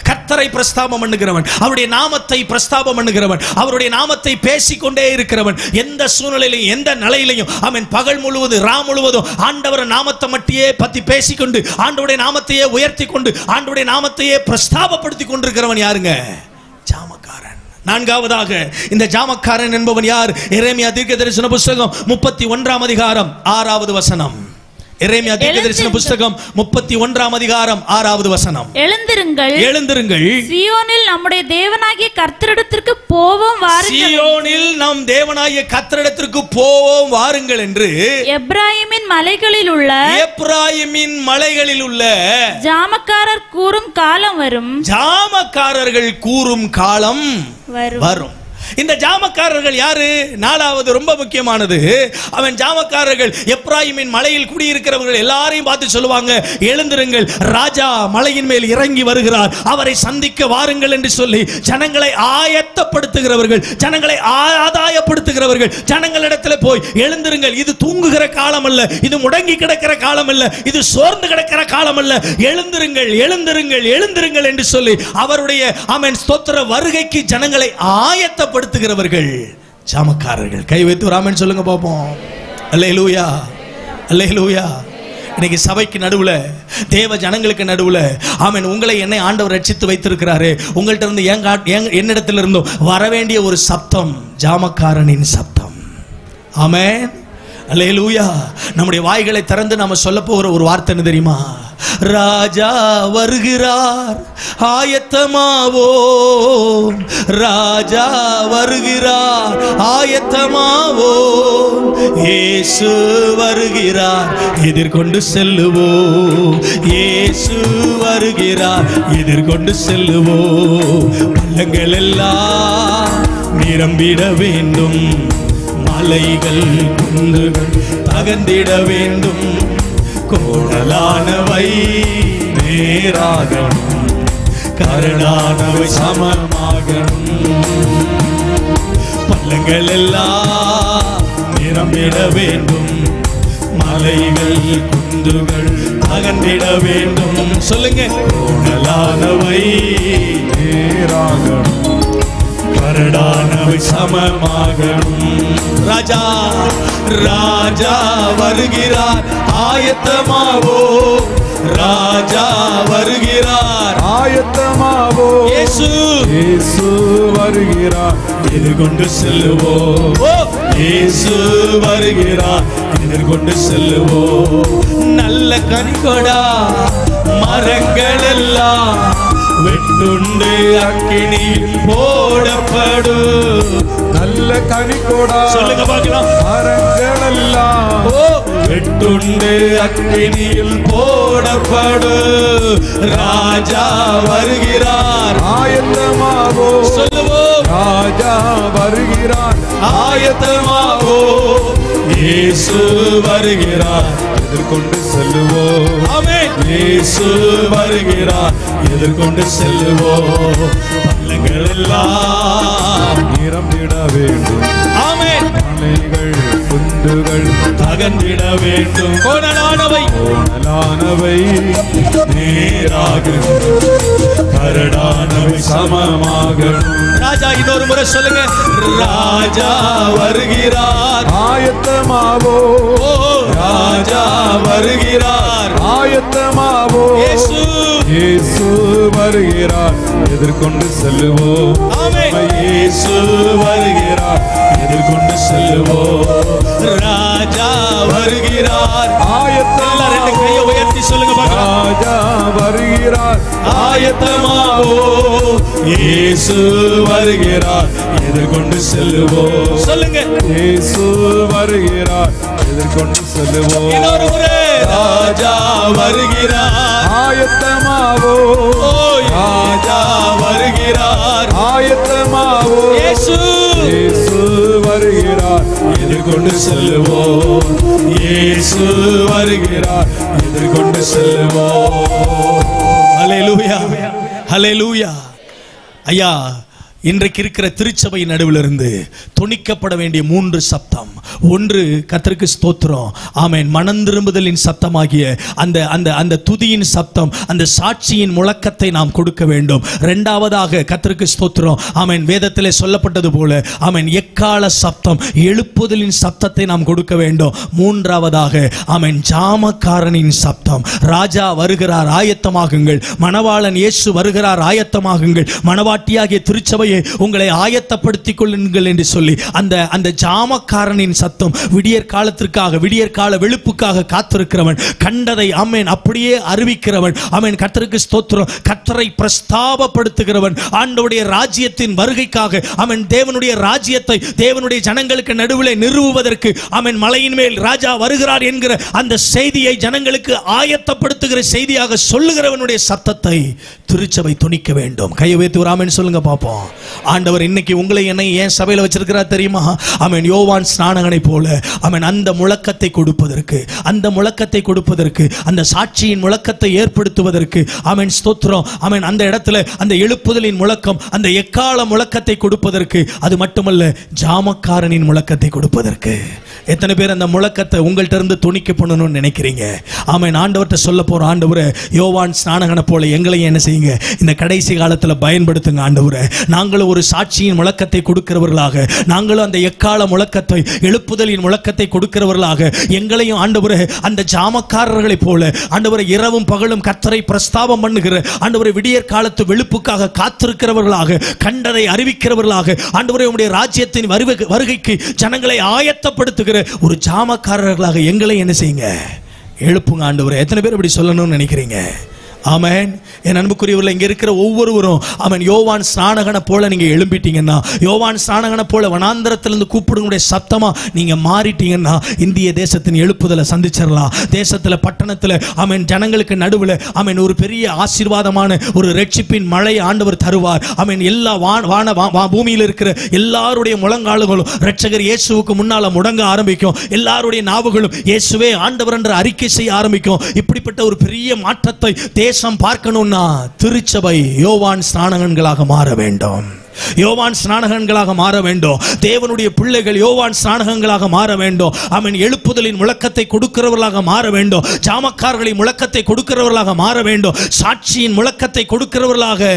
கர்த்தரை பிரஸ்தாபம் பண்ணுகிறவன், அவருடைய நாமத்தை பிரஸ்தாபம் பண்ணுகிறவன், அவருடைய நாமத்தை பேசிக்கொண்டே இருக்கிறவன். எந்த சூழ்நிலையிலும் எந்த நிலையிலையும் அவன் பகல் முழுவதும் ரா முழுவதும் ஆண்டவர் நாமத்தை மட்டுமே பத்தி பேசிக்கொண்டு, ஆண்டவருடைய நாமத்தையே உயர்த்தி கொண்டு, ஆண்டவருடைய நாமத்தையே பிரஸ்தாபப்படுத்தி கொண்டிருக்கிறவன் யாருங்க? ஜாமக்காரன். நான்காவதாக இந்த ஜாமக்காரன் என்பவன் யார்? எரேமியா தீர்க்கதரிசன புத்தகம் 31ஆம் அதிகாரம் 6வது வசனம். எரேமியா தீர்க்கதரிசன புத்தகம் 31ஆம் அதிகாரம் 6வது வசனம். எழுந்திருங்கள், எழுந்திருங்கள், சீயோனில் நம்முடைய தேவனாகிய கர்த்தரிடத்திற்கு போவோம் வாருங்கள். சீயோனில் நம் தேவனாகிய கர்த்தரிடத்திற்கு போவோம் வாருங்கள் என்று எப்ராயிமின் மலைகளில் உள்ள ஜாமக்காரர் கூறும் காலம் வரும். ஜாமக்காரர்கள் கூறும் காலம் வரும். இந்த ஜாமக்காரர்கள் யாரு? நாலாவது ரொம்ப முக்கியமானது, அவன் ஜாமக்காரர்கள் எப்ராயிமின் மலையில் குடியிருக்கிறவர்கள் எல்லாரையும் பார்த்து சொல்லுவாங்க, எழுந்திருங்கள், ராஜா மலையின் மேல் இறங்கி வருகிறார், அவரை சந்திக்க வாருங்கள் என்று சொல்லி ஜனங்களை ஆயத்தப்படுத்துகிறவர்கள், ஜனங்களை ஆதாயப்படுத்துகிறவர்கள். ஜனங்களிடத்தில் போய் எழுந்திருங்கள், இது தூங்குகிற காலம் அல்ல, இது முடங்கி கிடக்கிற காலம் அல்ல, இது சோர்ந்து கிடக்கிற காலம் அல்ல, எழுந்திருங்கள் எழுந்திருங்கள் எழுந்திருங்கள் என்று சொல்லி அவருடைய ஆமென் ஸ்தோத்திர வருகைக்கு ஜனங்களை ஆயத்தப்படுத்துகிறவர்கள் ஜாமக்காரர்கள். கை வைத்து ஒரு ஆமென் சொல்லுங்க பாப்போம். அல்லேலூயா அல்லேலூயா. இன்னைக்கு சபைக்கு நடுவுல, தேவ ஜனங்களுக்கு நடுவுல ஆமென் உங்களை என்னை ஆண்டவர் ரட்சித்து வைத்திருக்கிறாரு. உங்கள்ட்ட இருந்து என்னிடத்துல இருந்தும் வர வேண்டிய ஒரு சப்தம் ஜாமக்காரனின் சப்தம். ஆமென் அல்லேலூயா. நம்முடைய வாய்களை திறந்து நாம சொல்ல போகிற ஒரு வார்த்தை என்ன தெரியுமா? ராஜா வருகிறார், ஆயத்தமாவோம், ராஜா வருகிறார், ஆயத்தமாவோம், இயேசு வருகிறார், எதிர்கொண்டு செல்லுவோம், இயேசு வருகிறார், எதிர்கொண்டு செல்லுவோம். பள்ளங்கள் எல்லாம் நிரம்பிட வேண்டும், மலைகள் குன்றுகள் தகர்ந்திட வேண்டும், கோணலானவை நேராகணும், கரடானவை சமமாகணும், பள்ளங்கள் எல்லாம் நிரம்பிட வேண்டும், மலைகள் குன்றுகள் தகர்ந்திட வேண்டும். சொல்லுங்க, கோணலானவை நேராகணும், கரடானவை சமமாகணும். ராஜா ராஜா வருகிறார், ஆயத்தமாவோ, ராஜா வருகிறார், ஆயத்தமாவோ, இயேசு இயேசு வருகிறார், எதிர்கொண்டு செல்லுவோம், இயேசு வருகிறார், எதிர்கொண்டு செல்லுவோம். நல்ல கனிகொடா மரங்கள் எல்லாம் வெட்டுண்டு அக்கினியில் போடப்படும். நல்ல கனிகொடா சொல்லுங்க பார்க்கலாம். மரங்கள் எல்லாம் வெட்டுண்டு அக்கினியில் போடப்படும். ராஜா வருகிறார், ஆயத்தமாவோ, சொல்லுவோம், ராஜா வருகிறார், ஆயத்தமாவோ, இயேசு வருகிறார், எதிர்கொண்டு செல்லுவோம். ஆமென். இயேசு வருகிறார், எதிர்கொண்டு செல்லுவோம். பள்ளங்கள் எல்லாம் நிரம்பிட வேண்டும், ஆமென், மலைகள் குன்றுகள் தகர்ந்திட வேண்டும், கோணலானவை கோணலானவை நேராகணும், கரடானவை சமமாகணும். ராஜா இன்னொரு முறை சொல்லுங்க, ராஜா வருகிறார், ஆயத்தமாவோ, ராஜா வருகிறார், ஆயத்தமாவோ, இயேசு இயேசு வருகிறார், எதிர்கொண்டு செல்லுவோம். ஆமென். இயேசு வருகிறார், எதிர்கொண்டு செல்லுவோம். ராஜா வருகிறார், ஆயத்தம், ரெண்டு கையை உயர்த்தி சொல்லுங்க பார்க்கலாம். ராஜா வருகிறார், ஆயத்தமாவோ, இயேசு வருகிறார், எதிர்கொண்டு செல்லுவோம். சொல்லுங்க, இயேசு வருகிறார், எதிர்கொண்டு செல்லுவோம். இன்னொரு முறை, ராஜா வருகிறார், ஆயத்தமாவோ, ராஜா வருகிறார், ஆயத்தமாவோ, இயேசு இயேசு வருகிறார், எதிர்கொண்டு செல்லுவோம், இயேசு வருகிறார், எதிர்கொண்டு செல்லுவோம். ஹல்லேலூயா ஹல்லேலூயா. ஐயா, இன்றைக்கு இருக்கிற திருச்சபை நடுவில் இருந்து துணிக்கப்பட வேண்டிய 3 சத்தம். ஒன்று, கர்த்தருக்கு ஸ்தோத்திரம், ஆமென், மனம் திரும்புதலின் சத்தமாகிய அந்த அந்த அந்த துதியின் சத்தம், அந்த சாட்சியின் முழக்கத்தை நாம் கொடுக்க வேண்டும். இரண்டாவதாக, கர்த்தருக்கு ஸ்தோத்திரம், ஆமென், வேதத்திலே சொல்லப்பட்டது போல ஆமென் எக்கால சத்தம், எழுப்புதலின் சத்தத்தை நாம் கொடுக்க வேண்டும். மூன்றாவதாக, ஆமென், ஜாமக்காரனின் சத்தம். ராஜா வருகிறார், ஆயத்தமாகுங்கள், மணவாளன் இயேசு வருகிறார், ஆயத்தமாகுங்கள், மணவாட்டியாகிய திருச்சபையை உங்களை ஆயத்தப்படுத்திக் கொள்ளுங்கள் என்று சொல்லி அந்த ஜாமக்காரனின் சத்தம். விடியற் காலத்திற்காக, விடியற் கால வெளுப்புக்காக காத்திருக்கிறவன், கண்டதை ஆமென் அப்படியே அறிவிக்கிறவன். ஆமென். கர்த்தருக்கு ஸ்தோத்திரம். கர்த்தரை பிரஸ்தாபப்படுத்துகிறவன், ஆண்டவருடைய ராஜ்யத்தின் வருகைக்காக, ஆமென், தேவனுடைய ராஜ்யத்தை தேவனுடைய ஜனங்களுக்கு நடுவிலே நிறுவுவதற்கு, ஆமென், மலையின் மேல் ராஜா வருகிறார் என்கிற அந்த செய்தியை ஜனங்களுக்கு ஆயத்தப்படுத்துகிற செய்தியாக சொல்லுகிறவனுடைய சத்தத்தை திருச்சபை துணிக்க வேண்டும். கையை வைத்து ஒரு ஆமென் சொல்லுங்க பாப்போம். ஆண்டவர் இன்னைக்கு உங்களை என்னை ஏன் சபையில வச்சிருக்கிறார் தெரியுமா? ஆமென். யோவான் ஸ்நானகனை போல, ஆமென், அந்த முழக்கத்தை கொடுப்பதற்கு, அந்த முழக்கத்தை கொடுப்பதற்கு, அந்த சாட்சியின் முழக்கத்தை ஏற்படுத்துவதற்கு, ஆமென், ஸ்தோத்திரம், ஆமென், அந்த இடத்துல அந்த எழுப்புதலின் முழக்கம், அந்த எக்கால முழக்கத்தை கொடுப்பதற்கு, அது மட்டுமல்ல ஜாமக்காரனின் முழக்கத்தை கொடுப்பதற்கு. எத்தனை பேர் அந்த முழக்கத்தை உங்கள்கிட்ட இருந்து துணிக்க பண்ணணும்னு நினைக்கிறீங்க? ஆமென். ஆண்டவர்கிட்ட சொல்ல போற, ஆண்டவரே, யோவான் ஸ்நானகனை போல எங்களையும் என்ன செய்யுங்க, இந்த கடைசி காலத்துல பயன்படுத்துங்க ஆண்டவரே. நாங்களும் ஒரு சாட்சியின் முழக்கத்தை கொடுக்கிறவர்களாக, நாங்களும் அந்த எக்கால முழக்கத்தை, எழுப்புதலின் முழக்கத்தை கொடுக்கிறவர்களாக எங்களையும் ஆண்டவரே அந்த ஜாமக்காரர்களை போல, ஆண்டவரே, இரவும் பகலும் கர்த்தரை பிரஸ்தாபம் பண்ணுகிற, ஆண்டவரே, விடியற் காலத்து வெளுப்புக்காக காத்திருக்கிறவர்களாக, கண்டதை அறிவிக்கிறவர்களாக, ஆண்டவரே, உம்முடைய ராஜ்யத்தின் வருகைக்கு ஜனங்களை ஆயத்தப்படுத்துகிற ஒரு ஜாமக்காரர்களாக எங்களை என்ன செய்யுங்க, எழுப்புங்க ஆண்டவரே. எத்தனை பேர் இப்படி சொல்லணும்னு நினைக்கிறீங்க? ஆமென். என் அன்புக்குரியவர்களே, இங்க இருக்கிற ஒவ்வொருவரும், ஆமென், யோவான் ஸ்நானகனை போல நீங்க எழும்பிட்டீங்கன்னா, யோவான் ஸ்நானகனை போல வனாந்தரத்திலிருந்து கூப்பிடுங்களுடைய சத்தமா நீங்க மாறிட்டீங்கன்னா, இந்திய தேசத்தின் எழுப்புதலை சந்திச்சிடலாம். தேசத்துல, பட்டணத்துல, ஆமென், ஜனங்களுக்கு நடுவில், ஆமென், ஒரு பெரிய ஆசீர்வாதமான ஒரு ரட்சிப்பின் மழை ஆண்டவர் தருவார். ஆமென். எல்லா பூமியில் இருக்கிற எல்லாருடைய முழங்காலுகளும் இரட்சகர் இயேசுவுக்கு முன்னால முடங்க ஆரம்பிக்கும். எல்லாருடைய நாவுகளும் இயேசுவே ஆண்டவர் என்று அறிக்கை செய்ய ஆரம்பிக்கும். இப்படிப்பட்ட ஒரு பெரிய மாற்றத்தை தேசம் பார்க்கணும்னா திருச்சபை யோவான் ஸ்நானகன்களாக மாற வேண்டும். யோவான் ஸ்நானகன்களாக மாற வேண்டும். தேவனுடைய பிள்ளைகள் யோவான் ஸ்நானகன்களாக மாற வேண்டும். ஆமென். எழுப்புதலின் முழக்கத்தை கொடுக்கிறவர்களாக மாற வேண்டும். ஜாமக்காரர்களின் முழக்கத்தை கொடுக்கிறவர்களாக மாற வேண்டும். சாட்சியின் முழக்கத்தை கொடுக்கிறவர்களாக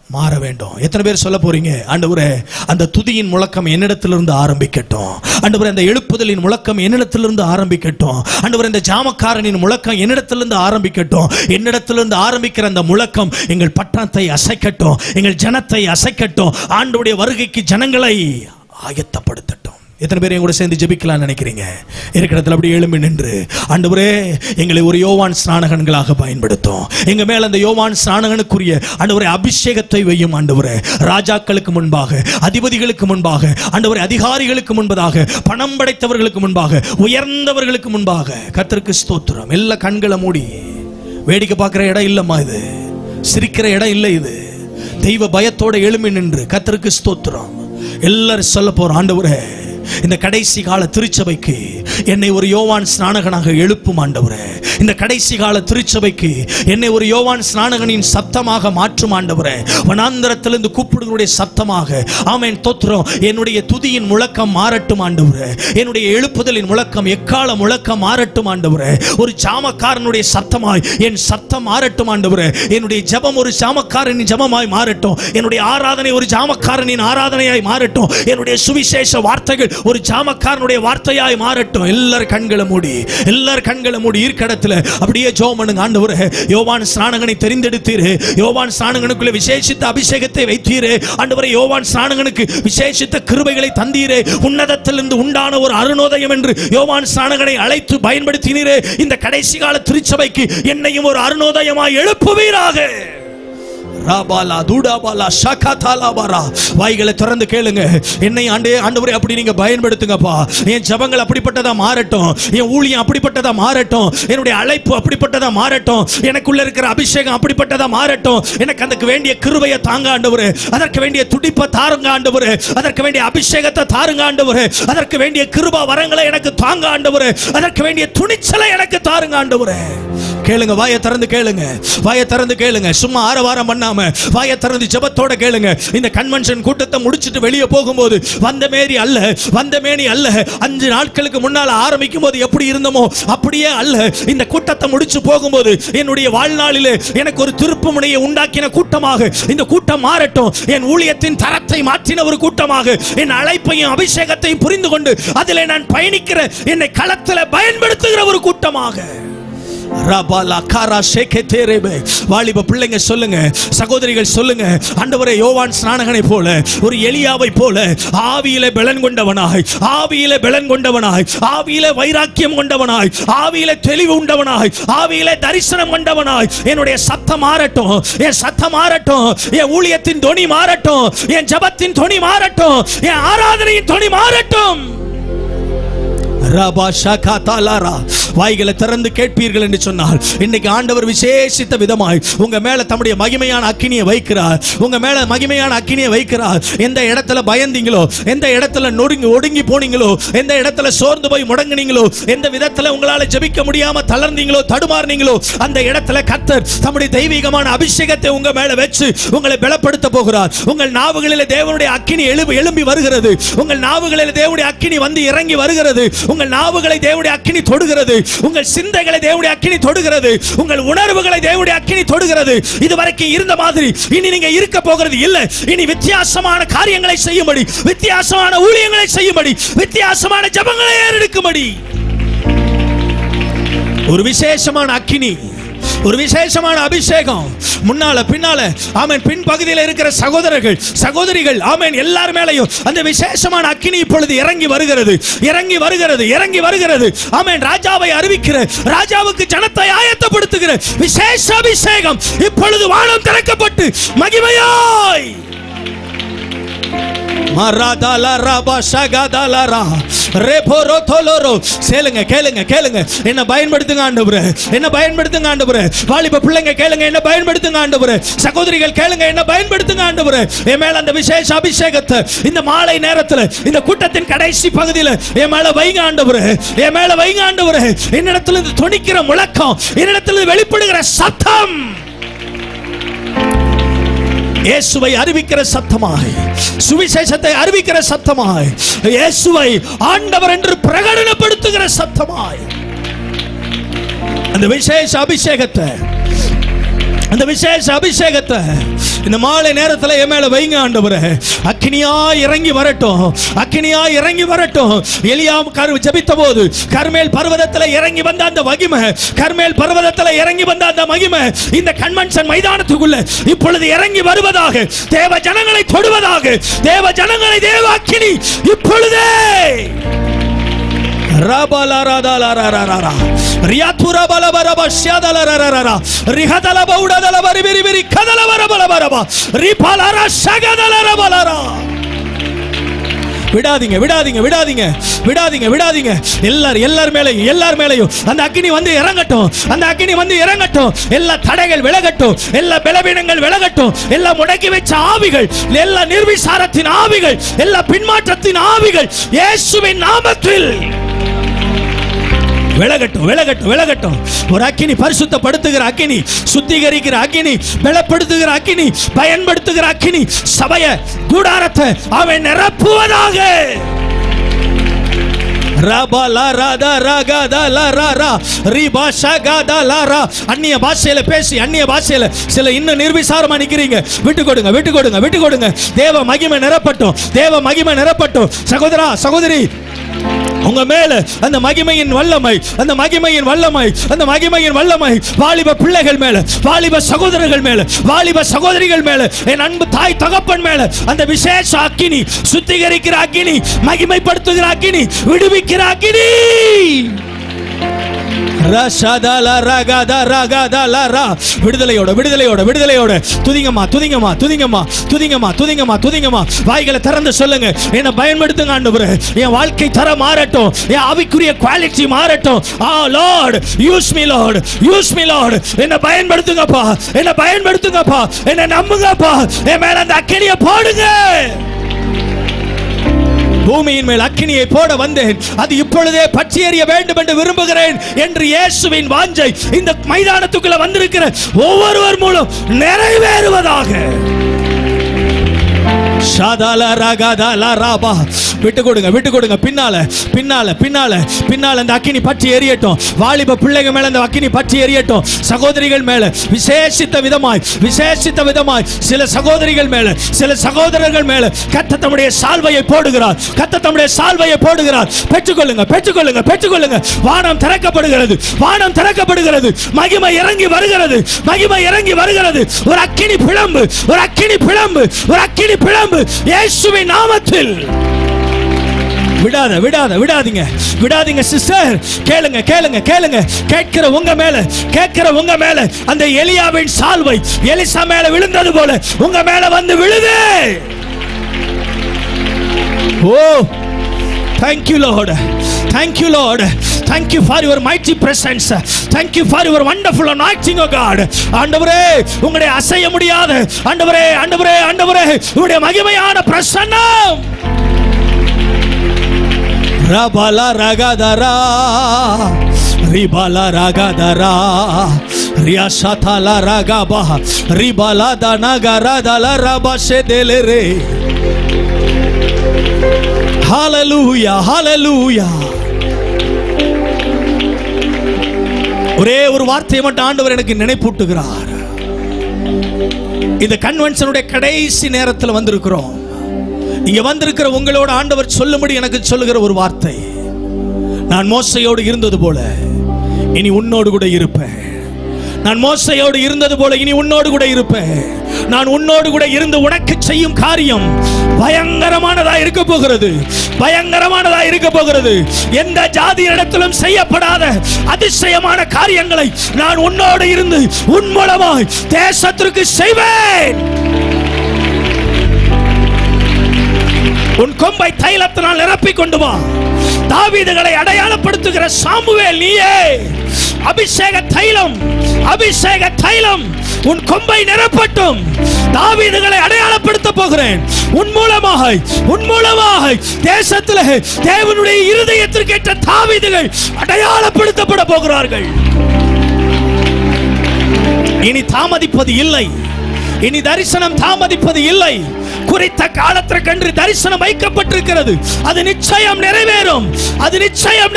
மாற வேண்டும். எத்தனை பேர் சொல்ல போறீங்க, ஆண்டவரே, அந்த துதியின் முழக்கம் என்னிடத்திலிருந்து ஆரம்பிக்கட்டும், ஆண்டவரே, அந்த எழுப்புதலின் முழக்கம் என்னிடத்திலிருந்து ஆரம்பிக்கட்டும், ஆண்டவரே, இந்த ஜாமக்காரனின் முழக்கம் என்னிடத்திலிருந்து ஆரம்பிக்கட்டும். என்னிடத்திலிருந்து ஆரம்பிக்கிற அந்த முழக்கம் எங்கள் பட்டணத்தை அசைக்கட்டும், எங்கள் ஜனத்தை அசைக்கட்டும், ஆண்டவருடைய வருகைக்கு ஜனங்களை ஆயத்தப்படுத்தட்டும். எத்தனை பேர் என் கூட சேர்ந்து ஜெபிக்கலாம் நினைக்கிறீங்க? இருக்கிற இடத்துல அப்படி எழும்பி நின்று, ஆண்டவரே, எங்களை ஒரு யோவான் ஸ்நானகன்களாக பயன்படுத்தும். எங்க மேல அந்த யோவான் ஸ்நானகனுக்குரிய, ஆண்டவரே, அபிஷேகத்தை வையும். ஆண்டவரே, ராஜாக்களுக்கு முன்பாக, அதிபதிகளுக்கு முன்பாக, ஆண்டவரே, அதிகாரிகளுக்கு முன்பதாக, பணம் படைத்தவர்களுக்கு முன்பாக, உயர்ந்தவர்களுக்கு முன்பாக. கர்த்தருக்கு ஸ்தோத்திரம். எல்லா கண்களை மூடி வேடிக்கை பார்க்கிற இடம் இல்லம்மா இது, சிரிக்கிற இடம் இல்லை இது. தெய்வ பயத்தோட எழும்பி நின்று கர்த்தருக்கு ஸ்தோத்திரம். எல்லாரும் சொல்ல போற, ஆண்டவரே, இந்த கடைசி கால திருச்சபைக்கு என்னை ஒரு யோவான் ஸ்நானகனாக எழுப்பும் ஆண்டவரே. இந்த கடைசி கால திருச்சபைக்கு என்னை ஒரு யோவான் ஸ்நானகனின் சத்தமாக மாற்றும் ஆண்டவரே. வனாந்தரத்திலிருந்து கூப்பிடுங்களுடைய சத்தமாக, ஆமென், தோத்திரம், என்னுடைய துதியின் முழக்கம் மாறட்டும் ஆண்டவரே. என்னுடைய எழுப்புதலின் முழக்கம், எக்கால முழக்கம் மாறட்டும் ஆண்டவரே. ஒரு ஜாமக்காரனுடைய சத்தமாய் என் சத்தம் மாறட்டும் ஆண்டவரே. என்னுடைய ஜெபம் ஒரு ஜாமக்காரனின் ஜெபமாய் மாறட்டும். என்னுடைய ஆராதனை ஒரு ஜாமக்காரனின் ஆராதனையாய் மாறட்டும். என்னுடைய சுவிசேஷ வார்த்தைகள் ஒரு ஜாமக்காரனுடைய வார்த்தையாய் மாறட்டும். எல்லாரும் கண்களை மூடி, எல்லாரும் கண்களை மூடி இருக்கடத்துல அப்படியே ஜெபம் பண்ணுங்க. ஆண்டவரே, யோவான் ஸ்நானகனை தெரிந்தெடுத்தீரே, யோவான் ஸ்நானகனுக்குள்ள விசேஷித்த அபிஷேகத்தை வைத்தீரே. ஆண்டவரே, யோவான் ஸ்நானகனுக்கு விசேஷித்த கிருபைகளை தந்தீரே. உன்னதத்திலிருந்து உண்டான ஒரு அருணோதயம் என்று யோவான் ஸ்நானகனை அழைத்து பயன்படுத்தினீரே. இந்த கடைசி கால திருச்சபைக்கு என்னையும் ஒரு அருணோதயமாய் எழுப்புவீராக. வாய்களை திறந்து கேளுங்க. என்னை ஆண்டவரே அப்படி நீங்க பயன்படுத்துங்கப்பா. என் ஜெபங்கள் அப்படிப்பட்டதா மாறட்டும், என் ஊழியம் அப்படிப்பட்டதா மாறட்டும், என்னுடைய அழைப்பு அப்படிப்பட்டதா மாறட்டும், எனக்குள்ள இருக்கிற அபிஷேகம் அப்படிப்பட்டதா மாறட்டும். எனக்கு அதுக்கு வேண்டிய கிருபையை தாங்க ஆண்டவரே, அதற்கு வேண்டிய துடிப்பை தாருங்க ஆண்டவரே, அதற்கு வேண்டிய அபிஷேகத்தை தாருங்க ஆண்டவரே, அதற்கு வேண்டிய கிருபா வரங்களை எனக்கு தாங்க ஆண்டவரே, அதற்கு வேண்டிய துணிச்சலை எனக்கு தாருங்க ஆண்டவரே. கேளுங்க, வாயை திறந்து கேளுங்க, வாயை திறந்து கேளுங்க. சும்மா ஆரவாரம் பண்ணாம வாயை திறந்து ஜெபத்தோட கேளுங்க. இந்த கன்வென்ஷன் கூட்டத்தை முடிச்சிட்டு வெளியே போகும்போது வந்த மேரி அல்ல, வந்த மேனி அல்ல. 5 நாட்களுக்கு முன்னால ஆரம்பிக்கும் போது எப்படி இருந்தோமோ அப்படியே அல்ல. இந்த கூட்டத்தை முடிச்சு போகும்போது என்னுடைய வாழ்நாளிலே எனக்கு ஒரு திருப்பு முனையை உண்டாக்கின கூட்டமாக இந்த கூட்டம் மாறட்டும். என் ஊழியத்தின் தரத்தை மாற்றின ஒரு கூட்டமாக, என் அழைப்பையும் அபிஷேகத்தையும் புரிந்து கொண்டு அதிலே நான் பயணிக்கிற, என்னை களத்தில் பயன்படுத்துகிற ஒரு கூட்டமாக வாலிப பிள்ளைங்க சொல்லுங்க, சகோதரிகள் சொல்லுங்க, ஆண்டவரே யோவான் ஸ்நானகனை போல, ஒரு எலியாவை போல ஆவியிலே பலன் கொண்டவனாய், ஆவியிலே பலன் கொண்டவனாய், ஆவியிலே வைராக்கியம் கொண்டவனாய், ஆவியிலே தெளிவு உண்டவனாய், ஆவியிலே தரிசனம் கொண்டவனாய் என்னுடைய சத்தம் மாறட்டும், என் சத்தம் மாறட்டும், என் ஊழியத்தின் தொனி மாறட்டும், என் ஜெபத்தின் தொனி மாறட்டும், என் ஆராதனையின் தொனி மாறட்டும். வாய்களை திறந்து கேட்பீர்கள் என்று சொன்னால் இன்னைக்கு ஆண்டவர் விசேஷித்த விதமாய் உங்க மேல தம்முடைய மகிமையான அக்கினியை வைக்கிறார். உங்க மேல மகிமையான அக்கினியை வைக்கிறார். எந்த இடத்துல பயந்தீங்களோ, எந்த இடத்துல ஒடுங்கி போனீங்களோ, எந்த இடத்துல சோர்ந்து போய் முடங்குனீங்களோ, எந்த விதத்துல உங்களால ஜெபிக்க முடியாம தளர்ந்தீங்களோ, தடுமாறினீங்களோ, அந்த இடத்துல கர்த்தர் தம்முடைய தெய்வீகமான அபிஷேகத்தை உங்க மேல வச்சு உங்களை பலப்படுத்த போகிறார். உங்கள் நாவுகளிலே தேவனுடைய அக்கினி எழும்பி வருகிறது. உங்கள் நாவுகளிலே தேவனுடைய அக்கினி வந்து இறங்கி வருகிறது. உங்கள் நாவுகளை தேவனுடைய அக்கினி தொடுகிறது. உங்கள் சிந்தைகளை தேவனுடைய அக்கினி தொடுகிறது. உங்கள் உணர்வுகளை தேவனுடைய அக்கினி தொடுகிறது. இதுவரைக்கும் இருந்த மாதிரி இனி நீங்க இருக்க போகிறது இல்லை. இனி வித்தியாசமான காரியங்களை செய்யும்படி, வித்தியாசமான ஊழியங்களை செய்யும்படி, வித்தியாசமான ஜெபங்களை ஏறெடுக்கும்படி ஒரு விசேஷமான அக்கினி, ஒரு விசேஷமான அபிஷேகம் முன்னால பின்னால ஆமென் பின் பகுதியில் இருக்கிற சகோதரர்கள் சகோதரிகள் ஆமென் எல்லார் மேலையும் அந்த விசேஷமான அக்கினி இப்பொழுது இறங்கி வருகிறது, இறங்கி வருகிறது, இறங்கி வருகிறது. ஆமென் ராஜாவை அறிவிக்கிற, ராஜாவுக்கு ஜனத்தை ஆயத்தப்படுத்துகிற விசேஷ அபிஷேகம் இப்பொழுது வானம் திறக்கப்பட்டு மகிமையாய் கேளுங்க கேளுங்க, என்ன பயன்படுத்துங்க ஆண்டவரே, என்ன பயன்படுத்துங்க ஆண்டவரே. வாலிப பிள்ளைங்க கேளுங்க, என்ன பயன்படுத்துங்க ஆண்டவரே. சகோதரிகள் கேளுங்க, என்ன பயன்படுத்துங்க ஆண்டவரே. என் மேல அந்த விசேஷ அபிஷேகத்தை இந்த மாலை நேரத்தில் இந்த கூட்டத்தின் கடைசி பகுதியில் என் மேல வைங்க ஆண்டவரே, என் மேல வைங்க ஆண்டவரே. என்னிடத்தில் துணிக்கிற முழக்கம், என்னிடத்தில் வெளிப்படுகிற சத்தம் இயேசுவை அறிவிக்கிற சத்தமாய், சுவிசேஷத்தை அறிவிக்கிற சத்தமாய், இயேசுவை ஆண்டவர் என்று பிரகடனப்படுத்துகிற சத்தமாய் அந்த விசேஷ அபிஷேகத்தை, அந்த விசேஷ அபிஷேகத்தை இந்த மாலை நேரத்தில் என் மேல வைங்க ஆண்டவரே. அக்கினியா இறங்கி வரட்டும், அக்கினியா இறங்கி வரட்டும். எலியா ஜெபித்த போது கர்மேல் பர்வதத்தில் இறங்கி வந்த அந்த மகிமை, கர்மேல் பர்வதத்தில் இறங்கி வந்த அந்த மகிமை இந்த கன்வென்ஷன் மைதானத்துக்குள்ள இப்பொழுது இறங்கி வருவதாக, தேவ ஜனங்களை தொடுவதாக, தேவ ஜனங்களை தேவ அக்கினி இப்பொழுதே விடாதீங்க விடாதீங்க விடாதீங்க விடாதீங்க விடாதீங்க. எல்லார் மேலையும் அந்த அக்கினி வந்து இறங்கட்டும், அந்த அக்கினி வந்து இறங்கட்டும். எல்லா தடைகள் விலகட்டும், எல்லா பலவீனங்கள் விலகட்டும், எல்லா முடக்கி வச்ச ஆவிகள், எல்லா நிர்விசாரத்தின் ஆவிகள், எல்லா பின்மாற்றத்தின் ஆவிகள் இயேசுவின் நாமத்தில் விலகட்டும் விலகட்டும் விலகட்டும். ஒரு அக்கினி, பரிசுத்தப்படுத்துகிற அக்கினி, சுத்திகரிக்கிற அக்கினி, பலப்படுத்துகிற அக்கினி, பயன்படுத்துகிற அக்கினி சபைய கூடாரத்தை அவன் நிரப்புவதாக. அந்நிய பாஷையில பேசி, அந்நிய பாஷையில சில இன்னும் நிர்விசாரமா நிக்கிறீங்க. விட்டு கொடுங்க விட்டு கொடுங்க விட்டு கொடுங்க. தேவ மகிமை நிரப்பட்டும், தேவ மகிமை நிரப்பட்டும். சகோதரா சகோதரி, உங்க மேல அந்த மகிமையின் வல்லமை, அந்த மகிமையின் வல்லமை, அந்த மகிமையின் வல்லமை வாலிப பிள்ளைகள் மேல, வாலிப சகோதரர்கள் மேல, வாலிப சகோதரிகள் மேல, என் அன்பு தாய் தகப்பன் மேல அந்த விசேஷ அக்கினி, சுத்திகரிக்கிற அக்கினி, மகிமைப்படுத்துகிற அக்கினி, விடுவிக்கிற அக்கினி. விடுதலையோட விடுதலையோட விடுதலையோட துதிங்கம்மா துதிங்கம்மா துதிங்கம்மா துதிங்கம்மா துதிங்கம்மா துதிங்கம்மா. வாய்களை திறந்து சொல்லுங்க, என்ன பயன்படுத்துங்க ஆண்டவரே. என் வாழ்க்கை தர மாறட்டும், என் ஆவிக்குரிய குவாலிட்டி மாறட்டும். Lord use me, Lord use me, Lord என்ன பயன்படுத்துங்கப்பா, என்ன பயன்படுத்துங்கப்பா, என்ன நம்புங்கப்பா. என் மேல அந்த அக்கினியை போடுங்க. பூமியின் மேல் அக்கினியை போட வந்தேன், அது இப்பொழுதே பற்றி எறிய வேண்டும் என்று விரும்புகிறேன் என்று இயேசுவின் வாஞ்சை இந்த மைதானத்துக்குள்ள வந்திருக்கிற ஒவ்வொருவர் மூலம் நிறைவேறுவதாக. விட்டு கொடுங்க. பின்னால அந்த அக்கினி பற்றி எரியட்டும். வாலிப பிள்ளைகள் மேல அந்த அக்கினி பற்றி எரியட்டும். சகோதரிகள் மேல விசேஷித்த விதமாய் சில சகோதரிகள் மேல, சில சகோதரர்கள் மேல கர்த்தர் தம்முடைய சால்வையை போடுகிறார். பெற்றுக்கொள்ளுங்க. வானம் திறக்கப்படுகிறது. மகிமை இறங்கி வருகிறது. ஒரு அக்கினி பிளம்பு இயேசுவின் நாமத்தில். விடாதீங்க சிஸ்டர். கேளுங்க. கேட்கிற உங்க மேல அந்த எலியாவின் சால்வை எலிசா மேல விழுந்தது போல உங்க மேல வந்து விழுது. ஓ, thank you Lord. Thank you for your mighty presence. Thank you for your wonderful anointing, oh God. ஆண்டவரே, உங்களுடைய அசைய முடியாத ஆண்டவரே உங்களுடைய மகிமையான பிரசன்னம். ரபல ரகதரா ரிபல ரகதரா ரியாஷதல ரகபா ரிபல தனகரதல ரபஷெதெலரே. ஹalleluya. ஒரே ஒரு வார்த்தையை மட்டும் ஆண்டவர் எனக்கு நினைப்பூட்டுகிறார். இந்த கன்வென்ஷனுடைய கடைசி நேரத்தில் வந்திருக்கிறோம். இங்க வந்திருக்கிற உங்களோட ஆண்டவர் சொல்லும்படி எனக்கு சொல்லுகிற ஒரு வார்த்தை, நான் மோசையோடு இருந்தது போல இனி உன்னோடு கூட இருப்பேன். நான் மோசையோடு இருந்தது போல இனி உன்னோடு கூட இருப்பேன். நான் உன்னோடு கூட இருந்து உனக்கு செய்யும் காரியம் பயங்கரமானதா இருக்க போகிறது. எந்த ஜாதியிடத்திலும் செய்யப்படாத அதிசயமான காரியங்களை நான் உன்னோடு இருந்து உன் மூலமாய் தேசத்திற்கு செய்வேன். உன் கொம்பை தைலத்தினால் நிரப்பிக் கொண்டு வா. தாவீதுகளை அடையாளப்படுத்துகிற சாமுவேல் நீயே. அபிஷேக தைலம் உன் கொம்பை நிரப்பட்டும். தாவீதுகளை அடையாளப்படுத்த போகிறேன். உன் மூலமாக தேசத்திலே தேவனுடைய இருதயத்திற்கு ஏற்ற தாவீதுகள் அடையாளப்படுத்தப்பட போகிறார்கள். இனி தாமதிப்பது இல்லை. இனி தரிசனம் தாமதிப்பது இல்லை. குறித்த காலத்திற்கென்று தரிசனம் வைக்கப்பட்டிருக்கிறது. அது நிச்சயம்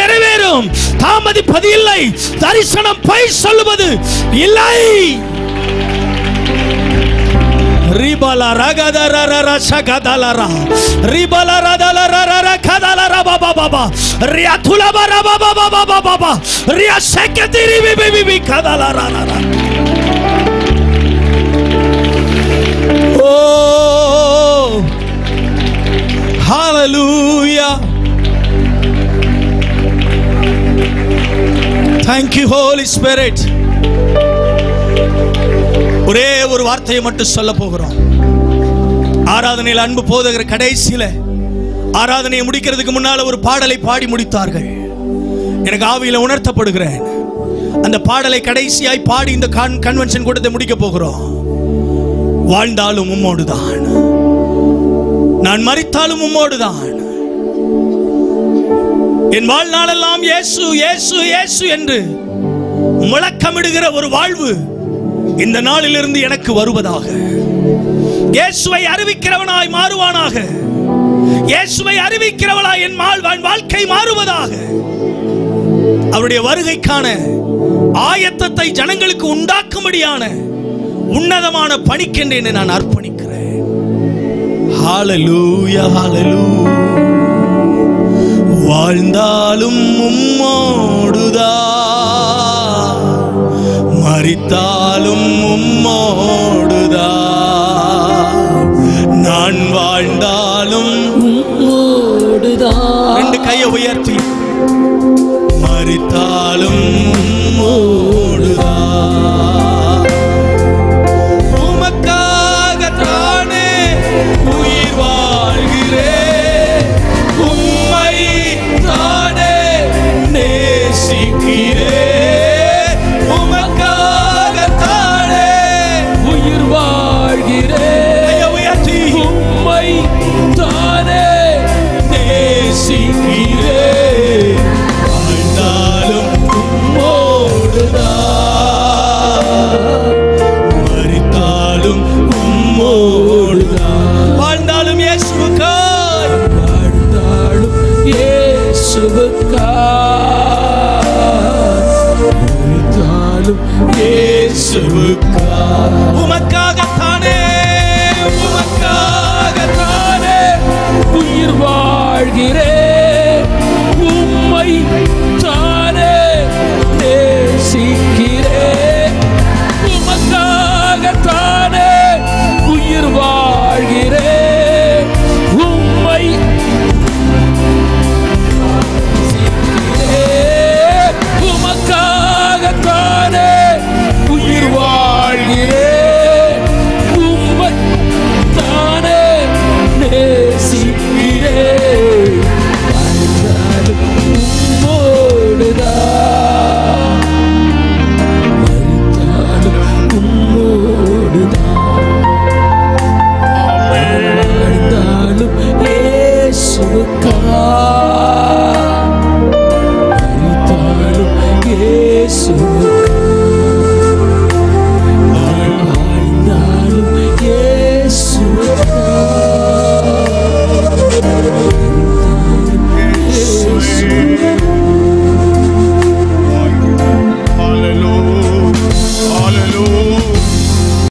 நிறைவேறும். தாமதிப்பது இல்லை. தரிசனம் பொய் சொல்லுவது இல்லை. ரிபல ரகதரரர சகதலர ரிபல ரதலரர கதலர பாபா ரியாதுலபர பாபா ரியா சக்கதிரி பிபி கதலரர. Oh, hallelujah. Thank you Holy Spirit. ஒரே ஒரு வார்த்தையை மட்டும் சொல்ல போகிறோம். ஆராதனையில் அன்பு போதகர் கடைசியில ஆராதனையை முடிக்கிறதுக்கு முன்னால ஒரு பாடலை பாடி முடித்தார்கள். எனக்கு ஆவியில உணர்த்தப்படுகிறேன். அந்த பாடலை கடைசியாய் பாடி இந்த கன்வென்ஷன் கூட்டத்தை முடிக்க போகிறோம். வாழ்ந்தாலும் உம்மோடுதான், நான் மரித்தாலும் உம்மோடுதான். என் வாழ்நாளெல்லாம் இயேசு இயேசு இயேசு என்று முழக்கமிடுகிற ஒரு வாழ்வு இந்த நாளிலிருந்து எனக்கு வருவதாக. இயேசுவை அறிவிக்கிறவனாய் மாறுவானாக. இயேசுவை அறிவிக்கிறவனாய் என் வாழ்க்கை மாறுவதாக. அவருடைய வருகைக்கான ஆயத்தத்தை ஜனங்களுக்கு உண்டாக்கும்படியான உன்னதமான பணிக்கென்று என்னை நான் அர்ப்பணிக்கிறேன். ஹalleluya ஹalleluya. வாழ்ந்தாலும் உம்மோடுதான், மரித்தாலும் உம்மோடுதான், நான் வாழ்ந்தாலும் உம்மோடுதான். ரெண்டு கையை உயர்த்தி மரித்தாலும் உம்மோடுதான். உமக்காகத்தானே உயிர் வாழ்கிறேன், உம்மை தானே நேசிக்கிறேன். உமக்காகத்தானே உயிர் வாழ்கிறேன், உம்மை தானே நேசிக்கிறேன். வாழ்ந்தாலும் உம்மோடுதான், மரித்தாலும் உம்மோடுதான். வாழ்ந்தாலும் உமக்காகத்தானே உயிர் வாழ்கிறேன், உம்மை தானே நேசிக்கிறேன். உமக்காகத்தானே உயிர் வாழ்கிறேன், உம்மை நேசிக்கிறேன். உமக்காகத்தானே உயிர் வாழ்கிறேன், உம்மை தானே நேசிக்கிறேன். வாழ்ந்தாலும் உம்மோடுதான், மரித்தாலும் உம்மோடுதான். வாழ்ந்தாலும் இயேசுவுக்காய், மரித்தாலும் இயேசுவுக்காய். வாழ்ந்தாலும் இயேசுவுக்காய். Hallelujah. Hallelujah.